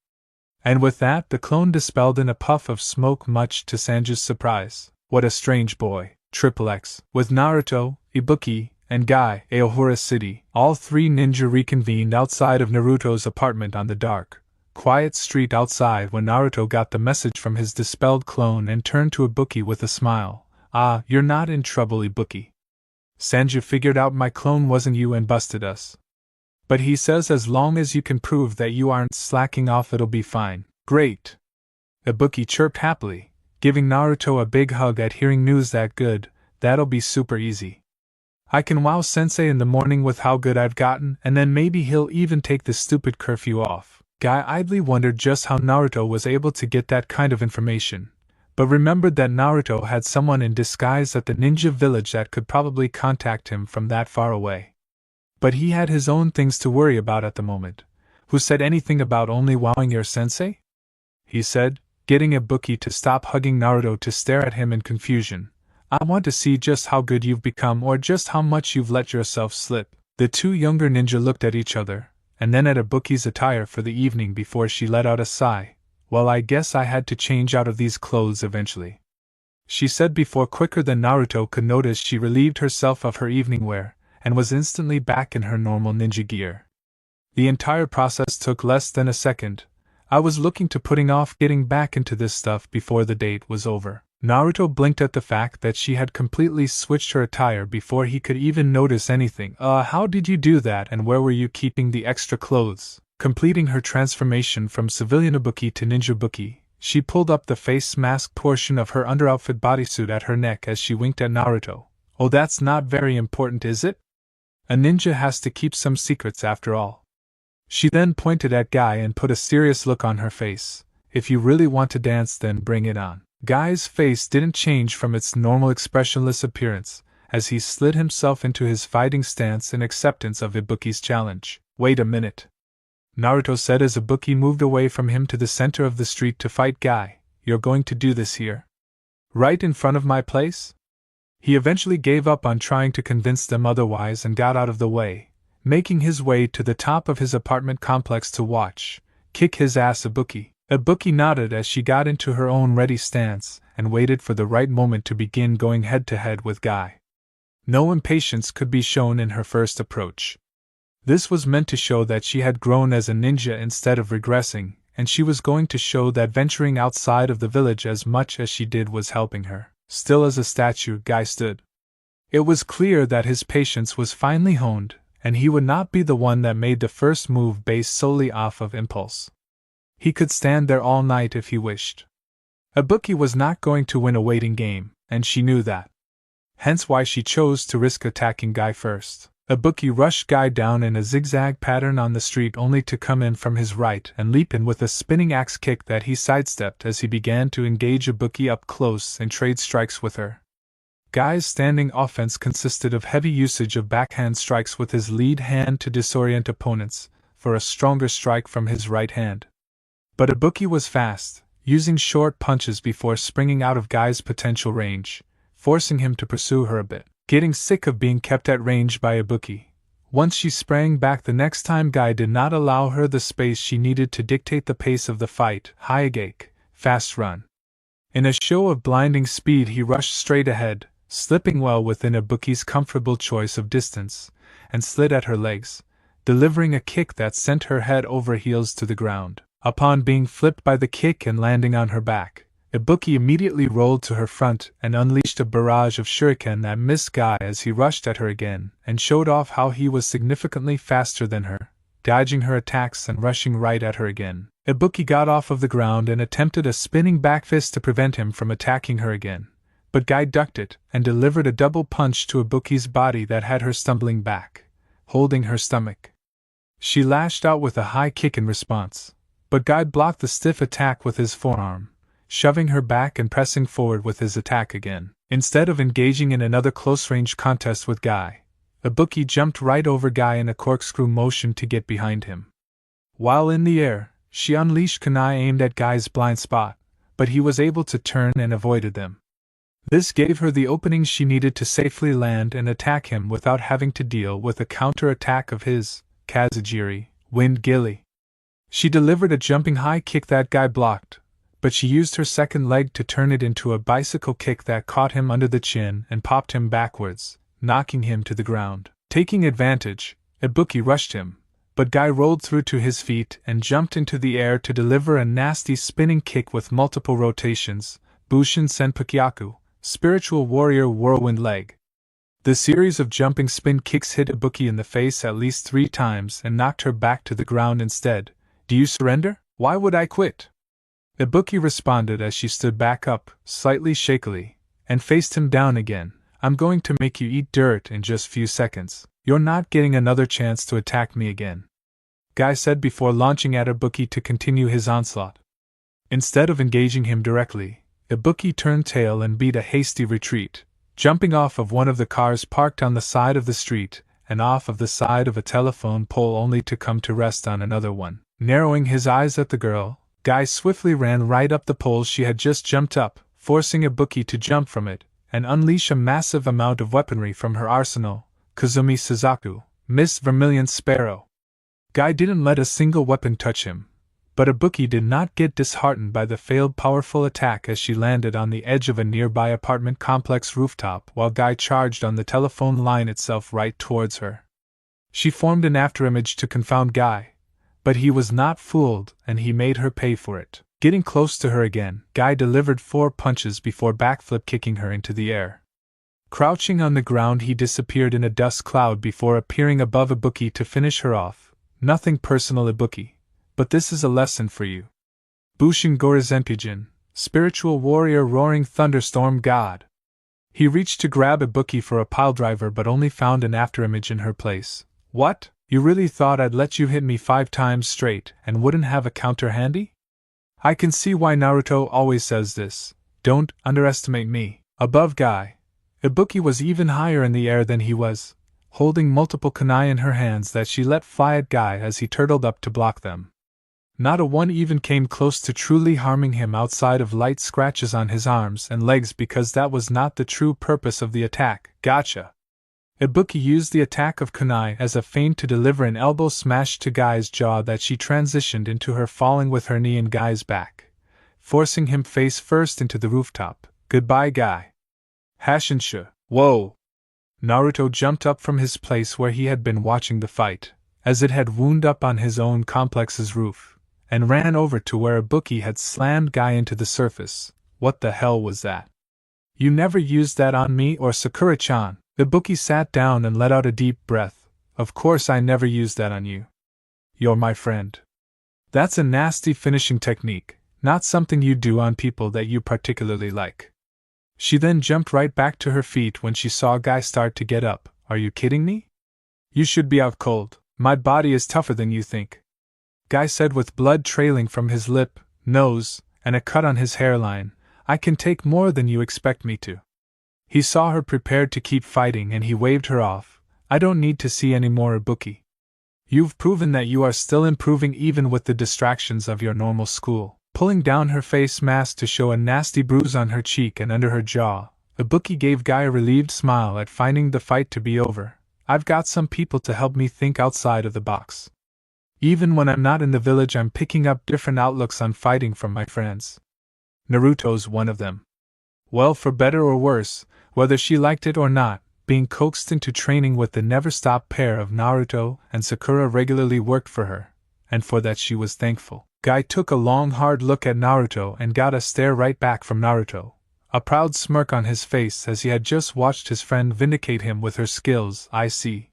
And with that, the clone dispelled in a puff of smoke, much to Sanju's surprise. What a strange boy, Triple X. With Naruto, Ibuki, and Guy, Aohura City, all three ninja reconvened outside of Naruto's apartment on the dark, quiet street outside when Naruto got the message from his dispelled clone and turned to Ibuki with a smile. Ah, you're not in trouble, Ibuki. Sanju figured out my clone wasn't you and busted us. But he says as long as you can prove that you aren't slacking off, it'll be fine. Great. Ibuki chirped happily, giving Naruto a big hug at hearing news that good. That'll be super easy. I can wow Sensei in the morning with how good I've gotten, and then maybe he'll even take this stupid curfew off. Guy idly wondered just how Naruto was able to get that kind of information, but remembered that Naruto had someone in disguise at the ninja village that could probably contact him from that far away. But he had his own things to worry about at the moment. Who said anything about only wowing your sensei? He said, getting Ibuki to stop hugging Naruto to stare at him in confusion. I want to see just how good you've become or just how much you've let yourself slip. The two younger ninja looked at each other, and then at Ibuki's attire for the evening before she let out a sigh. Well, I guess I had to change out of these clothes eventually, she said before quicker than Naruto could notice she relieved herself of her evening wear, and was instantly back in her normal ninja gear. The entire process took less than a second. I was looking to putting off getting back into this stuff before the date was over. Naruto blinked at the fact that she had completely switched her attire before he could even notice anything. How did you do that, and where were you keeping the extra clothes? Completing her transformation from civilian Ibuki to ninja Ibuki, she pulled up the face mask portion of her underoutfit bodysuit at her neck as she winked at Naruto. Oh, that's not very important, is it? A ninja has to keep some secrets after all. She then pointed at Guy and put a serious look on her face. If you really want to dance, then bring it on. Guy's face didn't change from its normal expressionless appearance, as he slid himself into his fighting stance in acceptance of Ibuki's challenge. Wait a minute, Naruto said as Ibuki moved away from him to the center of the street to fight Guy. You're going to do this here? Right in front of my place? He eventually gave up on trying to convince them otherwise and got out of the way, making his way to the top of his apartment complex to watch, kick his ass Ibuki. Ibuki nodded as she got into her own ready stance and waited for the right moment to begin going head-to-head with Guy. No impatience could be shown in her first approach. This was meant to show that she had grown as a ninja instead of regressing, and she was going to show that venturing outside of the village as much as she did was helping her. Still as a statue, Guy stood. It was clear that his patience was finely honed, and he would not be the one that made the first move based solely off of impulse. He could stand there all night if he wished. Ibuki was not going to win a waiting game, and she knew that. Hence why she chose to risk attacking Guy first. Ibuki rushed Guy down in a zigzag pattern on the street only to come in from his right and leap in with a spinning axe kick that he sidestepped as he began to engage Ibuki up close and trade strikes with her. Guy's standing offense consisted of heavy usage of backhand strikes with his lead hand to disorient opponents, for a stronger strike from his right hand. But Ibuki was fast, using short punches before springing out of Guy's potential range, forcing him to pursue her a bit. Getting sick of being kept at range by Ibuki, once she sprang back the next time Guy did not allow her the space she needed to dictate the pace of the fight. Hyagake, fast run. In a show of blinding speed he rushed straight ahead, slipping well within Ibuki's comfortable choice of distance, and slid at her legs, delivering a kick that sent her head over heels to the ground. Upon being flipped by the kick and landing on her back, Ibuki immediately rolled to her front and unleashed a barrage of shuriken that missed Guy as he rushed at her again and showed off how he was significantly faster than her, dodging her attacks and rushing right at her again. Ibuki got off of the ground and attempted a spinning back fist to prevent him from attacking her again, but Guy ducked it and delivered a double punch to Ibuki's body that had her stumbling back, holding her stomach. She lashed out with a high kick in response, but Guy blocked the stiff attack with his forearm, shoving her back and pressing forward with his attack again. Instead of engaging in another close-range contest with Guy, Ibuki jumped right over Guy in a corkscrew motion to get behind him. While in the air, she unleashed kunai aimed at Guy's blind spot, but he was able to turn and avoided them. This gave her the opening she needed to safely land and attack him without having to deal with a counter-attack of his Kazujiri, Wind Gilly. She delivered a jumping high kick that Guy blocked, but she used her second leg to turn it into a bicycle kick that caught him under the chin and popped him backwards, knocking him to the ground. Taking advantage, Ibuki rushed him, but Guy rolled through to his feet and jumped into the air to deliver a nasty spinning kick with multiple rotations, Bushin Senpukyaku, Spiritual Warrior Whirlwind Leg. The series of jumping spin kicks hit Ibuki in the face at least 3 times and knocked her back to the ground instead. Do you surrender? Why would I quit? Ibuki responded as she stood back up, slightly shakily, and faced him down again. I'm going to make you eat dirt in just few seconds. You're not getting another chance to attack me again, Guy said before launching at Ibuki to continue his onslaught. Instead of engaging him directly, Ibuki turned tail and beat a hasty retreat, jumping off of one of the cars parked on the side of the street and off of the side of a telephone pole only to come to rest on another one. Narrowing his eyes at the girl, Guy swiftly ran right up the pole she had just jumped up, forcing Ibuki to jump from it and unleash a massive amount of weaponry from her arsenal, Kazumi Suzaku, Miss Vermilion Sparrow. Guy didn't let a single weapon touch him, but Ibuki did not get disheartened by the failed powerful attack as she landed on the edge of a nearby apartment complex rooftop while Guy charged on the telephone line itself right towards her. She formed an afterimage to confound Guy, but he was not fooled and he made her pay for it. Getting close to her again, Guy delivered 4 punches before backflip kicking her into the air. Crouching on the ground, he disappeared in a dust cloud before appearing above Ibuki to finish her off. Nothing personal, Ibuki, but this is a lesson for you. Bushin Gorizenpijin, Spiritual Warrior Roaring Thunderstorm God. He reached to grab Ibuki for a piledriver but only found an afterimage in her place. What? You really thought I'd let you hit me 5 times straight and wouldn't have a counter handy? I can see why Naruto always says this. Don't underestimate me. Above Guy, Ibuki was even higher in the air than he was, holding multiple kunai in her hands that she let fly at Guy as he turtled up to block them. Not a one even came close to truly harming him outside of light scratches on his arms and legs because that was not the true purpose of the attack. Gotcha! Ibuki used the attack of kunai as a feint to deliver an elbow smash to Guy's jaw that she transitioned into her falling with her knee in Guy's back, forcing him face first into the rooftop. Goodbye, Guy. Hashinsha. Whoa! Naruto jumped up from his place where he had been watching the fight, as it had wound up on his own complex's roof, and ran over to where Ibuki had slammed Guy into the surface. What the hell was that? You never used that on me or Sakura-chan. Ibuki sat down and let out a deep breath. Of course I never used that on you. You're my friend. That's a nasty finishing technique, not something you do on people that you particularly like. She then jumped right back to her feet when she saw Guy start to get up. Are you kidding me? You should be out cold. My body is tougher than you think. Guy said with blood trailing from his lip, nose, and a cut on his hairline. I can take more than you expect me to. He saw her prepared to keep fighting and he waved her off. I don't need to see any more, Ibuki. You've proven that you are still improving even with the distractions of your normal school. Pulling down her face mask to show a nasty bruise on her cheek and under her jaw, Ibuki gave Guy a relieved smile at finding the fight to be over. I've got some people to help me think outside of the box. Even when I'm not in the village, I'm picking up different outlooks on fighting from my friends. Naruto's one of them. Well, for better or worse, whether she liked it or not, being coaxed into training with the never-stop pair of Naruto and Sakura regularly worked for her, and for that she was thankful. Guy took a long hard look at Naruto and got a stare right back from Naruto, a proud smirk on his face as he had just watched his friend vindicate him with her skills. I see.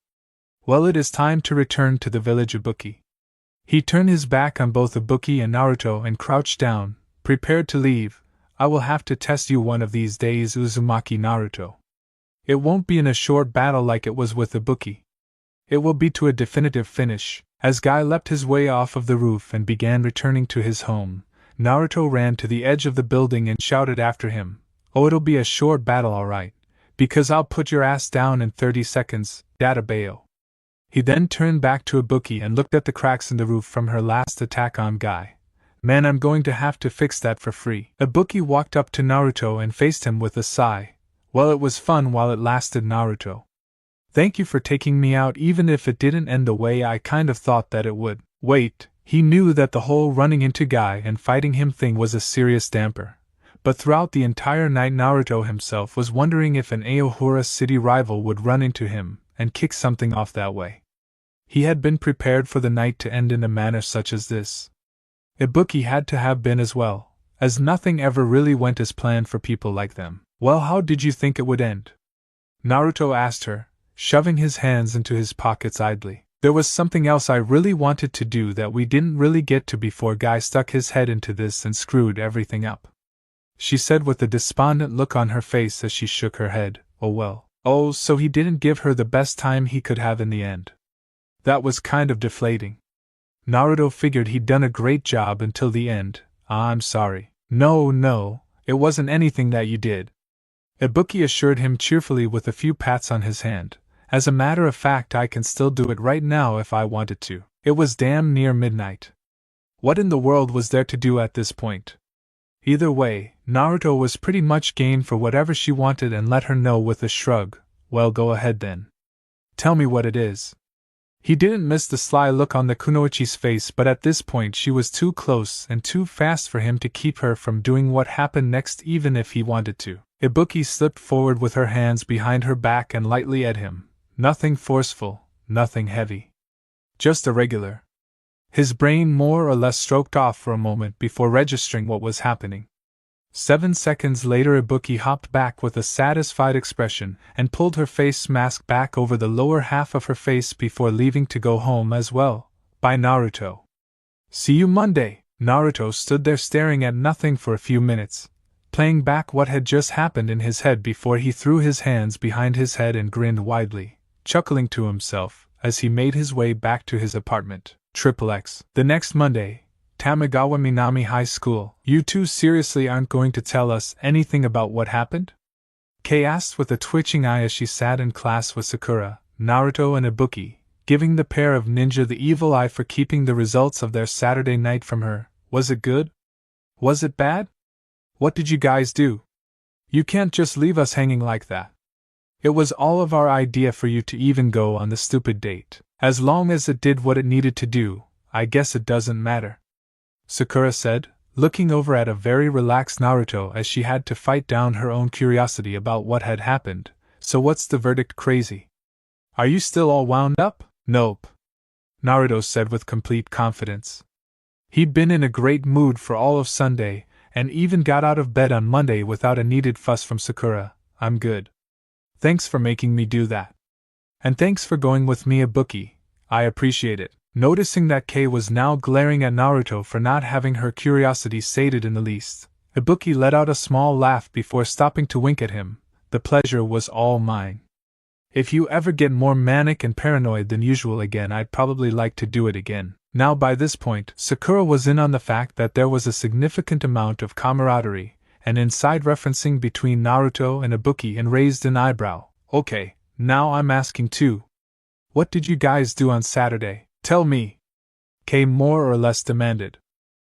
Well, it is time to return to the village, Ibuki. He turned his back on both Ibuki and Naruto and crouched down, prepared to leave. I will have to test you one of these days, Uzumaki Naruto. It won't be in a short battle like it was with Ibuki. It will be to a definitive finish. As Guy leapt his way off of the roof and began returning to his home, Naruto ran to the edge of the building and shouted after him, Oh, it'll be a short battle alright, because I'll put your ass down in 30 seconds, Databayo. He then turned back to Ibuki and looked at the cracks in the roof from her last attack on Guy. Man, I'm going to have to fix that for free. Ibuki walked up to Naruto and faced him with a sigh. Well, it was fun while it lasted, Naruto. Thank you for taking me out even if it didn't end the way I kind of thought that it would. Wait, He knew that the whole running into Guy and fighting him thing was a serious damper, but throughout the entire night Naruto himself was wondering if an Aohura city rival would run into him and kick something off that way. He had been prepared for the night to end in a manner such as this. Ibuki had to have been as well, as nothing ever really went as planned for people like them. Well, how did you think it would end? Naruto asked her, shoving his hands into his pockets idly. There was something else I really wanted to do that we didn't really get to before Guy stuck his head into this and screwed everything up, she said with a despondent look on her face as she shook her head. Oh well. Oh, so he didn't give her the best time he could have in the end. That was kind of deflating. Naruto figured he'd done a great job until the end. I'm sorry. No, it wasn't anything that you did, Ibuki assured him cheerfully with a few pats on his hand. As a matter of fact, I can still do it right now if I wanted to. It was damn near midnight. What in the world was there to do at this point? Either way, Naruto was pretty much game for whatever she wanted and let her know with a shrug. Well, go ahead then. Tell me what it is. He didn't miss the sly look on the kunoichi's face, but at this point she was too close and too fast for him to keep her from doing what happened next even if he wanted to. Ibuki slipped forward with her hands behind her back and lightly at him. Nothing forceful, nothing heavy. Just a regular. His brain more or less stroked off for a moment before registering what was happening. 7 seconds later Ibuki hopped back with a satisfied expression and pulled her face mask back over the lower half of her face before leaving to go home as well. Bye, Naruto. See you Monday. Naruto stood there staring at nothing for a few minutes, playing back what had just happened in his head before he threw his hands behind his head and grinned widely, chuckling to himself as he made his way back to his apartment. XXX. The next Monday, Tamagawa Minami High School. You two seriously aren't going to tell us anything about what happened? Kei asked with a twitching eye as she sat in class with Sakura, Naruto and Ibuki, giving the pair of ninja the evil eye for keeping the results of their Saturday night from her. Was it good? Was it bad? What did you guys do? You can't just leave us hanging like that. It was all of our idea for you to even go on the stupid date. As long as it did what it needed to do, I guess it doesn't matter, Sakura said, looking over at a very relaxed Naruto as she had to fight down her own curiosity about what had happened. So what's the verdict, crazy? Are you still all wound up? Nope, Naruto said with complete confidence. He'd been in a great mood for all of Sunday, and even got out of bed on Monday without a needed fuss from Sakura. I'm good. Thanks for making me do that. And thanks for going with me, Ibuki. I appreciate it. Noticing that Kei was now glaring at Naruto for not having her curiosity sated in the least, Ibuki let out a small laugh before stopping to wink at him. The pleasure was all mine. If you ever get more manic and paranoid than usual again, I'd probably like to do it again. Now by this point, Sakura was in on the fact that there was a significant amount of camaraderie and inside referencing between Naruto and Ibuki, and raised an eyebrow. Okay, now I'm asking too. What did you guys do on Saturday? Tell me, Kei more or less demanded.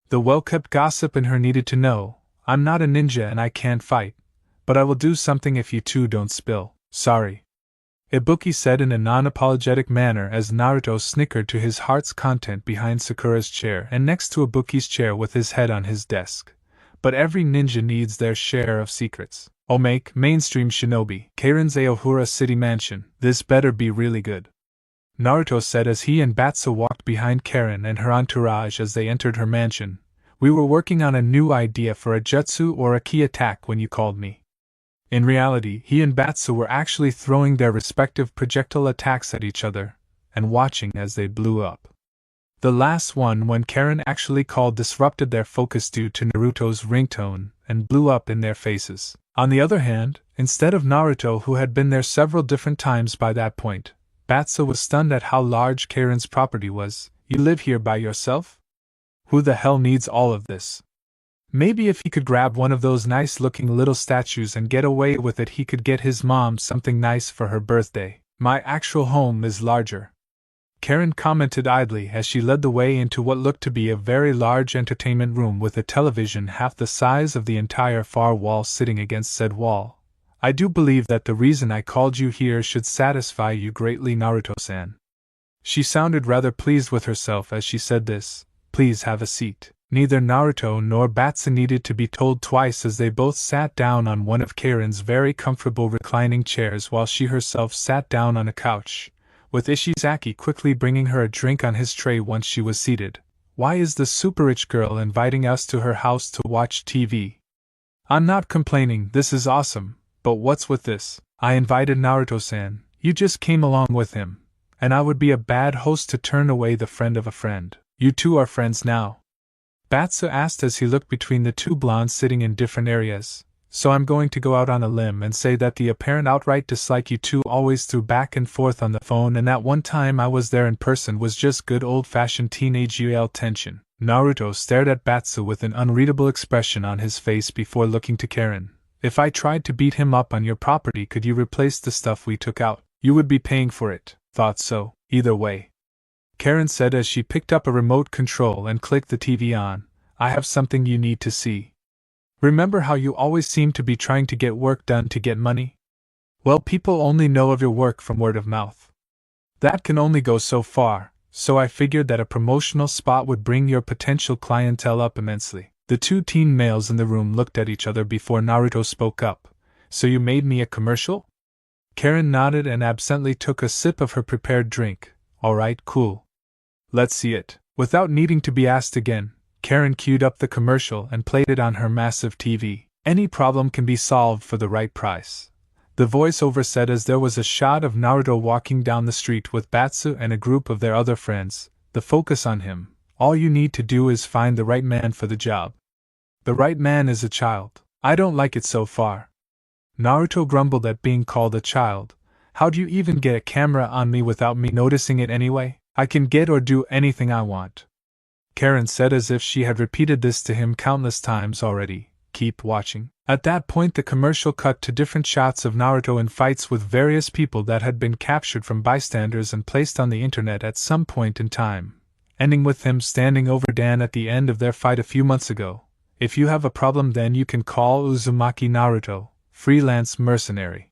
The well-kept gossip in her needed to know. I'm not a ninja and I can't fight, but I will do something if you two don't spill. Sorry, Ibuki said in a non-apologetic manner as Naruto snickered to his heart's content behind Sakura's chair and next to Ibuki's chair with his head on his desk. But every ninja needs their share of secrets. Omake, mainstream shinobi, Keirin's Aohura City Mansion. This better be really good, Naruto said as he and Batsu walked behind Karen and her entourage as they entered her mansion. We were working on a new idea for a jutsu or a ki attack when you called me. In reality, he and Batsu were actually throwing their respective projectile attacks at each other, and watching as they blew up. The last one, when Karen actually called, disrupted their focus due to Naruto's ringtone, and blew up in their faces. On the other hand, instead of Naruto, who had been there several different times by that point, Batsu was stunned at how large Karen's property was. You live here by yourself? Who the hell needs all of this? Maybe if he could grab one of those nice-looking little statues and get away with it, he could get his mom something nice for her birthday. My actual home is larger, Karen commented idly as she led the way into what looked to be a very large entertainment room with a television half the size of the entire far wall sitting against said wall. I do believe that the reason I called you here should satisfy you greatly, Naruto-san. She sounded rather pleased with herself as she said this, Please have a seat. Neither Naruto nor Batsu needed to be told twice as they both sat down on one of Karen's very comfortable reclining chairs while she herself sat down on a couch, with Ishizaki quickly bringing her a drink on his tray once she was seated. Why is the super rich girl inviting us to her house to watch TV? I'm not complaining, this is awesome, but what's with this? I invited Naruto-san, you just came along with him, and I would be a bad host to turn away the friend of a friend. You two are friends now? Batsu asked as he looked between the two blondes sitting in different areas. So I'm going to go out on a limb and say that the apparent outright dislike you two always threw back and forth on the phone and that one time I was there in person was just good old-fashioned teenage UL tension. Naruto stared at Batsu with an unreadable expression on his face before looking to Karen. If I tried to beat him up on your property, could you replace the stuff we took out? You would be paying for it. Thought so, either way. Karen said as she picked up a remote control and clicked the TV on. I have something you need to see. Remember how you always seem to be trying to get work done to get money? Well, people only know of your work from word of mouth. That can only go so far, so I figured that a promotional spot would bring your potential clientele up immensely. The two teen males in the room looked at each other before Naruto spoke up. So you made me a commercial? Karen nodded and absently took a sip of her prepared drink. Alright, cool. Let's see it. Without needing to be asked again, Karen queued up the commercial and played it on her massive TV. Any problem can be solved for the right price. The voiceover said as there was a shot of Naruto walking down the street with Batsu and a group of their other friends, the focus on him. All you need to do is find the right man for the job. The right man is a child. I don't like it so far. Naruto grumbled at being called a child. How do you even get a camera on me without me noticing it anyway? I can get or do anything I want. Karen said as if she had repeated this to him countless times already. Keep watching. At that point the commercial cut to different shots of Naruto in fights with various people that had been captured from bystanders and placed on the internet at some point in time, ending with him standing over Dan at the end of their fight a few months ago. If you have a problem then you can call Uzumaki Naruto, freelance mercenary.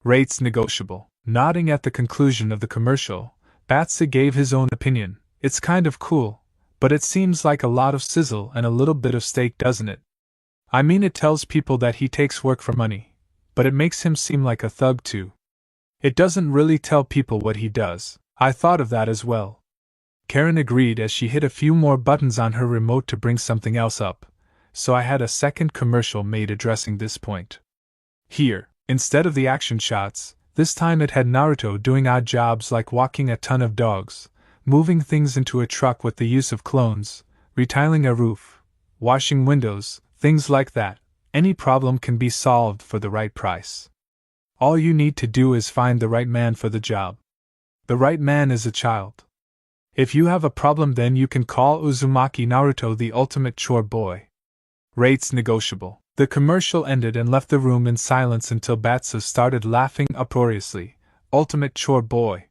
Rates negotiable. Nodding at the conclusion of the commercial, Batsu gave his own opinion. It's kind of cool, but it seems like a lot of sizzle and a little bit of steak, doesn't it? I mean, it tells people that he takes work for money, but it makes him seem like a thug too. It doesn't really tell people what he does. I thought of that as well. Karen agreed as she hit a few more buttons on her remote to bring something else up, so I had a second commercial made addressing this point. Here, instead of the action shots, this time it had Naruto doing odd jobs like walking a ton of dogs, moving things into a truck with the use of clones, retiling a roof, washing windows, things like that. Any problem can be solved for the right price. All you need to do is find the right man for the job. The right man is a child. If you have a problem then you can call Uzumaki Naruto, the ultimate chore boy. Rates negotiable. The commercial ended and left the room in silence until Batsu started laughing uproariously. Ultimate chore boy.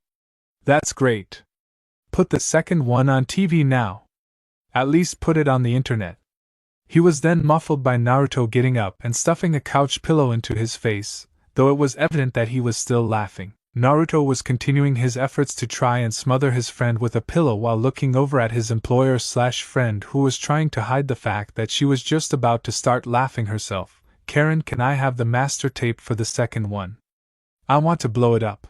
That's great. Put the second one on TV now. At least put it on the internet. He was then muffled by Naruto getting up and stuffing a couch pillow into his face, though it was evident that he was still laughing. Naruto was continuing his efforts to try and smother his friend with a pillow while looking over at his employer/friend who was trying to hide the fact that she was just about to start laughing herself. Karen, can I have the master tape for the second one? I want to blow it up.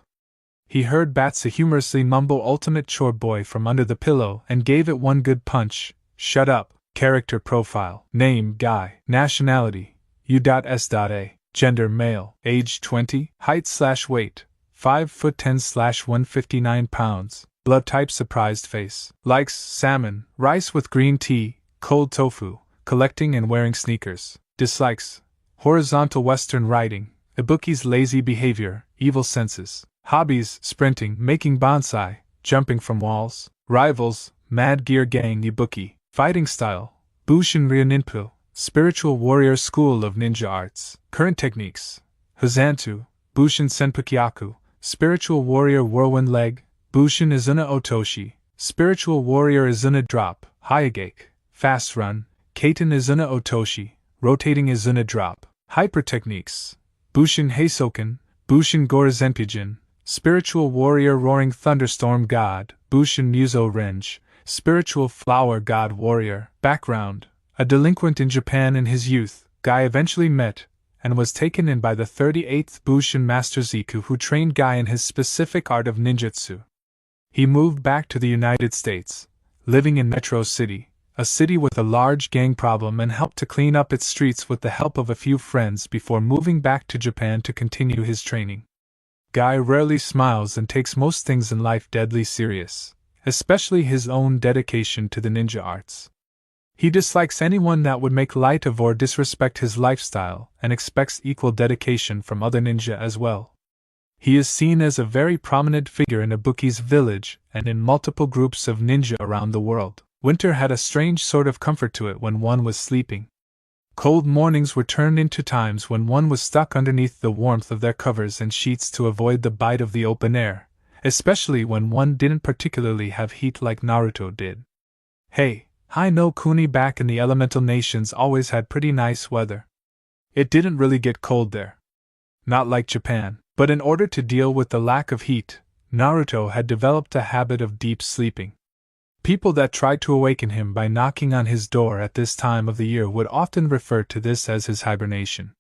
He heard Batsu humorously mumble ultimate chore boy from under the pillow and gave it one good punch. Shut up. Character profile. Name, Guy. Nationality, U.S.A. Gender, male. Age, 20. Height/weight, 5'10" 159 lbs. Blood type, surprised face. Likes, salmon, rice with green tea, cold tofu, collecting and wearing sneakers. Dislikes, horizontal western riding, Ibuki's lazy behavior, evil senses. Hobbies, sprinting, making bonsai, jumping from walls. Rivals, Mad Gear Gang Ibuki. Fighting style, Bushin Ryoninpo, spiritual warrior school of ninja arts. Current techniques, Hazantu, Bushin Senpukyaku, spiritual warrior whirlwind leg, Bushin Izuna Otoshi, spiritual warrior Izuna drop, Hayagake, fast run, Kaiten Izuna Otoshi, rotating Izuna drop. Hyper techniques, Bushin Heisoken, Bushin Gorazenpyjin, spiritual warrior roaring thunderstorm god, Bushin Muso Renge, spiritual flower god warrior. Background: a delinquent in Japan in his youth, Guy eventually met and was taken in by the 38th Bushin Master Ziku, who trained Guy in his specific art of ninjutsu. He moved back to the United States, living in Metro City, a city with a large gang problem, and helped to clean up its streets with the help of a few friends before moving back to Japan to continue his training. Guy rarely smiles and takes most things in life deadly serious, especially his own dedication to the ninja arts. He dislikes anyone that would make light of or disrespect his lifestyle and expects equal dedication from other ninja as well. He is seen as a very prominent figure in Ibuki's village and in multiple groups of ninja around the world. Winter had a strange sort of comfort to it when one was sleeping. Cold mornings were turned into times when one was stuck underneath the warmth of their covers and sheets to avoid the bite of the open air, especially when one didn't particularly have heat like Naruto did. Hey, Hi no Kuni back in the elemental nations always had pretty nice weather. It didn't really get cold there. Not like Japan, but in order to deal with the lack of heat, Naruto had developed a habit of deep sleeping. People that tried to awaken him by knocking on his door at this time of the year would often refer to this as his hibernation.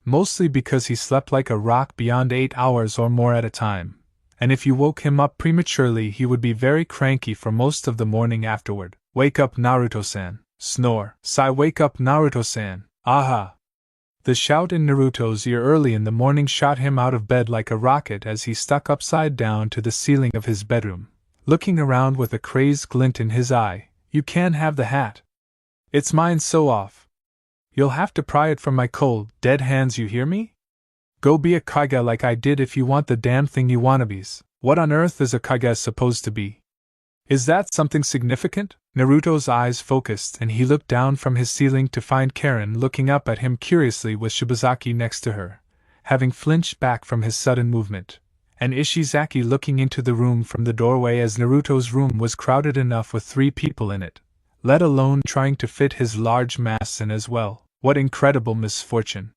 Mostly because he slept like a rock beyond 8 hours or more at a time, and if you woke him up prematurely he would be very cranky for most of the morning afterward. Wake up Naruto-san. Snore. Sigh. Wake up Naruto-san. Aha! The shout in Naruto's ear early in the morning shot him out of bed like a rocket as he stuck upside down to the ceiling of his bedroom, looking around with a crazed glint in his eye. You can't have the hat. It's mine, so off. You'll have to pry it from my cold, dead hands, you hear me? Go be a Kage like I did if you want the damn thing, you wannabes. What on earth is a Kage supposed to be? Is that something significant? Naruto's eyes focused and he looked down from his ceiling to find Karen looking up at him curiously with Shibazaki next to her, having flinched back from his sudden movement, and Ishizaki looking into the room from the doorway as Naruto's room was crowded enough with 3 people in it, let alone trying to fit his large mass in as well. What incredible misfortune!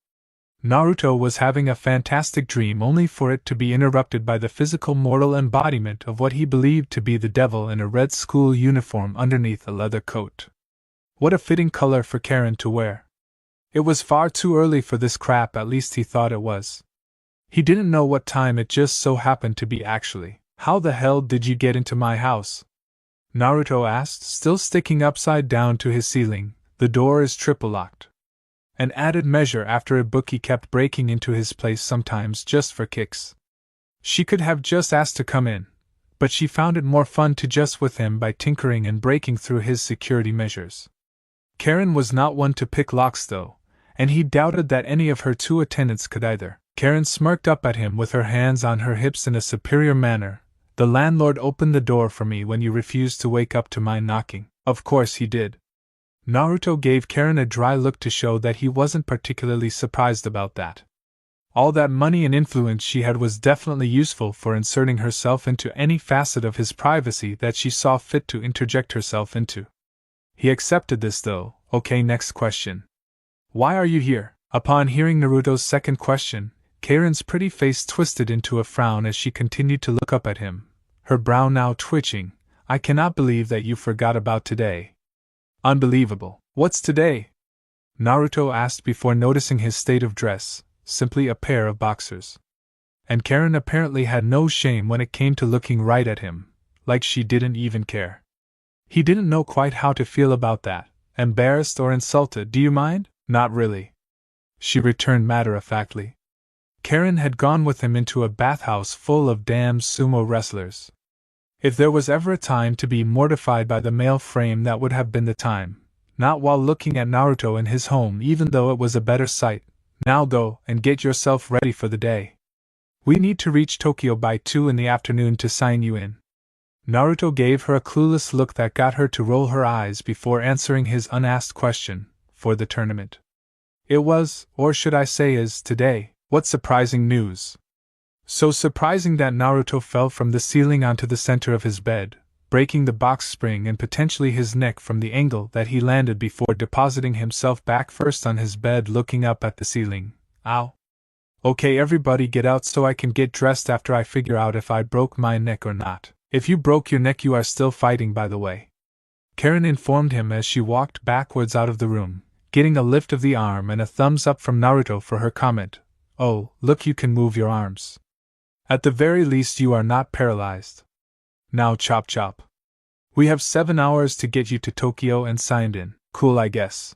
Naruto was having a fantastic dream only for it to be interrupted by the physical mortal embodiment of what he believed to be the devil in a red school uniform underneath a leather coat. What a fitting color for Karen to wear. It was far too early for this crap, at least he thought it was. He didn't know what time it just so happened to be actually. How the hell did you get into my house? Naruto asked, still sticking upside down to his ceiling. The door is triple locked. An added measure after Ibuki kept breaking into his place sometimes just for kicks. She could have just asked to come in, but she found it more fun to jest with him by tinkering and breaking through his security measures. Karen was not one to pick locks though, and he doubted that any of her 2 attendants could either. Karen smirked up at him with her hands on her hips in a superior manner. The landlord opened the door for me when you refused to wake up to my knocking. Of course he did. Naruto gave Karen a dry look to show that he wasn't particularly surprised about that. All that money and influence she had was definitely useful for inserting herself into any facet of his privacy that she saw fit to interject herself into. He accepted this though. Okay, next question. Why are you here? Upon hearing Naruto's second question, Karen's pretty face twisted into a frown as she continued to look up at him, her brow now twitching. I cannot believe that you forgot about today. Unbelievable. What's today? Naruto asked before noticing his state of dress, simply a pair of boxers. And Karen apparently had no shame when it came to looking right at him, like she didn't even care. He didn't know quite how to feel about that. Embarrassed or insulted? Do you mind? Not really, she returned matter-of-factly. Karen had gone with him into a bathhouse full of damn sumo wrestlers. If there was ever a time to be mortified by the male frame, that would have been the time. Not while looking at Naruto in his home, even though it was a better sight. Now go and get yourself ready for the day. We need to reach Tokyo by 2 in the afternoon to sign you in. Naruto gave her a clueless look that got her to roll her eyes before answering his unasked question. For the tournament. It was, or should I say is, today. What surprising news! So surprising that Naruto fell from the ceiling onto the center of his bed, breaking the box spring and potentially his neck from the angle that he landed before depositing himself back first on his bed looking up at the ceiling. Ow. Okay, everybody get out so I can get dressed after I figure out if I broke my neck or not. If you broke your neck, you are still fighting, by the way. Karen informed him as she walked backwards out of the room, getting a lift of the arm and a thumbs up from Naruto for her comment. Oh, look, you can move your arms. At the very least you are not paralyzed. Now chop chop. We have 7 hours to get you to Tokyo and signed in. Cool, I guess.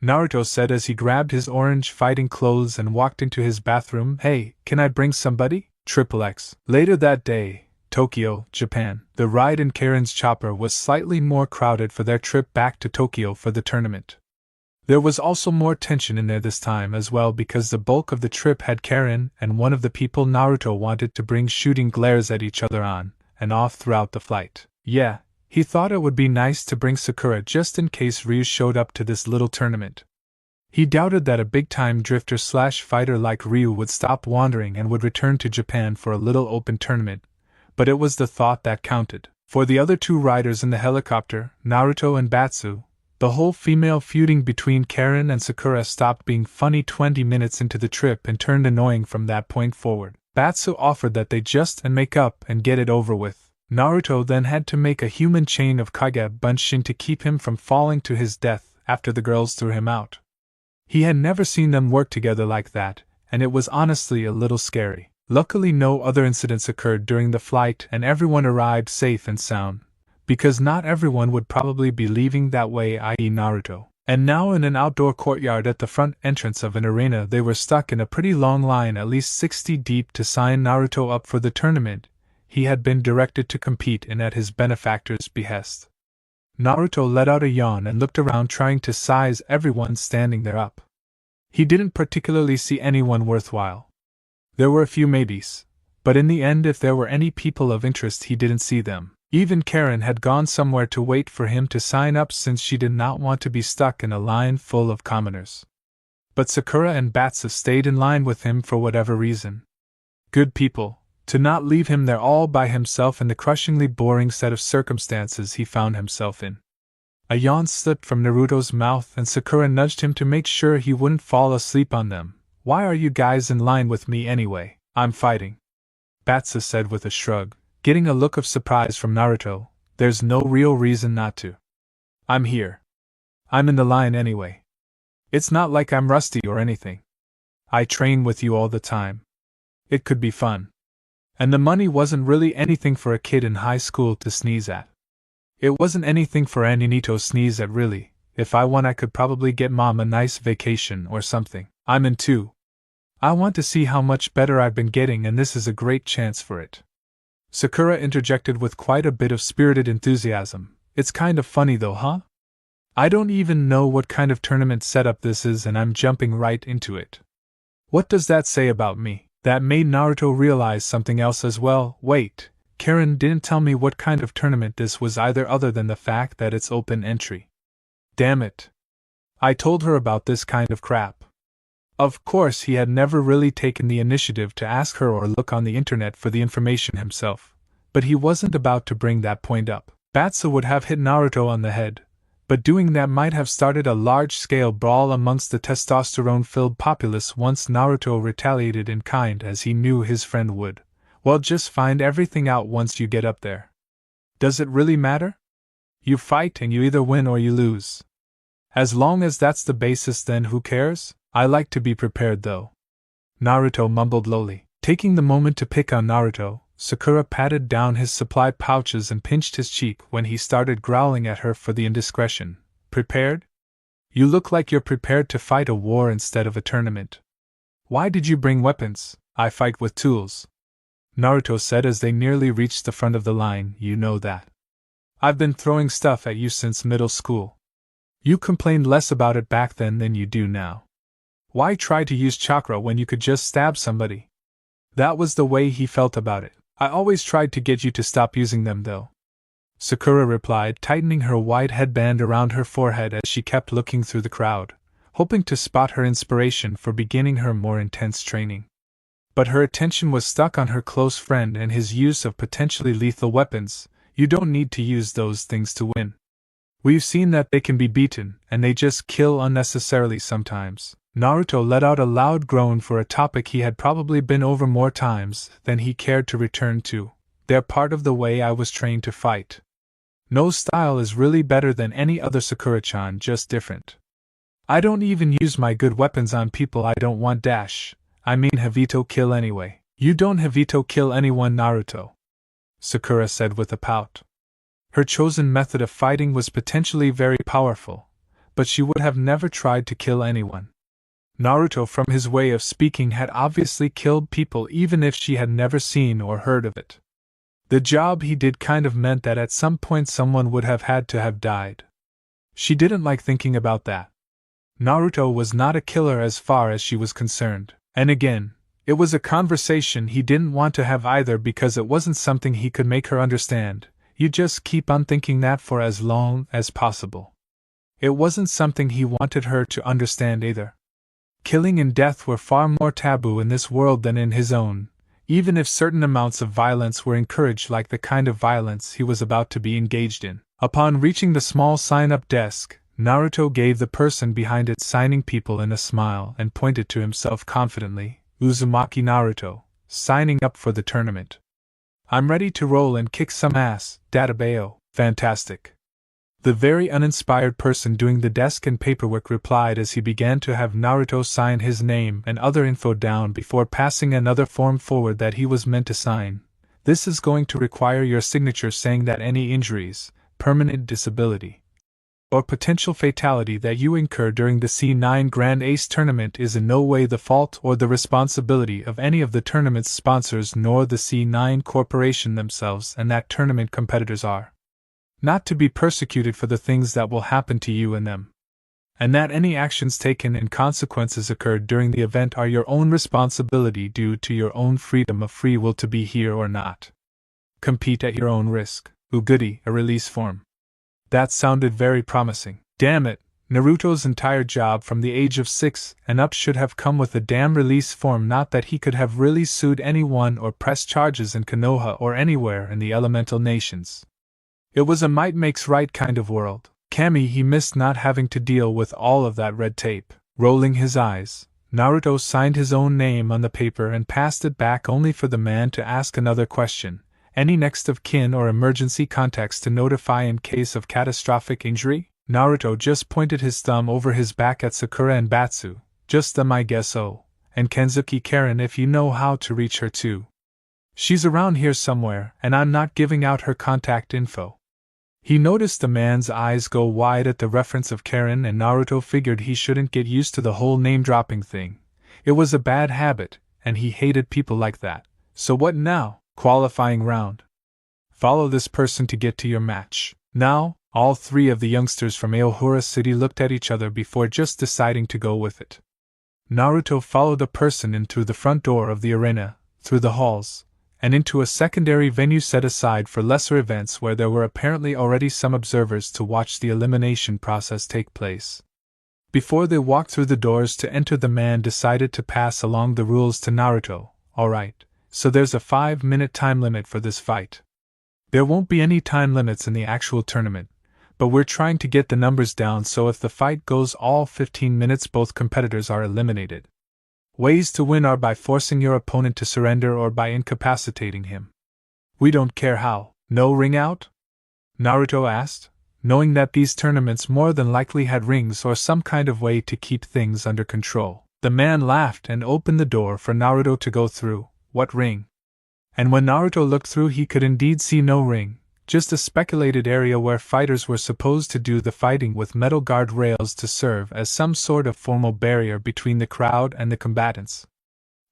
Naruto said as he grabbed his orange fighting clothes and walked into his bathroom. Hey, can I bring somebody? XXX. Later that day, Tokyo, Japan. The ride in Karen's chopper was slightly more crowded for their trip back to Tokyo for the tournament. There was also more tension in there this time as well because the bulk of the trip had Karen and one of the people Naruto wanted to bring shooting glares at each other on and off throughout the flight. Yeah, he thought it would be nice to bring Sakura just in case Ryu showed up to this little tournament. He doubted that a big-time drifter/fighter like Ryu would stop wandering and would return to Japan for a little open tournament, but it was the thought that counted. For the other two riders in the helicopter, Naruto and Batsu, the whole female feuding between Karen and Sakura stopped being funny 20 minutes into the trip and turned annoying from that point forward. Batsu offered that they just make up and get it over with. Naruto then had to make a human chain of Kage Bunshin to keep him from falling to his death after the girls threw him out. He had never seen them work together like that, and it was honestly a little scary. Luckily no other incidents occurred during the flight and everyone arrived safe and sound, because not everyone would probably be leaving that way, i.e. Naruto. And now in an outdoor courtyard at the front entrance of an arena they were stuck in a pretty long line at least 60 deep to sign Naruto up for the tournament he had been directed to compete in at his benefactor's behest. Naruto let out a yawn and looked around trying to size everyone standing there up. He didn't particularly see anyone worthwhile. There were a few maybes, but in the end if there were any people of interest he didn't see them. Even Karen had gone somewhere to wait for him to sign up since she did not want to be stuck in a line full of commoners. But Sakura and Batsu stayed in line with him for whatever reason. Good people, to not leave him there all by himself in the crushingly boring set of circumstances he found himself in. A yawn slipped from Naruto's mouth and Sakura nudged him to make sure he wouldn't fall asleep on them. Why are you guys in line with me anyway? I'm fighting, Batsu said with a shrug, getting a look of surprise from Naruto. There's no real reason not to. I'm here. I'm in the line anyway. It's not like I'm rusty or anything. I train with you all the time. It could be fun. And the money wasn't really anything for a kid in high school to sneeze at. It wasn't anything for Annie to sneeze at really. If I won I could probably get Mom a nice vacation or something. I'm in too. I want to see how much better I've been getting and this is a great chance for it. Sakura interjected with quite a bit of spirited enthusiasm. It's kind of funny though, huh? I don't even know what kind of tournament setup this is and I'm jumping right into it. What does that say about me? That made Naruto realize something else as well. Wait, Karen didn't tell me what kind of tournament this was either other than the fact that it's open entry. Damn it. I told her about this kind of crap. Of course he had never really taken the initiative to ask her or look on the internet for the information himself, but he wasn't about to bring that point up. Batsu would have hit Naruto on the head, but doing that might have started a large-scale brawl amongst the testosterone-filled populace once Naruto retaliated in kind as he knew his friend would. Well, just find everything out once you get up there. Does it really matter? You fight and you either win or you lose. As long as that's the basis, then who cares? I like to be prepared though. Naruto mumbled lowly. Taking the moment to pick on Naruto, Sakura patted down his supply pouches and pinched his cheek when he started growling at her for the indiscretion. Prepared? You look like you're prepared to fight a war instead of a tournament. Why did you bring weapons? I fight with tools, Naruto said as they nearly reached the front of the line. You know that. I've been throwing stuff at you since middle school. You complained less about it back then than you do now. Why try to use chakra when you could just stab somebody? That was the way he felt about it. I always tried to get you to stop using them though, Sakura replied, tightening her white headband around her forehead as she kept looking through the crowd, hoping to spot her inspiration for beginning her more intense training. But her attention was stuck on her close friend and his use of potentially lethal weapons. You don't need to use those things to win. We've seen that they can be beaten, and they just kill unnecessarily sometimes. Naruto let out a loud groan for a topic he had probably been over more times than he cared to return to. They're part of the way I was trained to fight. No style is really better than any other, Sakura-chan, just different. I don't even use my good weapons on people I don't want dash. I mean Havito kill anyway. You don't Havito kill anyone, Naruto, Sakura said with a pout. Her chosen method of fighting was potentially very powerful, but she would have never tried to kill anyone. Naruto, from his way of speaking, had obviously killed people even if she had never seen or heard of it. The job he did kind of meant that at some point someone would have had to have died. She didn't like thinking about that. Naruto was not a killer as far as she was concerned, and again, it was a conversation he didn't want to have either because it wasn't something he could make her understand. You just keep on thinking that for as long as possible. It wasn't something he wanted her to understand either. Killing and death were far more taboo in this world than in his own, even if certain amounts of violence were encouraged, like the kind of violence he was about to be engaged in. Upon reaching the small sign-up desk, Naruto gave the person behind it signing people in a smile and pointed to himself confidently. Uzumaki Naruto, signing up for the tournament. I'm ready to roll and kick some ass, Databeo. Fantastic. The very uninspired person doing the desk and paperwork replied as he began to have Naruto sign his name and other info down before passing another form forward that he was meant to sign. This is going to require your signature saying that any injuries, permanent disability, or potential fatality that you incur during the C9 Grand Ace tournament is in no way the fault or the responsibility of any of the tournament's sponsors nor the C9 Corporation themselves, and that tournament competitors are not to be persecuted for the things that will happen to you and them, and that any actions taken and consequences occurred during the event are your own responsibility due to your own freedom of free will to be here or not. Compete at your own risk. Goody, a release form. That sounded very promising. Damn it, Naruto's entire job from the age of 6 and up should have come with a damn release form, not that he could have really sued anyone or pressed charges in Konoha or anywhere in the elemental nations. It was a might makes right kind of world. Kami, he missed not having to deal with all of that red tape. Rolling his eyes, Naruto signed his own name on the paper and passed it back only for the man to ask another question. Any next of kin or emergency contacts to notify in case of catastrophic injury? Naruto just pointed his thumb over his back at Sakura and Batsu. Just them, I guess. Oh, and Kenzuki Karen, if you know how to reach her too. She's around here somewhere, and I'm not giving out her contact info. He noticed the man's eyes go wide at the reference of Karen, and Naruto figured he shouldn't get used to the whole name-dropping thing. It was a bad habit, and he hated people like that. So what now? Qualifying round. Follow this person to get to your match. Now, all three of the youngsters from Aohura City looked at each other before just deciding to go with it. Naruto followed the person in through the front door of the arena, through the halls, and into a secondary venue set aside for lesser events where there were apparently already some observers to watch the elimination process take place. Before they walked through the doors to enter, the man decided to pass along the rules to Naruto. Alright, so there's a 5-minute time limit for this fight. There won't be any time limits in the actual tournament, but we're trying to get the numbers down so if the fight goes all 15 minutes both competitors are eliminated. Ways to win are by forcing your opponent to surrender or by incapacitating him. We don't care how. No ring out? Naruto asked, knowing that these tournaments more than likely had rings or some kind of way to keep things under control. The man laughed and opened the door for Naruto to go through. What ring? And when Naruto looked through, he could indeed see no ring, just a speculated area where fighters were supposed to do the fighting with metal guard rails to serve as some sort of formal barrier between the crowd and the combatants.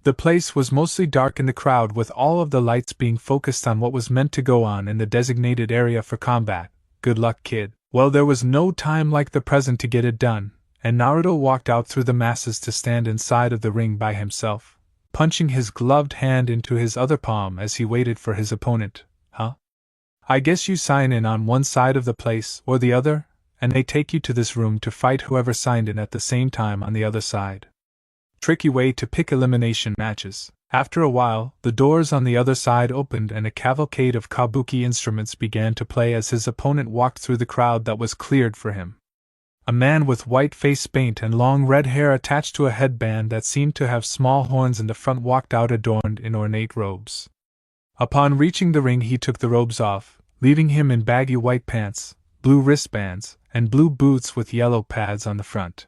The place was mostly dark in the crowd, with all of the lights being focused on what was meant to go on in the designated area for combat. Good luck, kid. Well, there was no time like the present to get it done, and Naruto walked out through the masses to stand inside of the ring by himself, punching his gloved hand into his other palm as he waited for his opponent. Huh? I guess you sign in on one side of the place or the other, and they take you to this room to fight whoever signed in at the same time on the other side. Tricky way to pick elimination matches. After a while, the doors on the other side opened and a cavalcade of kabuki instruments began to play as his opponent walked through the crowd that was cleared for him. A man with white face paint and long red hair attached to a headband that seemed to have small horns in the front walked out adorned in ornate robes. Upon reaching the ring, he took the robes off, leaving him in baggy white pants, blue wristbands, and blue boots with yellow pads on the front.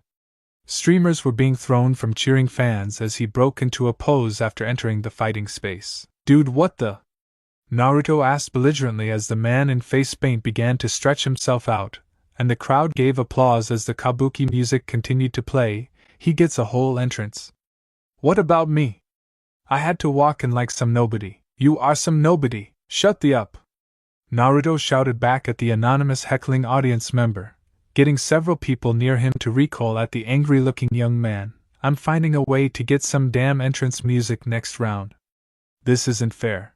Streamers were being thrown from cheering fans as he broke into a pose after entering the fighting space. "Dude, what the?" Naruto asked belligerently as the man in face paint began to stretch himself out, and the crowd gave applause as the kabuki music continued to play. "He gets a whole entrance." "What about me? I had to walk in like some nobody." "You are some nobody, shut the up!" Naruto shouted back at the anonymous heckling audience member, getting several people near him to recoil at the angry-looking young man. "I'm finding a way to get some damn entrance music next round. This isn't fair,"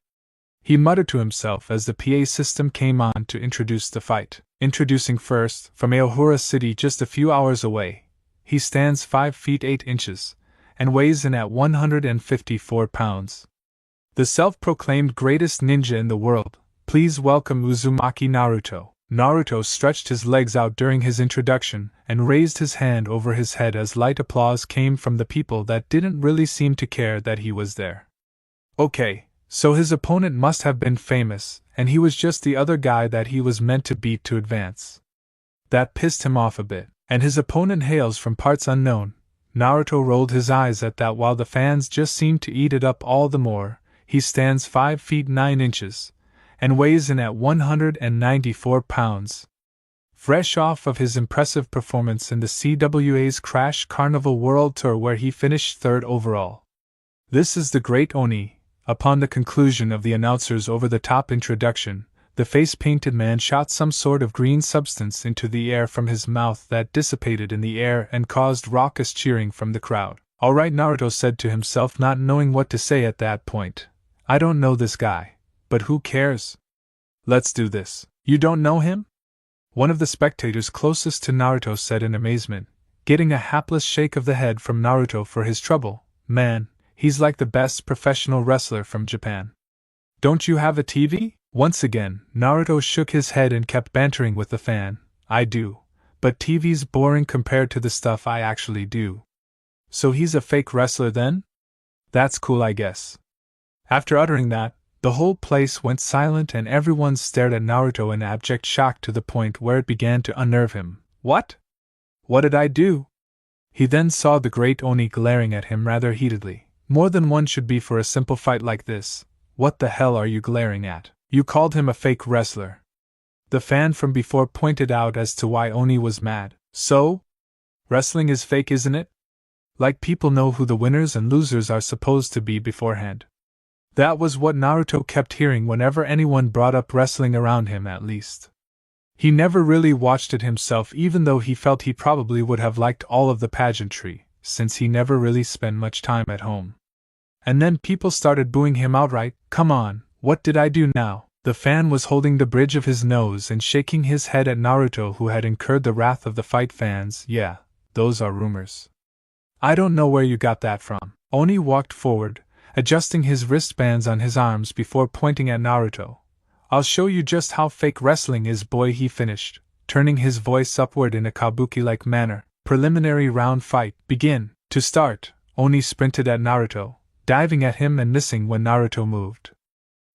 he muttered to himself as the PA system came on to introduce the fight. Introducing first, from Aohura City just a few hours away, he stands 5 feet 8 inches, and weighs in at 154 pounds. The self-proclaimed greatest ninja in the world, please welcome Uzumaki Naruto. Naruto stretched his legs out during his introduction and raised his hand over his head as light applause came from the people that didn't really seem to care that he was there. Okay, so his opponent must have been famous, and he was just the other guy that he was meant to beat to advance. That pissed him off a bit. And his opponent hails from parts unknown. Naruto rolled his eyes at that while the fans just seemed to eat it up all the more. He stands 5 feet 9 inches, and weighs in at 194 pounds. Fresh off of his impressive performance in the CWA's Crash Carnival World Tour where he finished 3rd overall. This is the Great Oni. Upon the conclusion of the announcer's over-the-top introduction, the face-painted man shot some sort of green substance into the air from his mouth that dissipated in the air and caused raucous cheering from the crowd. "All right," Naruto said to himself, not knowing what to say at that point. "I don't know this guy, but who cares? Let's do this." "You don't know him?" one of the spectators closest to Naruto said in amazement, getting a hapless shake of the head from Naruto for his trouble. "Man, he's like the best professional wrestler from Japan." "Don't you have a TV?" Once again, Naruto shook his head and kept bantering with the fan. "I do, but TV's boring compared to the stuff I actually do." "So he's a fake wrestler then? That's cool, I guess." After uttering that, the whole place went silent and everyone stared at Naruto in abject shock to the point where it began to unnerve him. "What? What did I do?" He then saw the Great Oni glaring at him rather heatedly. "More than one should be for a simple fight like this. What the hell are you glaring at? You called him a fake wrestler." The fan from before pointed out as to why Oni was mad. "So? Wrestling is fake, isn't it? Like people know who the winners and losers are supposed to be beforehand." That was what Naruto kept hearing whenever anyone brought up wrestling around him, at least. He never really watched it himself, even though he felt he probably would have liked all of the pageantry, since he never really spent much time at home. And then people started booing him outright. "Come on, what did I do now?" The fan was holding the bridge of his nose and shaking his head at Naruto, who had incurred the wrath of the fight fans. "Yeah, those are rumors. I don't know where you got that from." Oni walked forward, adjusting his wristbands on his arms before pointing at Naruto. "I'll show you just how fake wrestling is, boy," he finished, turning his voice upward in a kabuki-like manner. "Preliminary round fight, begin." To start, Oni sprinted at Naruto, diving at him and missing when Naruto moved.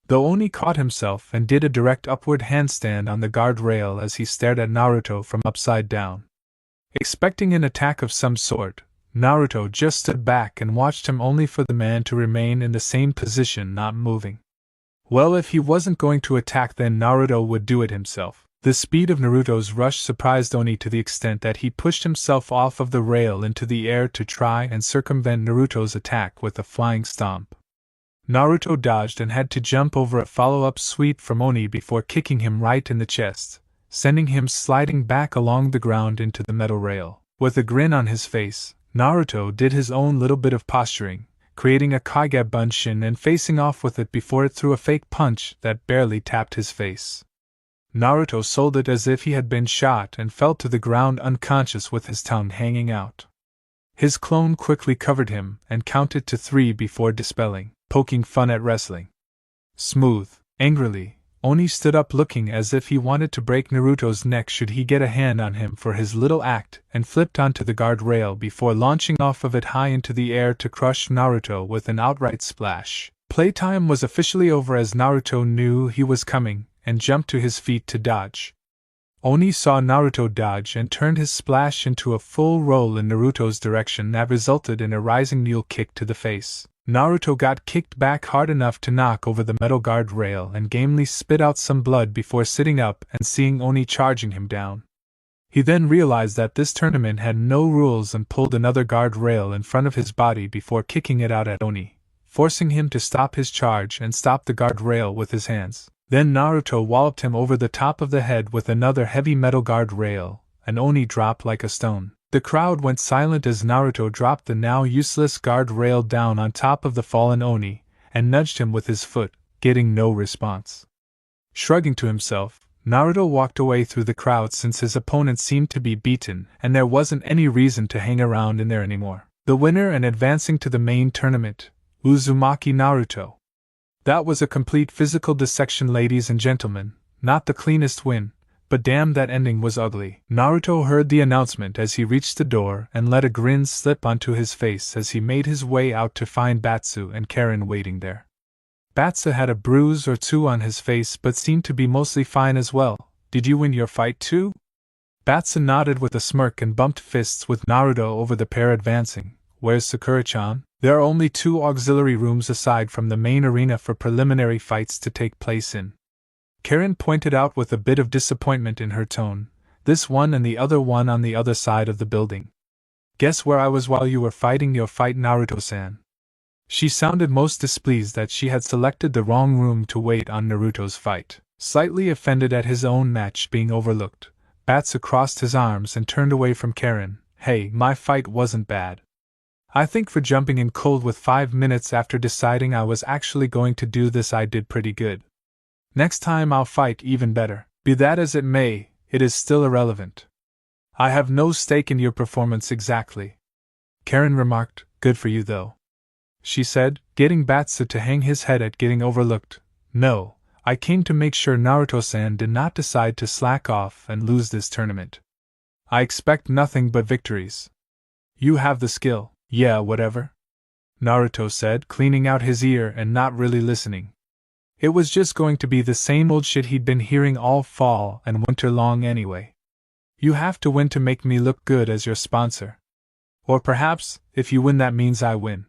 Though Oni caught himself and did a direct upward handstand on the guardrail as he stared at Naruto from upside down. Expecting an attack of some sort, Naruto just stood back and watched him, only for the man to remain in the same position, not moving. Well, if he wasn't going to attack, then Naruto would do it himself. The speed of Naruto's rush surprised Oni to the extent that he pushed himself off of the rail into the air to try and circumvent Naruto's attack with a flying stomp. Naruto dodged and had to jump over a follow-up sweep from Oni before kicking him right in the chest, sending him sliding back along the ground into the metal rail. With a grin on his face, Naruto did his own little bit of posturing, creating a Kage Bunshin and facing off with it before it threw a fake punch that barely tapped his face. Naruto sold it as if he had been shot and fell to the ground unconscious with his tongue hanging out. His clone quickly covered him and counted to 3 before dispelling, "Poking fun at wrestling." Smooth. Angrily, Oni stood up looking as if he wanted to break Naruto's neck should he get a hand on him for his little act, and flipped onto the guardrail before launching off of it high into the air to crush Naruto with an outright splash. Playtime was officially over as Naruto knew he was coming, and jumped to his feet to dodge. Oni saw Naruto dodge and turned his splash into a full roll in Naruto's direction that resulted in a rising mule kick to the face. Naruto got kicked back hard enough to knock over the metal guard rail and gamely spit out some blood before sitting up and seeing Oni charging him down. He then realized that this tournament had no rules and pulled another guard rail in front of his body before kicking it out at Oni, forcing him to stop his charge and stop the guard rail with his hands. Then Naruto walloped him over the top of the head with another heavy metal guard rail, and Oni dropped like a stone. The crowd went silent as Naruto dropped the now useless guard rail down on top of the fallen Oni, and nudged him with his foot, getting no response. Shrugging to himself, Naruto walked away through the crowd since his opponent seemed to be beaten and there wasn't any reason to hang around in there anymore. The winner and advancing to the main tournament, Uzumaki Naruto. That was a complete physical dissection, ladies and gentlemen, not the cleanest win, but damn, that ending was ugly. Naruto heard the announcement as he reached the door and let a grin slip onto his face as he made his way out to find Batsu and Karen waiting there. Batsu had a bruise or two on his face but seemed to be mostly fine as well. Did you win your fight too? Batsu nodded with a smirk and bumped fists with Naruto over the pair advancing. Where's Sakura-chan? There are only 2 auxiliary rooms aside from the main arena for preliminary fights to take place in. Karen pointed out with a bit of disappointment in her tone. This one and the other one on the other side of the building. Guess where I was while you were fighting your fight, Naruto-san? She sounded most displeased that she had selected the wrong room to wait on Naruto's fight. Slightly offended at his own match being overlooked, Batsu crossed his arms and turned away from Karen. Hey, my fight wasn't bad. I think for jumping in cold with 5 minutes after deciding I was actually going to do this, I did pretty good. Next time I'll fight even better. Be that as it may, it is still irrelevant. I have no stake in your performance exactly. Karen remarked. Good for you though, she said, getting Batsu to hang his head at getting overlooked. No, I came to make sure Naruto-san did not decide to slack off and lose this tournament. I expect nothing but victories. You have the skill. Yeah, whatever, Naruto said, cleaning out his ear and not really listening. It was just going to be the same old shit he'd been hearing all fall and winter long anyway. You have to win to make me look good as your sponsor. Or perhaps, if you win that means I win.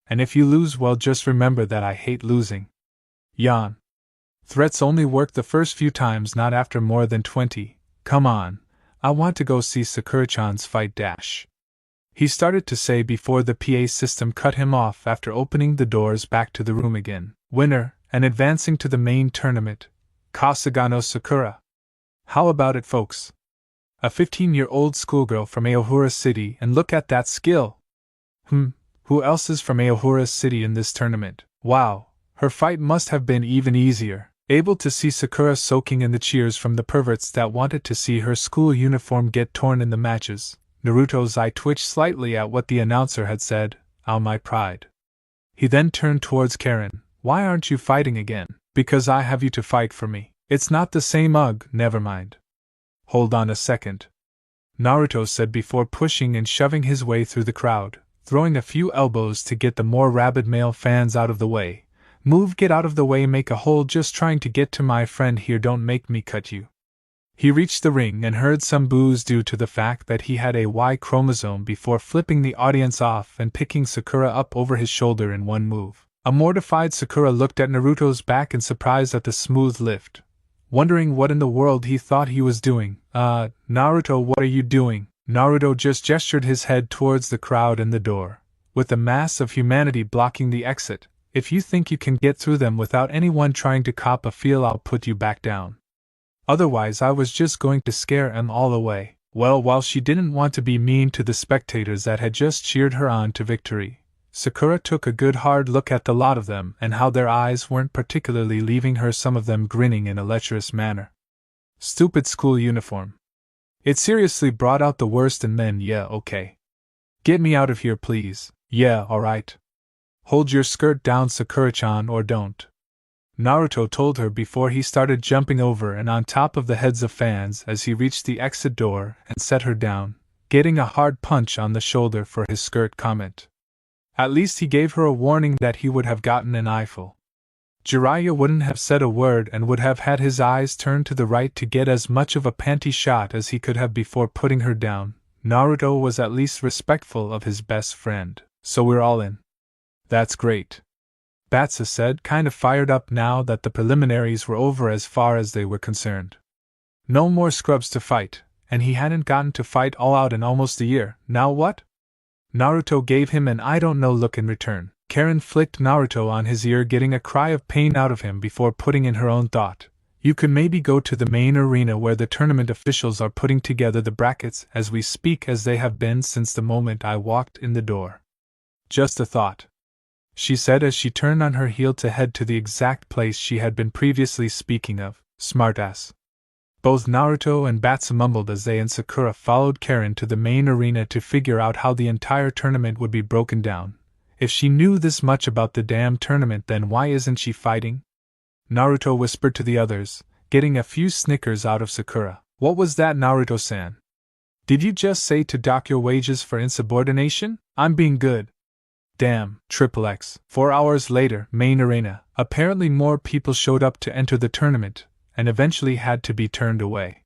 And if you lose, well, just remember that I hate losing. Yawn. Threats only work the first few times, not after more than 20. Come on, I want to go see Sakura-chan's fight dash. He started to say before the PA system cut him off after opening the doors back to the room again. Winner, and advancing to the main tournament, Kasagano Sakura. How about it, folks? A 15-year-old schoolgirl from Aohura City, and look at that skill! Who else is from Aohura City in this tournament? Wow, her fight must have been even easier. Able to see Sakura soaking in the cheers from the perverts that wanted to see her school uniform get torn in the matches, Naruto's eye twitched slightly at what the announcer had said. Ow, my pride. He then turned towards Karen. Why aren't you fighting again? Because I have you to fight for me. It's not the same. Ugh, never mind. Hold on a second, Naruto said before pushing and shoving his way through the crowd, throwing a few elbows to get the more rabid male fans out of the way. Move, get out of the way, make a hole, just trying to get to my friend here, don't make me cut you. He reached the ring and heard some boos due to the fact that he had a Y chromosome before flipping the audience off and picking Sakura up over his shoulder in one move. A mortified Sakura looked at Naruto's back in surprise at the smooth lift, wondering what in the world he thought he was doing. Naruto, what are you doing? Naruto just gestured his head towards the crowd and the door, with the mass of humanity blocking the exit. If you think you can get through them without anyone trying to cop a feel, I'll put you back down. Otherwise I was just going to scare them all away. Well, while she didn't want to be mean to the spectators that had just cheered her on to victory, Sakura took a good hard look at the lot of them and how their eyes weren't particularly leaving her, some of them grinning in a lecherous manner. Stupid school uniform. It seriously brought out the worst in men. Yeah, okay. Get me out of here, please. Yeah, alright. Hold your skirt down, Sakura-chan, or don't, Naruto told her before he started jumping over and on top of the heads of fans as he reached the exit door and set her down, getting a hard punch on the shoulder for his skirt comment. At least he gave her a warning that he would have gotten an eyeful. Jiraiya wouldn't have said a word and would have had his eyes turned to the right to get as much of a panty shot as he could have before putting her down. Naruto was at least respectful of his best friend. So we're all in. That's great, Batsa said, kind of fired up now that the preliminaries were over as far as they were concerned. No more scrubs to fight, and he hadn't gotten to fight all out in almost a year. Now what? Naruto gave him an I don't know look in return. Karen flicked Naruto on his ear, getting a cry of pain out of him before putting in her own thought. You could maybe go to the main arena where the tournament officials are putting together the brackets as we speak, as they have been since the moment I walked in the door. Just a thought, she said as she turned on her heel to head to the exact place she had been previously speaking of. Smartass. Both Naruto and Batsa mumbled as they and Sakura followed Karen to the main arena to figure out how the entire tournament would be broken down. If she knew this much about the damn tournament, then why isn't she fighting? Naruto whispered to the others, getting a few snickers out of Sakura. What was that, Naruto-san? Did you just say to dock your wages for insubordination? I'm being good. Damn, XXX. 4 hours later, main arena. Apparently more people showed up to enter the tournament, and eventually had to be turned away.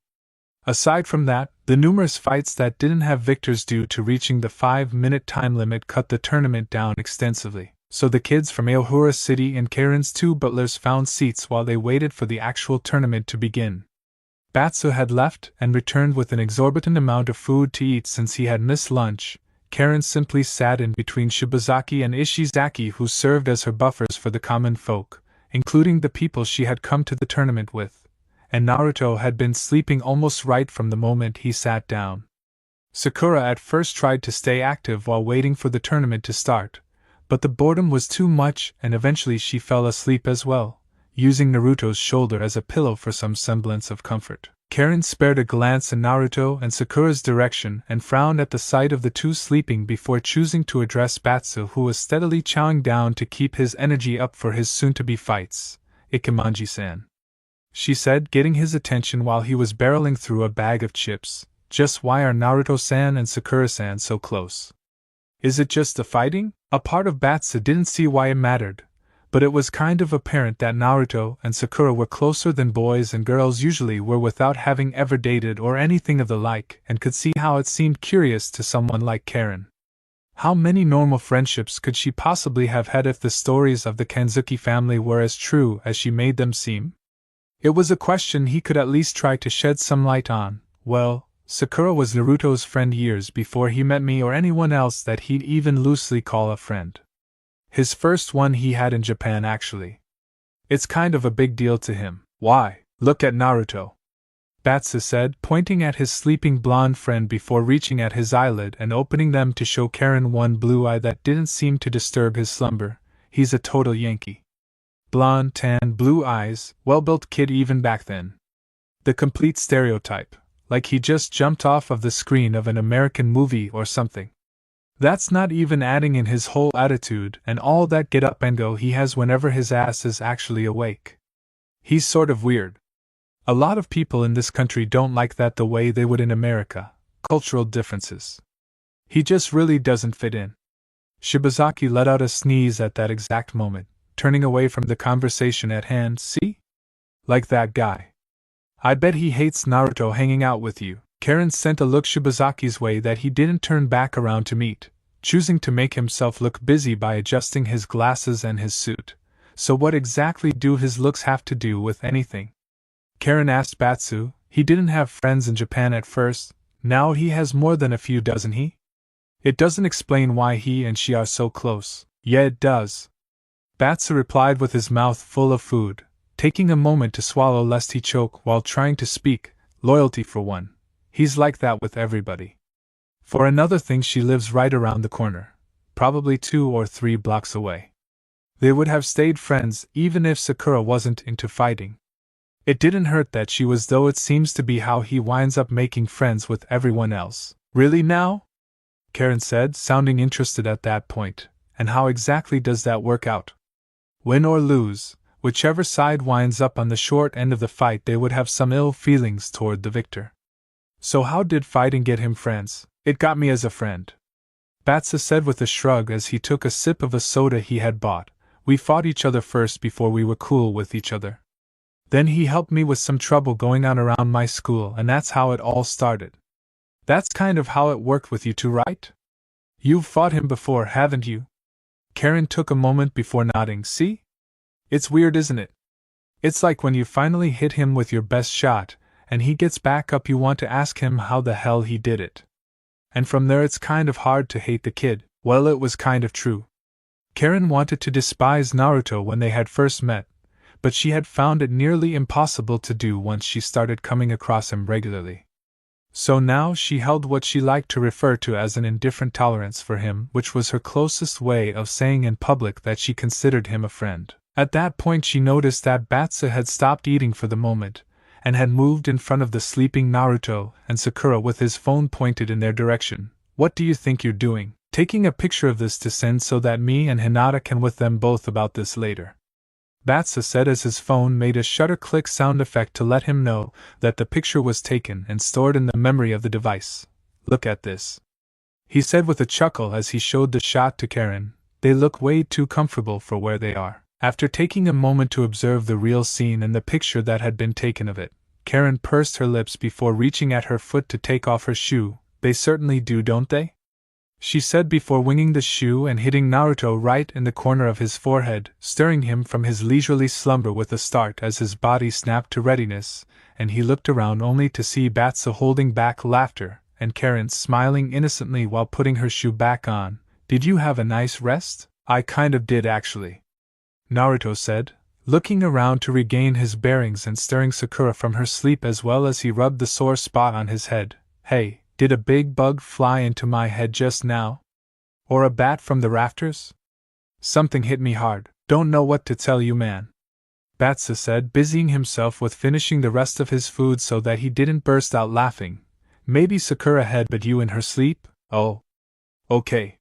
Aside from that, the numerous fights that didn't have victors due to reaching the 5-minute time limit cut the tournament down extensively, so the kids from Aohura City and Karen's 2 butlers found seats while they waited for the actual tournament to begin. Batsu had left and returned with an exorbitant amount of food to eat since he had missed lunch. Karen simply sat in between Shibazaki and Ishizaki, who served as her buffers for the common folk, including the people she had come to the tournament with, and Naruto had been sleeping almost right from the moment he sat down. Sakura at first tried to stay active while waiting for the tournament to start, but the boredom was too much and eventually she fell asleep as well, using Naruto's shoulder as a pillow for some semblance of comfort. Karen spared a glance in Naruto and Sakura's direction and frowned at the sight of the two sleeping before choosing to address Batsu, who was steadily chowing down to keep his energy up for his soon-to-be fights. Ikemanji-san, she said, getting his attention while he was barreling through a bag of chips. Just why are Naruto-san and Sakura-san so close? Is it just the fighting? A part of Batsu didn't see why it mattered, but it was kind of apparent that Naruto and Sakura were closer than boys and girls usually were without having ever dated or anything of the like, and could see how it seemed curious to someone like Karen. How many normal friendships could she possibly have had if the stories of the Kanzuki family were as true as she made them seem? It was a question he could at least try to shed some light on. Well, Sakura was Naruto's friend years before he met me or anyone else that he'd even loosely call a friend. His first one he had in Japan, actually. It's kind of a big deal to him. Why, look at Naruto, Batsu said, pointing at his sleeping blonde friend before reaching at his eyelid and opening them to show Karen one blue eye that didn't seem to disturb his slumber. He's a total Yankee. Blonde, tan, blue eyes, well-built kid even back then. The complete stereotype, like he just jumped off of the screen of an American movie or something. That's not even adding in his whole attitude and all that get up and go he has whenever his ass is actually awake. He's sort of weird. A lot of people in this country don't like that the way they would in America. Cultural differences. He just really doesn't fit in. Shibazaki let out a sneeze at that exact moment, turning away from the conversation at hand. See? Like that guy. I bet he hates Naruto hanging out with you. Karen sent a look Shibazaki's way that he didn't turn back around to meet, choosing to make himself look busy by adjusting his glasses and his suit. So what exactly do his looks have to do with anything? Karen asked Batsu. He didn't have friends in Japan at first, now he has more than a few, doesn't he? It doesn't explain why he and she are so close. Yeah, it does. Batsu replied with his mouth full of food, taking a moment to swallow lest he choke while trying to speak. Loyalty for one. He's like that with everybody. For another thing, she lives right around the corner, probably 2 or 3 blocks away. They would have stayed friends even if Sakura wasn't into fighting. It didn't hurt that she was, though it seems to be how he winds up making friends with everyone else. Really now? Karen said, sounding interested at that point. And how exactly does that work out? Win or lose, whichever side winds up on the short end of the fight, they would have some ill feelings toward the victor. So how did fighting get him friends? It got me as a friend, Batsu said with a shrug as he took a sip of a soda he had bought, We fought each other first before we were cool with each other. Then he helped me with some trouble going on around my school, and that's how it all started. That's kind of how it worked with you two, right? You've fought him before, haven't you? Karen took a moment before nodding. See? It's weird, isn't it? It's like when you finally hit him with your best shot, and he gets back up, you want to ask him how the hell he did it. And from there it's kind of hard to hate the kid. Well, it was kind of true. Karen wanted to despise Naruto when they had first met, but she had found it nearly impossible to do once she started coming across him regularly. So now she held what she liked to refer to as an indifferent tolerance for him, which was her closest way of saying in public that she considered him a friend. At that point she noticed that Batsu had stopped eating for the moment, and had moved in front of the sleeping Naruto and Sakura with his phone pointed in their direction. What do you think you're doing? Taking a picture of this to send so that me and Hinata can with them both about this later. Batsu said as his phone made a shutter click sound effect to let him know that the picture was taken and stored in the memory of the device. Look at this, he said with a chuckle as he showed the shot to Karen. They look way too comfortable for where they are. After taking a moment to observe the real scene and the picture that had been taken of it, Karen pursed her lips before reaching at her foot to take off her shoe. They certainly do, don't they? She said before winging the shoe and hitting Naruto right in the corner of his forehead, stirring him from his leisurely slumber with a start as his body snapped to readiness, and he looked around only to see Batsu holding back laughter, and Karen smiling innocently while putting her shoe back on. Did you have a nice rest? I kind of did, actually, Naruto said, looking around to regain his bearings and stirring Sakura from her sleep as well as he rubbed the sore spot on his head. Hey, did a big bug fly into my head just now? Or a bat from the rafters? Something hit me hard. Don't know what to tell you, man, Batsu said, busying himself with finishing the rest of his food so that he didn't burst out laughing. Maybe Sakura had but you in her sleep? Oh. Okay.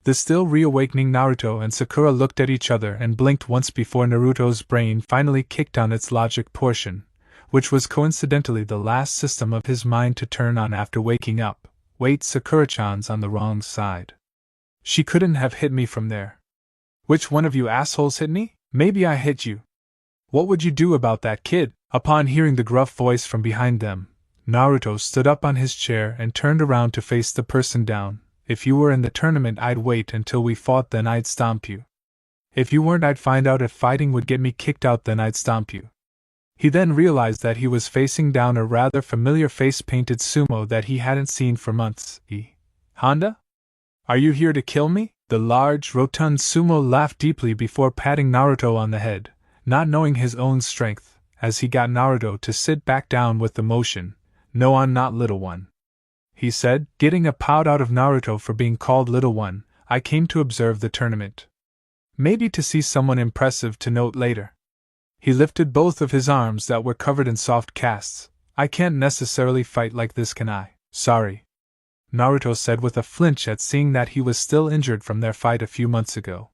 The still reawakening Naruto and Sakura looked at each other and blinked once before Naruto's brain finally kicked on its logic portion, which was coincidentally the last system of his mind to turn on after waking up. Wait, Sakura-chan's on the wrong side. She couldn't have hit me from there. Which one of you assholes hit me? Maybe I hit you. What would you do about that, kid? Upon hearing the gruff voice from behind them, Naruto stood up on his chair and turned around to face the person down. If you were in the tournament, I'd wait until we fought, then I'd stomp you. If you weren't, I'd find out if fighting would get me kicked out, then I'd stomp you. He then realized that he was facing down a rather familiar face-painted sumo that he hadn't seen for months. Honda? Are you here to kill me? The large, rotund sumo laughed deeply before patting Naruto on the head, not knowing his own strength, as he got Naruto to sit back down with the motion. No, I'm not little one, he said, getting a pout out of Naruto for being called little one. I came to observe the tournament. Maybe to see someone impressive to note later. He lifted both of his arms that were covered in soft casts. I can't necessarily fight like this, can I? Sorry, Naruto said with a flinch at seeing that he was still injured from their fight a few months ago.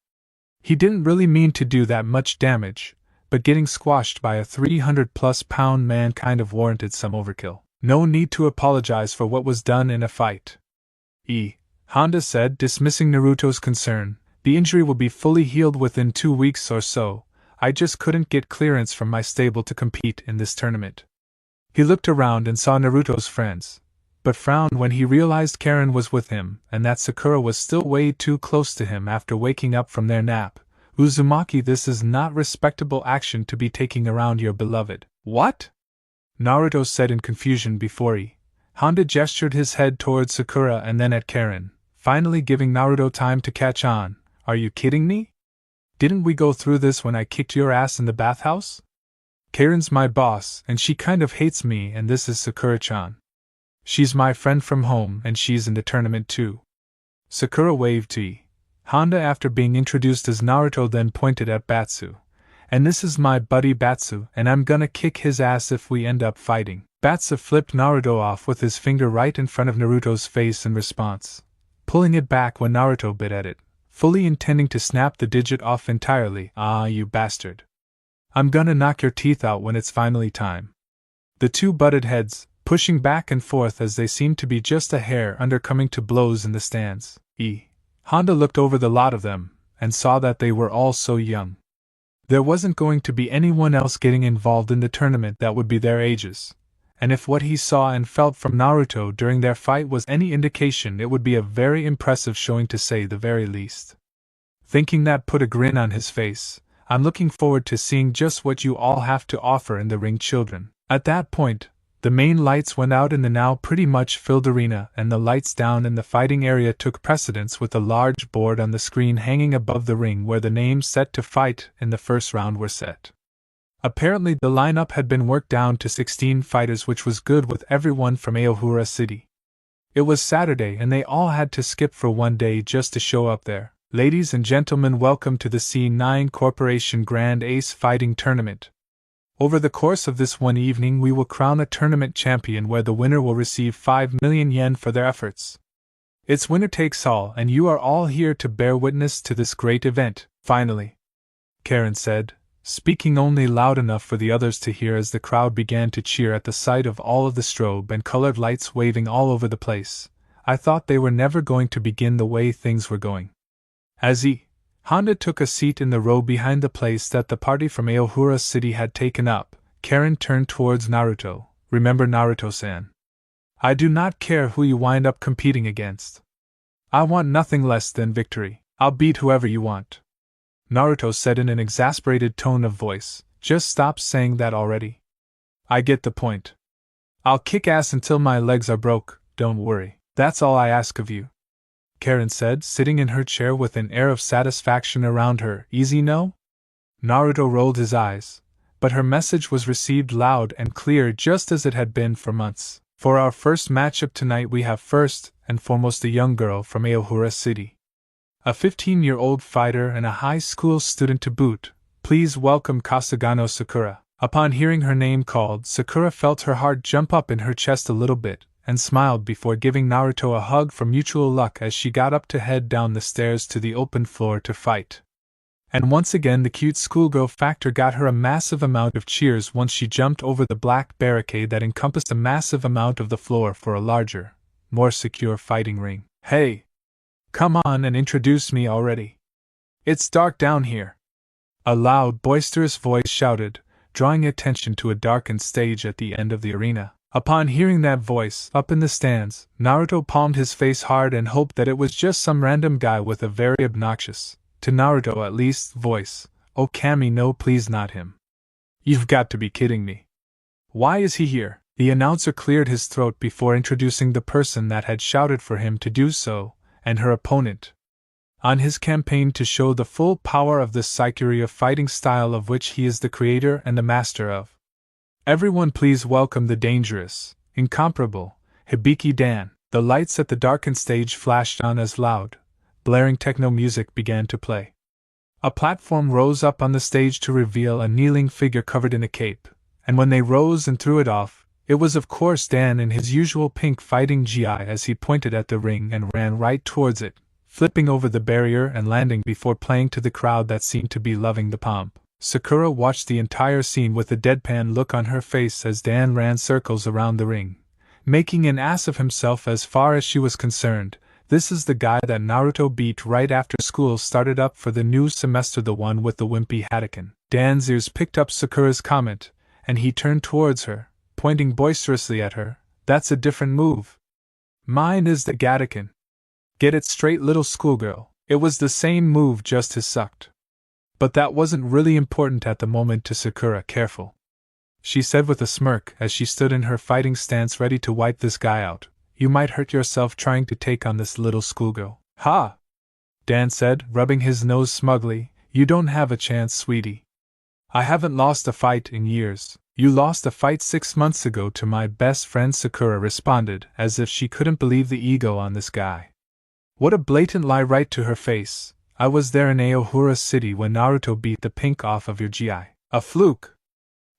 He didn't really mean to do that much damage, but getting squashed by a 300-plus-pound man kind of warranted some overkill. No need to apologize for what was done in a fight, Honda said, dismissing Naruto's concern. The injury will be fully healed within 2 weeks or so. I just couldn't get clearance from my stable to compete in this tournament. He looked around and saw Naruto's friends, but frowned when he realized Karen was with him and that Sakura was still way too close to him after waking up from their nap. Uzumaki, this is not respectable action to be taking around your beloved. What? Naruto said in confusion before Honda gestured his head towards Sakura and then at Karen, finally giving Naruto time to catch on. Are you kidding me? Didn't we go through this when I kicked your ass in the bathhouse? Karen's my boss and she kind of hates me, and this is Sakura-chan. She's my friend from home and she's in the tournament too. Sakura waved to Honda after being introduced as Naruto, then pointed at Batsu. And this is my buddy Batsu, and I'm gonna kick his ass if we end up fighting. Batsu flipped Naruto off with his finger right in front of Naruto's face in response, pulling it back when Naruto bit at it, fully intending to snap the digit off entirely. Ah, you bastard. I'm gonna knock your teeth out when it's finally time. The two butted heads, pushing back and forth as they seemed to be just a hair under coming to blows in the stands. Honda looked over the lot of them, and saw that they were all so young. There wasn't going to be anyone else getting involved in the tournament that would be their ages, and if what he saw and felt from Naruto during their fight was any indication, it would be a very impressive showing to say the very least. Thinking that put a grin on his face. I'm looking forward to seeing just what you all have to offer in the ring, children. At that point, the main lights went out in the now pretty much filled arena, and the lights down in the fighting area took precedence, with a large board on the screen hanging above the ring where the names set to fight in the first round were set. Apparently the lineup had been worked down to 16 fighters, which was good with everyone from Aohura City. It was Saturday and they all had to skip for one day just to show up there. Ladies and gentlemen, welcome to the C9 Corporation Grand Ace Fighting Tournament. Over the course of this one evening we will crown a tournament champion where the winner will receive 5 million yen for their efforts. It's winner takes all, and you are all here to bear witness to this great event, finally, Karen said, speaking only loud enough for the others to hear as the crowd began to cheer at the sight of all of the strobe and colored lights waving all over the place. I thought they were never going to begin the way things were going. As Honda took a seat in the row behind the place that the party from Aohura City had taken up, Karen turned towards Naruto. Remember, Naruto-san, I do not care who you wind up competing against. I want nothing less than victory. I'll beat whoever you want. Naruto said in an exasperated tone of voice. Just stop saying that already. I get the point. I'll kick ass until my legs are broke, don't worry. That's all I ask of you, Karen said, sitting in her chair with an air of satisfaction around her. Easy, no? Naruto rolled his eyes, but her message was received loud and clear, just as it had been for months. For our first matchup tonight we have first and foremost a young girl from Aohura City. A 15-year-old fighter and a high school student to boot. Please welcome Kasagano Sakura. Upon hearing her name called, Sakura felt her heart jump up in her chest a little bit, and smiled before giving Naruto a hug for mutual luck as she got up to head down the stairs to the open floor to fight. And once again the cute schoolgirl factor got her a massive amount of cheers once she jumped over the black barricade that encompassed a massive amount of the floor for a larger, more secure fighting ring. Hey! Come on and introduce me already. It's dark down here. A loud, boisterous voice shouted, drawing attention to a darkened stage at the end of the arena. Upon hearing that voice, up in the stands, Naruto palmed his face hard and hoped that it was just some random guy with a very obnoxious, to Naruto at least, voice. Oh Kami, no, please not him. You've got to be kidding me. Why is he here? The announcer cleared his throat before introducing the person that had shouted for him to do so, and her opponent. On his campaign to show the full power of this Saikiri of fighting style of which he is the creator and the master of. Everyone please welcome the dangerous, incomparable, Hibiki Dan. The lights at the darkened stage flashed on as loud, blaring techno music began to play. A platform rose up on the stage to reveal a kneeling figure covered in a cape, and when they rose and threw it off, it was of course Dan in his usual pink fighting gi as he pointed at the ring and ran right towards it, flipping over the barrier and landing before playing to the crowd that seemed to be loving the pomp. Sakura watched the entire scene with a deadpan look on her face as Dan ran circles around the ring, making an ass of himself as far as she was concerned. This is the guy that Naruto beat right after school started up for the new semester, the one with the wimpy Hadouken. Dan's ears picked up Sakura's comment, and he turned towards her, pointing boisterously at her. That's a different move. Mine is the Hadouken. Get it straight, little schoolgirl. It was the same move, just as sucked. But that wasn't really important at the moment to Sakura. Careful, she said with a smirk as she stood in her fighting stance ready to wipe this guy out. You might hurt yourself trying to take on this little schoolgirl. Ha! Dan said, rubbing his nose smugly. You don't have a chance, sweetie. I haven't lost a fight in years. You lost a fight 6 months ago to my best friend, Sakura responded, as if she couldn't believe the ego on this guy. What a blatant lie right to her face. I was there in Aohura City when Naruto beat the pink off of your GI. A fluke.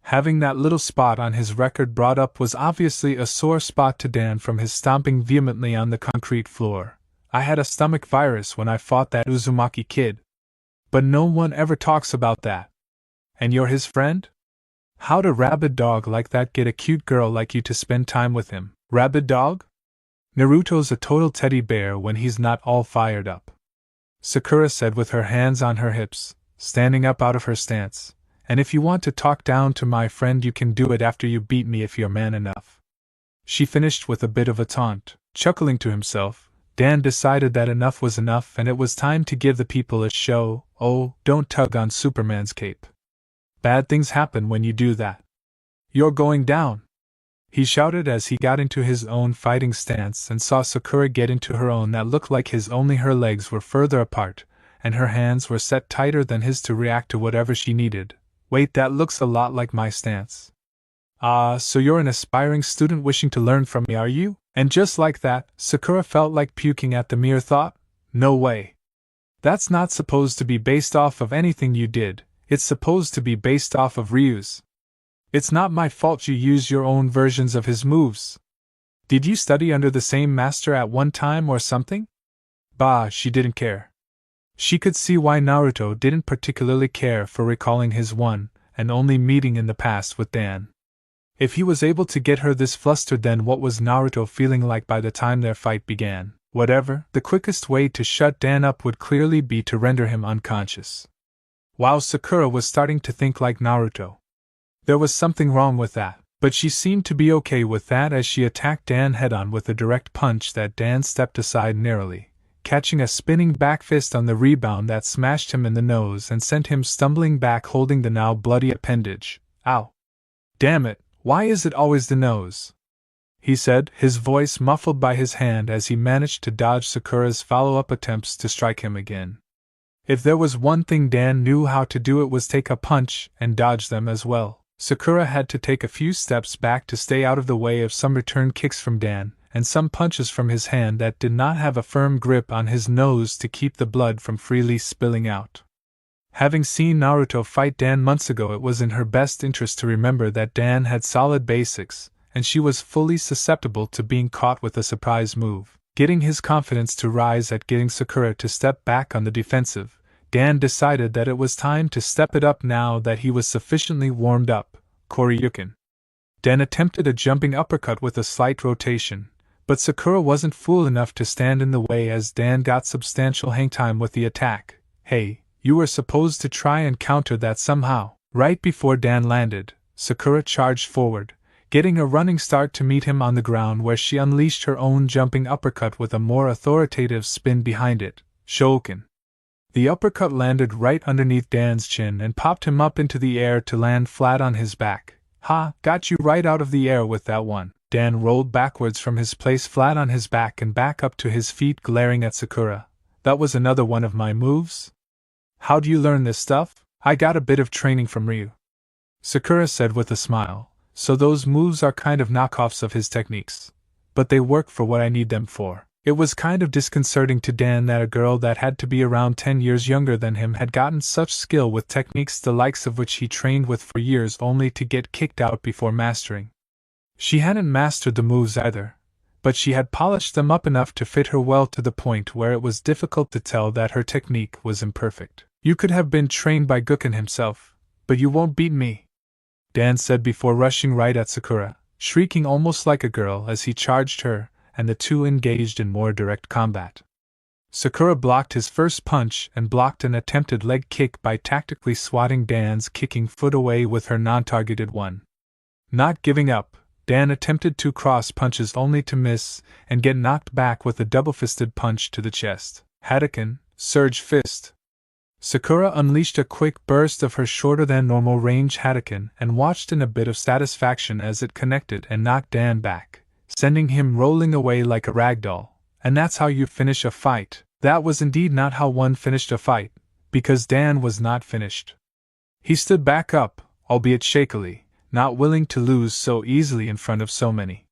Having that little spot on his record brought up was obviously a sore spot to Dan from his stomping vehemently on the concrete floor. I had a stomach virus when I fought that Uzumaki kid. But no one ever talks about that. And you're his friend? How'd a rabid dog like that get a cute girl like you to spend time with him? Rabid dog? Naruto's a total teddy bear when he's not all fired up. Sakura said with her hands on her hips, standing up out of her stance. And if you want to talk down to my friend, you can do it after you beat me if you're man enough. She finished with a bit of a taunt. Chuckling to himself, Dan decided that enough was enough and it was time to give the people a show. Oh, don't tug on Superman's cape. Bad things happen when you do that. You're going down, he shouted as he got into his own fighting stance and saw Sakura get into her own that looked like his, only her legs were further apart, and her hands were set tighter than his to react to whatever she needed. Wait, that looks a lot like my stance. Ah, so you're an aspiring student wishing to learn from me, are you? And just like that, Sakura felt like puking at the mere thought. No way. That's not supposed to be based off of anything you did, it's supposed to be based off of Ryu's. It's not my fault you use your own versions of his moves. Did you study under the same master at one time or something? Bah, she didn't care. She could see why Naruto didn't particularly care for recalling his one and only meeting in the past with Dan. If he was able to get her this flustered, then what was Naruto feeling like by the time their fight began? Whatever, the quickest way to shut Dan up would clearly be to render him unconscious. While Sakura was starting to think like Naruto. There was something wrong with that, but she seemed to be okay with that as she attacked Dan head-on with a direct punch that Dan stepped aside narrowly, catching a spinning back fist on the rebound that smashed him in the nose and sent him stumbling back holding the now bloody appendage. Ow! Damn it, why is it always the nose? He said, his voice muffled by his hand as he managed to dodge Sakura's follow-up attempts to strike him again. If there was one thing Dan knew how to do, it was take a punch and dodge them as well. Sakura had to take a few steps back to stay out of the way of some return kicks from Dan, and some punches from his hand that did not have a firm grip on his nose to keep the blood from freely spilling out. Having seen Naruto fight Dan months ago, it was in her best interest to remember that Dan had solid basics, and she was fully susceptible to being caught with a surprise move. Getting his confidence to rise at getting Sakura to step back on the defensive, Dan decided that it was time to step it up now that he was sufficiently warmed up. Koryukin. Dan attempted a jumping uppercut with a slight rotation, but Sakura wasn't fool enough to stand in the way as Dan got substantial hang time with the attack. Hey, you were supposed to try and counter that somehow. Right before Dan landed, Sakura charged forward, getting a running start to meet him on the ground where she unleashed her own jumping uppercut with a more authoritative spin behind it. Shouken. The uppercut landed right underneath Dan's chin and popped him up into the air to land flat on his back. Ha, got you right out of the air with that one. Dan rolled backwards from his place flat on his back and back up to his feet, glaring at Sakura. That was another one of my moves? How do you learn this stuff? I got a bit of training from Ryu. Sakura said with a smile. So those moves are kind of knockoffs of his techniques. But they work for what I need them for. It was kind of disconcerting to Dan that a girl that had to be around 10 years younger than him had gotten such skill with techniques the likes of which he trained with for years only to get kicked out before mastering. She hadn't mastered the moves either, but she had polished them up enough to fit her well to the point where it was difficult to tell that her technique was imperfect. You could have been trained by Guken himself, but you won't beat me, Dan said before rushing right at Sakura, shrieking almost like a girl as he charged her, and the two engaged in more direct combat. Sakura blocked his first punch and blocked an attempted leg kick by tactically swatting Dan's kicking foot away with her non-targeted one. Not giving up, Dan attempted 2 cross punches only to miss and get knocked back with a double-fisted punch to the chest. Hadouken, Surge Fist. Sakura unleashed a quick burst of her shorter-than-normal range Hadouken and watched in a bit of satisfaction as it connected and knocked Dan back, sending him rolling away like a ragdoll. And that's how you finish a fight. That was indeed not how one finished a fight, because Dan was not finished. He stood back up, albeit shakily, not willing to lose so easily in front of so many.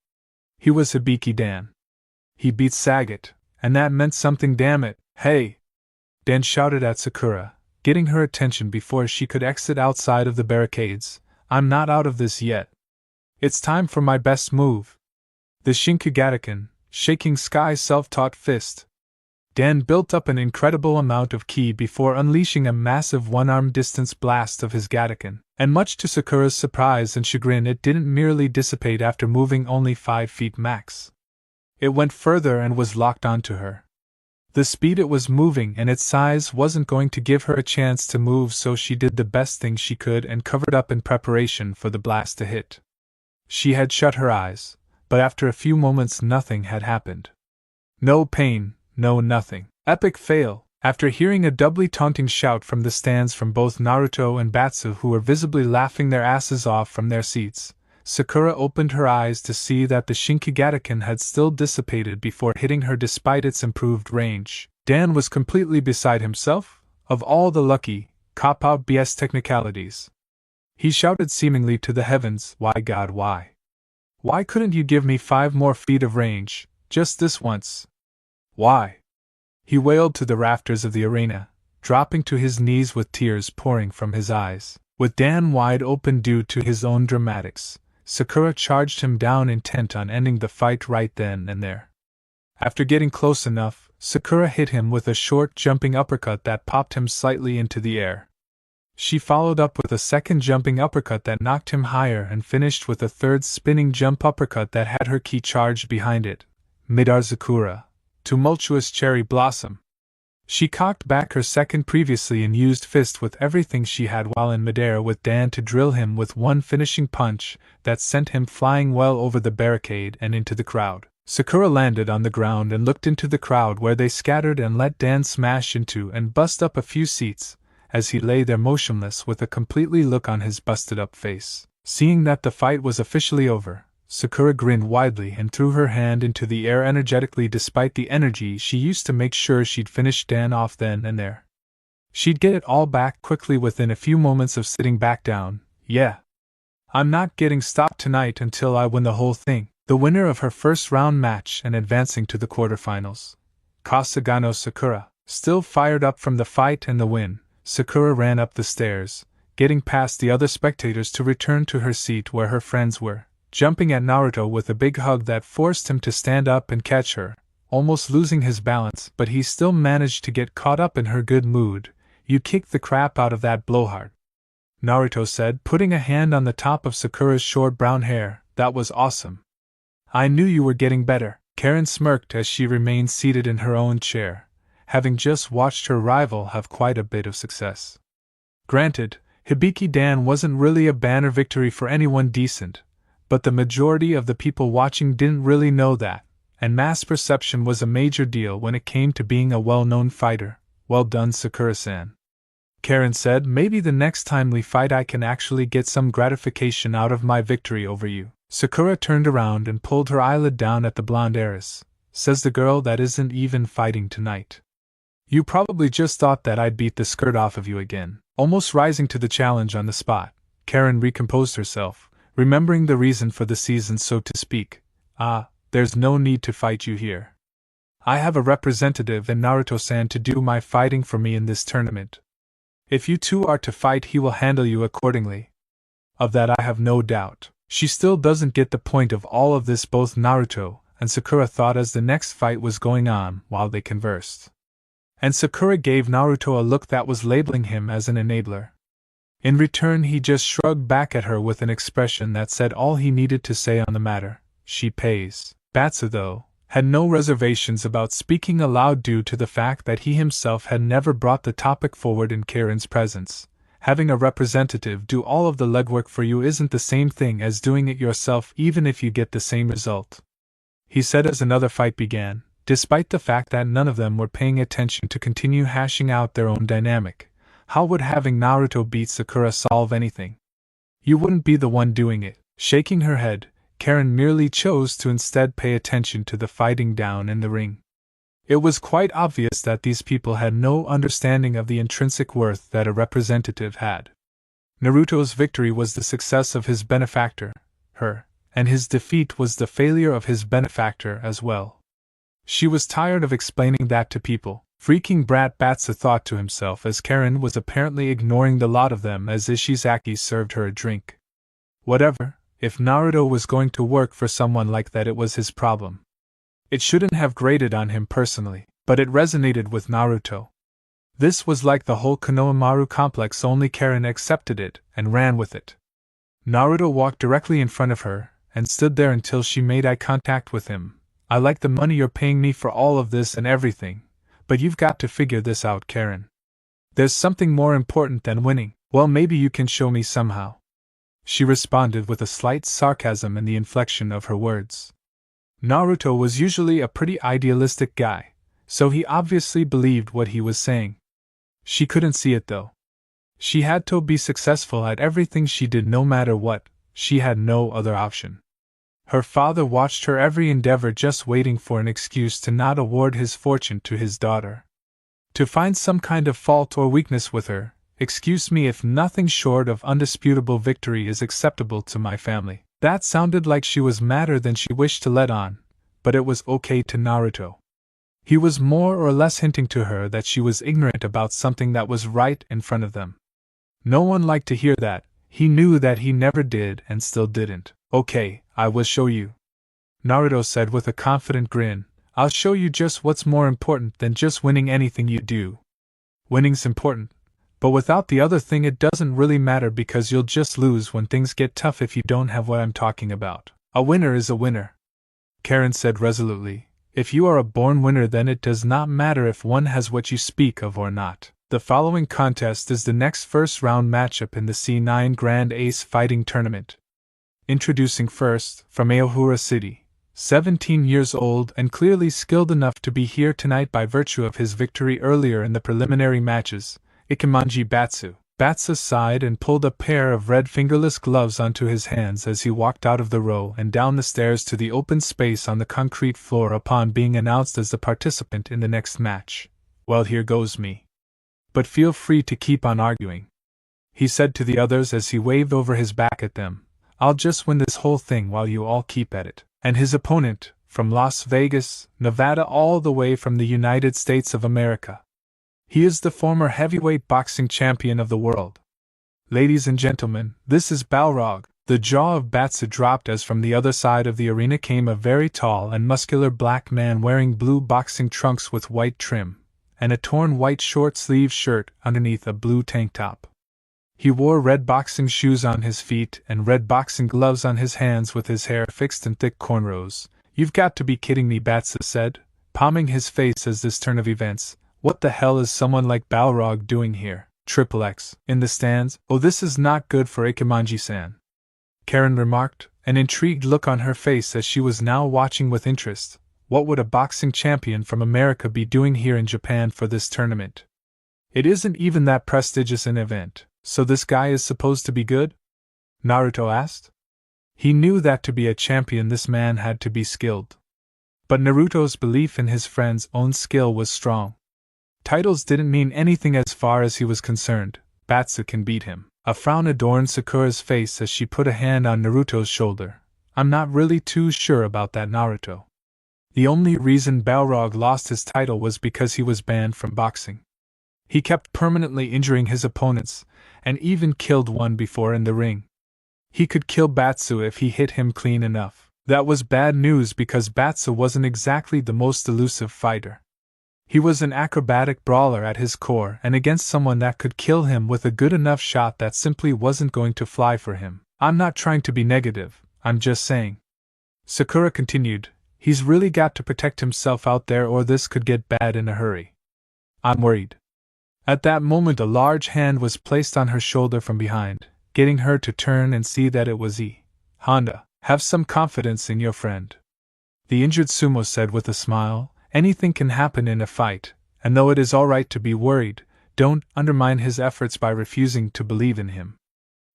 He was Hibiki Dan. He beat Sagat, and that meant something, damn it. Hey! Dan shouted at Sakura, getting her attention before she could exit outside of the barricades. I'm not out of this yet. It's time for my best move. The Shinkugataken, shaking Sky's self-taught fist. Dan built up an incredible amount of ki before unleashing a massive one-arm distance blast of his Gataken, and much to Sakura's surprise and chagrin, it didn't merely dissipate after moving only 5 feet max. It went further and was locked onto her. The speed it was moving and its size wasn't going to give her a chance to move, so she did the best thing she could and covered up in preparation for the blast to hit. She had shut her eyes, but after a few moments nothing had happened. No pain, no nothing. Epic fail. After hearing a doubly taunting shout from the stands from both Naruto and Batsu, who were visibly laughing their asses off from their seats, Sakura opened her eyes to see that the Shinkigataken had still dissipated before hitting her despite its improved range. Dan was completely beside himself. Of all the lucky, cop-out BS technicalities. He shouted seemingly to the heavens, "Why God, why? Why couldn't you give me 5 more feet of range, just this once? Why?" He wailed to the rafters of the arena, dropping to his knees with tears pouring from his eyes. With Dan wide open due to his own dramatics, Sakura charged him down, intent on ending the fight right then and there. After getting close enough, Sakura hit him with a short jumping uppercut that popped him slightly into the air. She followed up with a second jumping uppercut that knocked him higher and finished with a third spinning jump uppercut that had her ki charged behind it. Midarzakura. Tumultuous cherry blossom. She cocked back her second previously unused fist with everything she had while in midair, with Dan to drill him with one finishing punch that sent him flying well over the barricade and into the crowd. Sakura landed on the ground and looked into the crowd, where they scattered and let Dan smash into and bust up a few seats, as he lay there motionless with a completely look on his busted up face. Seeing that the fight was officially over, Sakura grinned widely and threw her hand into the air energetically, despite the energy she used to make sure she'd finish Dan off then and there. She'd get it all back quickly within a few moments of sitting back down. "Yeah. I'm not getting stopped tonight until I win the whole thing." The winner of her first round match and advancing to the quarterfinals, Kasagano Sakura. Still fired up from the fight and the win, Sakura ran up the stairs, getting past the other spectators to return to her seat where her friends were, jumping at Naruto with a big hug that forced him to stand up and catch her, almost losing his balance, but he still managed to get caught up in her good mood. "You kicked the crap out of that blowhard," Naruto said, putting a hand on the top of Sakura's short brown hair. "That was awesome. I knew you were getting better." Karen smirked as she remained seated in her own chair, having just watched her rival have quite a bit of success. Granted, Hibiki Dan wasn't really a banner victory for anyone decent, but the majority of the people watching didn't really know that, and mass perception was a major deal when it came to being a well-known fighter. "Well done, Sakura-san," Karen said. "Maybe the next time we fight I can actually get some gratification out of my victory over you." Sakura turned around and pulled her eyelid down at the blonde heiress. "Says the girl that isn't even fighting tonight. You probably just thought that I'd beat the skirt off of you again." Almost rising to the challenge on the spot, Karen recomposed herself, remembering the reason for the season, so to speak. There's no need to fight you here. I have a representative in Naruto-san to do my fighting for me in this tournament. If you two are to fight, he will handle you accordingly. Of that I have no doubt." She still doesn't get the point of all of this, both Naruto and Sakura thought as the next fight was going on while they conversed. And Sakura gave Naruto a look that was labeling him as an enabler. In return, he just shrugged back at her with an expression that said all he needed to say on the matter. "She pays." Batsu, though, had no reservations about speaking aloud due to the fact that he himself had never brought the topic forward in Karen's presence. Having a representative do all of the legwork for you isn't the same thing as doing it yourself, even if you get the same result, he said as another fight began, despite the fact that none of them were paying attention to continue hashing out their own dynamic. How would having Naruto beat Sakura solve anything? You wouldn't be the one doing it. Shaking her head, Karen merely chose to instead pay attention to the fighting down in the ring. It was quite obvious that these people had no understanding of the intrinsic worth that a representative had. Naruto's victory was the success of his benefactor, her, and his defeat was the failure of his benefactor as well. She was tired of explaining that to people. Freaking brat, Batsu thought to himself as Karen was apparently ignoring the lot of them as Ishizaki served her a drink. Whatever, if Naruto was going to work for someone like that, it was his problem. It shouldn't have grated on him personally, but it resonated with Naruto. This was like the whole Konohamaru complex, only Karen accepted it and ran with it. Naruto walked directly in front of her and stood there until she made eye contact with him. "I like the money you're paying me for all of this and everything, But you've got to figure this out, Karen. There's something more important than winning. Well, maybe you can show me somehow. She responded with a slight sarcasm in the inflection of her words. Naruto was usually a pretty idealistic guy, so he obviously believed what he was saying. She couldn't see it though. She had to be successful at everything she did no matter what, she had no other option. Her father watched her every endeavor, just waiting for an excuse to not award his fortune to his daughter. To find some kind of fault or weakness with her. Excuse me, if nothing short of undisputable victory is acceptable to my family. That sounded like she was madder than she wished to let on, but it was okay to Naruto. He was more or less hinting to her that she was ignorant about something that was right in front of them. No one liked to hear that. He knew that he never did and still didn't. Okay, I will show you, Naruto said with a confident grin. I'll show you just what's more important than just winning anything you do. Winning's important, but without the other thing it doesn't really matter because you'll just lose when things get tough if you don't have what I'm talking about. A winner is a winner, Karen said resolutely. If you are a born winner, then it does not matter if one has what you speak of or not. The following contest is the next first round matchup in the C9 Grand Ace Fighting Tournament. Introducing first, from Aohura City, 17 years old and clearly skilled enough to be here tonight by virtue of his victory earlier in the preliminary matches, Ikemanji Batsu. Batsu sighed and pulled a pair of red fingerless gloves onto his hands as he walked out of the row and down the stairs to the open space on the concrete floor upon being announced as the participant in the next match. Well, here goes me. But feel free to keep on arguing, he said to the others as he waved over his back at them. I'll just win this whole thing while you all keep at it. And his opponent, from Las Vegas, Nevada, all the way from the United States of America. He is the former heavyweight boxing champion of the world. Ladies and gentlemen, this is Balrog. The jaw of Batsu dropped as from the other side of the arena came a very tall and muscular black man wearing blue boxing trunks with white trim, and a torn white short-sleeved shirt underneath a blue tank top. He wore red boxing shoes on his feet and red boxing gloves on his hands with his hair fixed in thick cornrows. You've got to be kidding me, Batsu said, palming his face as this turn of events. What the hell is someone like Balrog doing here? Triple X. In the stands? Oh, this is not good for Ikemanji-san, Karen remarked, an intrigued look on her face as she was now watching with interest. What would a boxing champion from America be doing here in Japan for this tournament? It isn't even that prestigious an event, so this guy is supposed to be good? Naruto asked. He knew that to be a champion this man had to be skilled. But Naruto's belief in his friend's own skill was strong. Titles didn't mean anything as far as he was concerned. Batsu can beat him. A frown adorned Sakura's face as she put a hand on Naruto's shoulder. I'm not really too sure about that, Naruto. The only reason Balrog lost his title was because he was banned from boxing. He kept permanently injuring his opponents, and even killed one before in the ring. He could kill Batsu if he hit him clean enough. That was bad news because Batsu wasn't exactly the most elusive fighter. He was an acrobatic brawler at his core, and against someone that could kill him with a good enough shot that simply wasn't going to fly for him. I'm not trying to be negative, I'm just saying. Sakura continued, he's really got to protect himself out there or this could get bad in a hurry. I'm worried. At that moment a large hand was placed on her shoulder from behind, getting her to turn and see that it was Honda. Have some confidence in your friend, the injured sumo said with a smile. Anything can happen in a fight, and though it is alright to be worried, don't undermine his efforts by refusing to believe in him.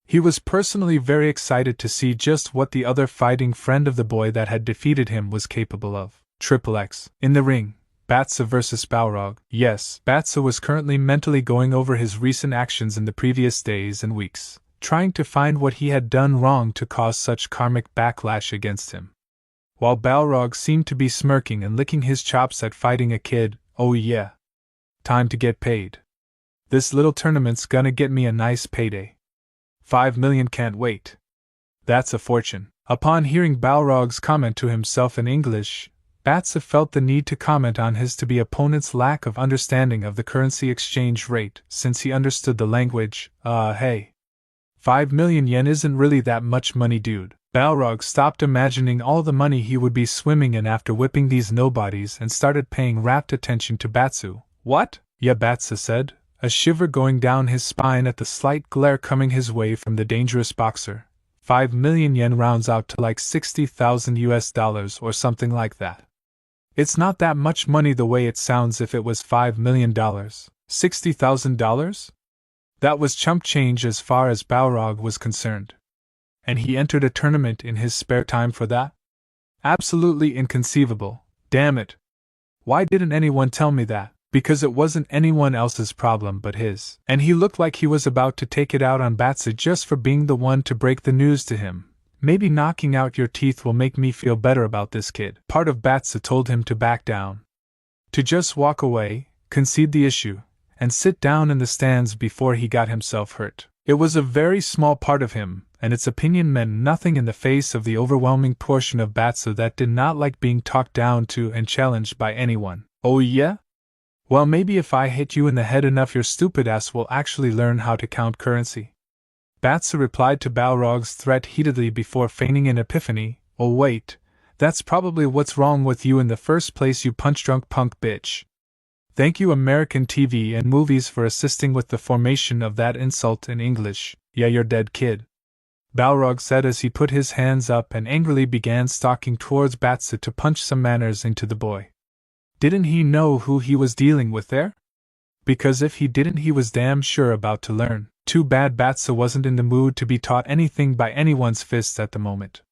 He was personally very excited to see just what the other fighting friend of the boy that had defeated him was capable of. Triple X. In the ring, Batsu vs. Balrog. Yes, Batsu was currently mentally going over his recent actions in the previous days and weeks, trying to find what he had done wrong to cause such karmic backlash against him. While Balrog seemed to be smirking and licking his chops at fighting a kid. Oh yeah. Time to get paid. This little tournament's gonna get me a nice payday. 5 million, can't wait. That's a fortune. Upon hearing Balrog's comment to himself in English, Batsu felt the need to comment on his to-be opponent's lack of understanding of the currency exchange rate, since he understood the language. Hey. 5 million yen isn't really that much money, dude. Balrog stopped imagining all the money he would be swimming in after whipping these nobodies and started paying rapt attention to Batsu. What? Yeah, Batsu said, a shiver going down his spine at the slight glare coming his way from the dangerous boxer. 5 million yen rounds out to like 60,000 US dollars or something like that. It's not that much money the way it sounds if it was $5 million. $60,000? That was chump change as far as Balrog was concerned. And he entered a tournament in his spare time for that? Absolutely inconceivable, damn it. Why didn't anyone tell me that? Because it wasn't anyone else's problem but his. And he looked like he was about to take it out on Batsu just for being the one to break the news to him. Maybe knocking out your teeth will make me feel better about this kid. Part of Batsu told him to back down. To just walk away, concede the issue, and sit down in the stands before he got himself hurt. It was a very small part of him, and its opinion meant nothing in the face of the overwhelming portion of Batsu that did not like being talked down to and challenged by anyone. Oh yeah? Well, maybe if I hit you in the head enough your stupid ass will actually learn how to count currency. Batsu replied to Balrog's threat heatedly before feigning an epiphany. Oh wait, that's probably what's wrong with you in the first place, you punch-drunk punk bitch. Thank you American TV and movies for assisting with the formation of that insult in English. Yeah, you're dead, kid. Balrog said as he put his hands up and angrily began stalking towards Batsu to punch some manners into the boy. Didn't he know who he was dealing with there? Because if he didn't, he was damn sure about to learn. Too bad Batsu wasn't in the mood to be taught anything by anyone's fists at the moment.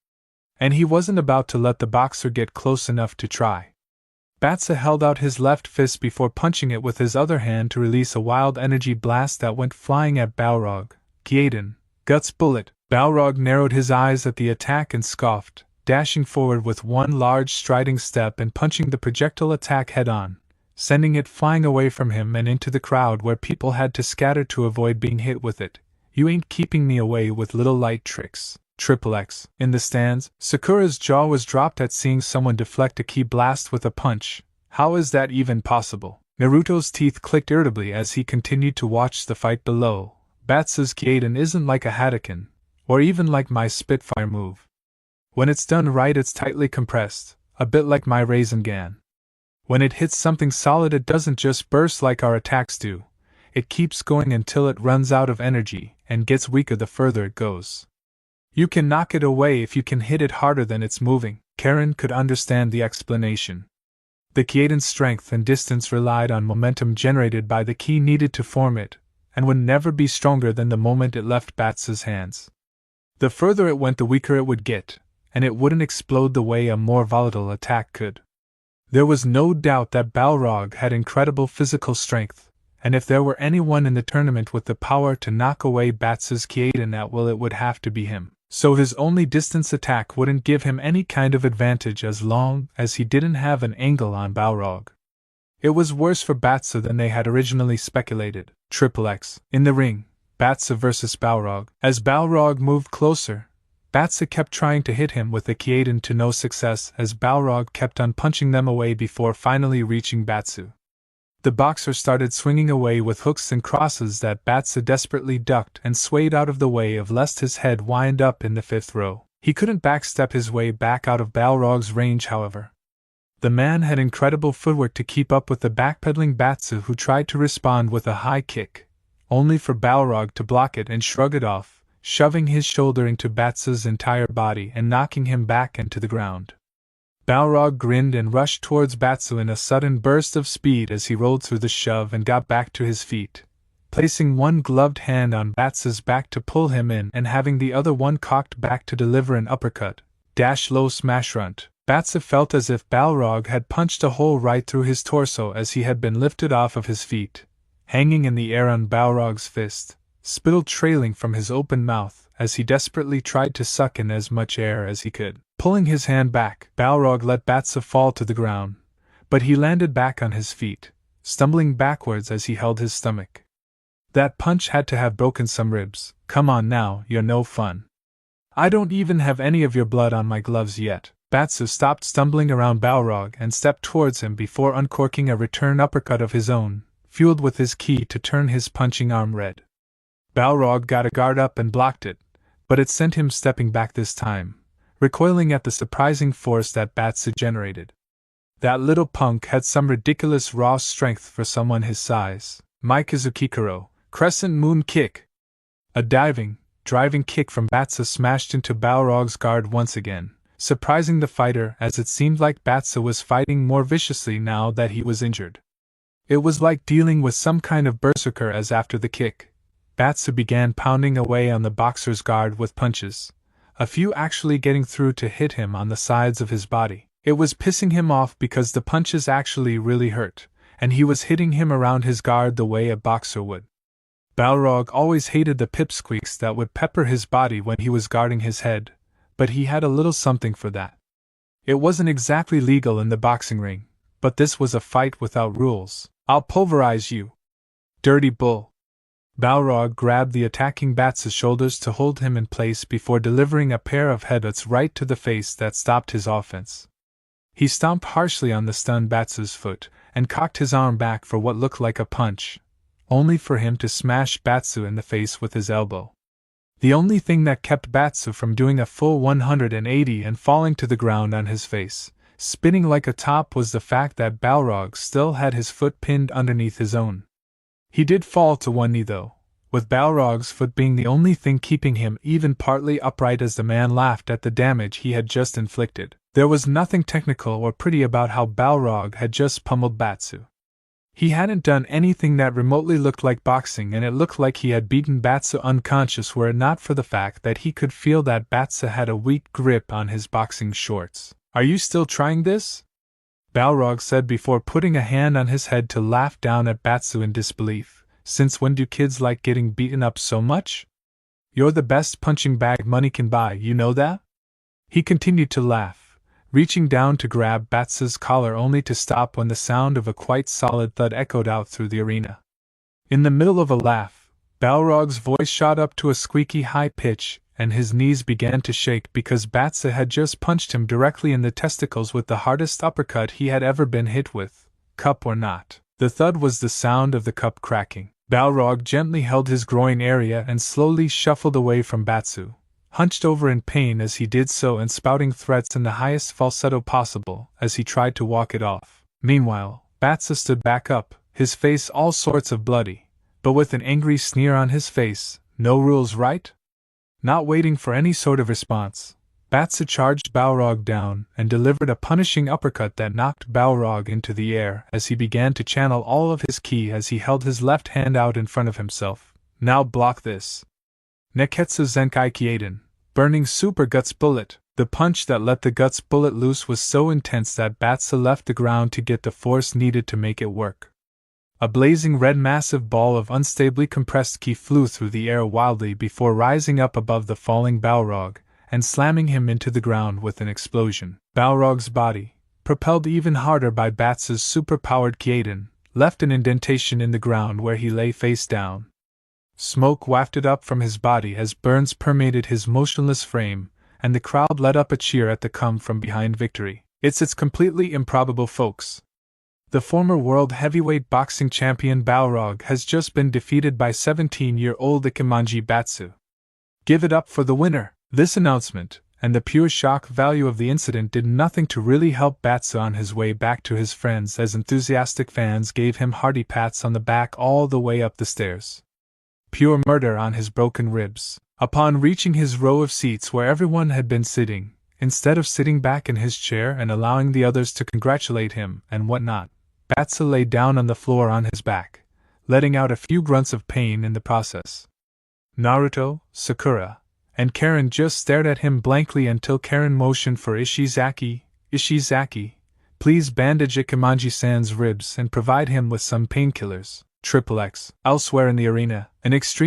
And he wasn't about to let the boxer get close enough to try. Batsu held out his left fist before punching it with his other hand to release a wild energy blast that went flying at Balrog. Kyaden, guts bullet. Balrog narrowed his eyes at the attack and scoffed, dashing forward with one large striding step and punching the projectile attack head-on, sending it flying away from him and into the crowd where people had to scatter to avoid being hit with it. You ain't keeping me away with little light tricks. XXX. In the stands, Sakura's jaw was dropped at seeing someone deflect a ki blast with a punch. How is that even possible? Naruto's teeth clicked irritably as he continued to watch the fight below. Batsu's Kyaden isn't like a Hadouken, or even like my Spitfire move. When it's done right, it's tightly compressed, a bit like my Rasengan. When it hits something solid, it doesn't just burst like our attacks do. It keeps going until it runs out of energy, and gets weaker the further it goes. You can knock it away if you can hit it harder than it's moving. Karen could understand the explanation. The Kyaden's strength and distance relied on momentum generated by the ki needed to form it, and would never be stronger than the moment it left Batsu's hands. The further it went, the weaker it would get, and it wouldn't explode the way a more volatile attack could. There was no doubt that Balrog had incredible physical strength, and if there were anyone in the tournament with the power to knock away Batsu's Kyaden at will, it would have to be him. So his only distance attack wouldn't give him any kind of advantage as long as he didn't have an angle on Balrog. It was worse for Batsu than they had originally speculated. XXX. In the ring, Batsu versus Balrog. As Balrog moved closer, Batsu kept trying to hit him with the Kyaden to no success as Balrog kept on punching them away before finally reaching Batsu. The boxer started swinging away with hooks and crosses that Batsu desperately ducked and swayed out of the way of lest his head wind up in the fifth row. He couldn't backstep his way back out of Balrog's range, however. The man had incredible footwork to keep up with the backpedaling Batsu, who tried to respond with a high kick, only for Balrog to block it and shrug it off, shoving his shoulder into Batsu's entire body and knocking him back into the ground. Balrog grinned and rushed towards Batsu in a sudden burst of speed as he rolled through the shove and got back to his feet, placing one gloved hand on Batsu's back to pull him in and having the other one cocked back to deliver an uppercut, low smash runt. Batsu felt as if Balrog had punched a hole right through his torso as he had been lifted off of his feet, hanging in the air on Balrog's fist, spittle trailing from his open mouth as he desperately tried to suck in as much air as he could. Pulling his hand back, Balrog let Batsu fall to the ground, but he landed back on his feet, stumbling backwards as he held his stomach. That punch had to have broken some ribs. Come on now, you're no fun. I don't even have any of your blood on my gloves yet. Batsu stopped stumbling around Balrog and stepped towards him before uncorking a return uppercut of his own, fueled with his ki to turn his punching arm red. Balrog got a guard up and blocked it, but it sent him stepping back this time, recoiling at the surprising force that Batsu generated. That little punk had some ridiculous raw strength for someone his size. Maikizukikuro, Crescent Moon Kick! A driving kick from Batsu smashed into Balrog's guard once again, surprising the fighter as it seemed like Batsu was fighting more viciously now that he was injured. It was like dealing with some kind of berserker as after the kick, Batsu began pounding away on the boxer's guard with punches, a few actually getting through to hit him on the sides of his body. It was pissing him off because the punches actually really hurt, and he was hitting him around his guard the way a boxer would. Balrog always hated the pipsqueaks that would pepper his body when he was guarding his head, but he had a little something for that. It wasn't exactly legal in the boxing ring, but this was a fight without rules. I'll pulverize you, dirty bull. Balrog grabbed the attacking Batsu's shoulders to hold him in place before delivering a pair of headbutts right to the face that stopped his offense. He stomped harshly on the stunned Batsu's foot and cocked his arm back for what looked like a punch, only for him to smash Batsu in the face with his elbow. The only thing that kept Batsu from doing a full 180 and falling to the ground on his face, spinning like a top, was the fact that Balrog still had his foot pinned underneath his own. He did fall to one knee though, with Balrog's foot being the only thing keeping him even partly upright as the man laughed at the damage he had just inflicted. There was nothing technical or pretty about how Balrog had just pummeled Batsu. He hadn't done anything that remotely looked like boxing, and it looked like he had beaten Batsu unconscious were it not for the fact that he could feel that Batsu had a weak grip on his boxing shorts. "Are you still trying this?" Balrog said before putting a hand on his head to laugh down at Batsu in disbelief. "Since when do kids like getting beaten up so much? You're the best punching bag money can buy, you know that?" He continued to laugh, reaching down to grab Batsu's collar only to stop when the sound of a quite solid thud echoed out through the arena. In the middle of a laugh, Balrog's voice shot up to a squeaky high pitch, and his knees began to shake because Batsu had just punched him directly in the testicles with the hardest uppercut he had ever been hit with, cup or not. The thud was the sound of the cup cracking. Balrog gently held his groin area and slowly shuffled away from Batsu, hunched over in pain as he did so and spouting threats in the highest falsetto possible as he tried to walk it off. Meanwhile, Batsu stood back up, his face all sorts of bloody, but with an angry sneer on his face. "No rules, right?" Not waiting for any sort of response, Batsu charged Balrog down and delivered a punishing uppercut that knocked Balrog into the air as he began to channel all of his ki as he held his left hand out in front of himself. "Now block this." Neketsu Zenkai Kyoden, Burning Super Guts Bullet. The punch that let the guts bullet loose was so intense that Batsu left the ground to get the force needed to make it work. A blazing red massive ball of unstably compressed ki flew through the air wildly before rising up above the falling Balrog and slamming him into the ground with an explosion. Balrog's body, propelled even harder by Batsu's super-powered Kyoden, left an indentation in the ground where he lay face down. Smoke wafted up from his body as burns permeated his motionless frame, and the crowd let up a cheer at the come from behind victory. It's completely improbable, folks. The former world heavyweight boxing champion Balrog has just been defeated by 17-year-old Ikemanji Batsu. Give it up for the winner! This announcement, and the pure shock value of the incident, did nothing to really help Batsu on his way back to his friends, as enthusiastic fans gave him hearty pats on the back all the way up the stairs. Pure murder on his broken ribs. Upon reaching his row of seats where everyone had been sitting, instead of sitting back in his chair and allowing the others to congratulate him and whatnot, Batsu lay down on the floor on his back, letting out a few grunts of pain in the process. Naruto, Sakura, and Karen just stared at him blankly until Karen motioned for Ishizaki. "Ishizaki, please bandage Ikemanji-san's ribs and provide him with some painkillers." XXX. Elsewhere in the arena, an extreme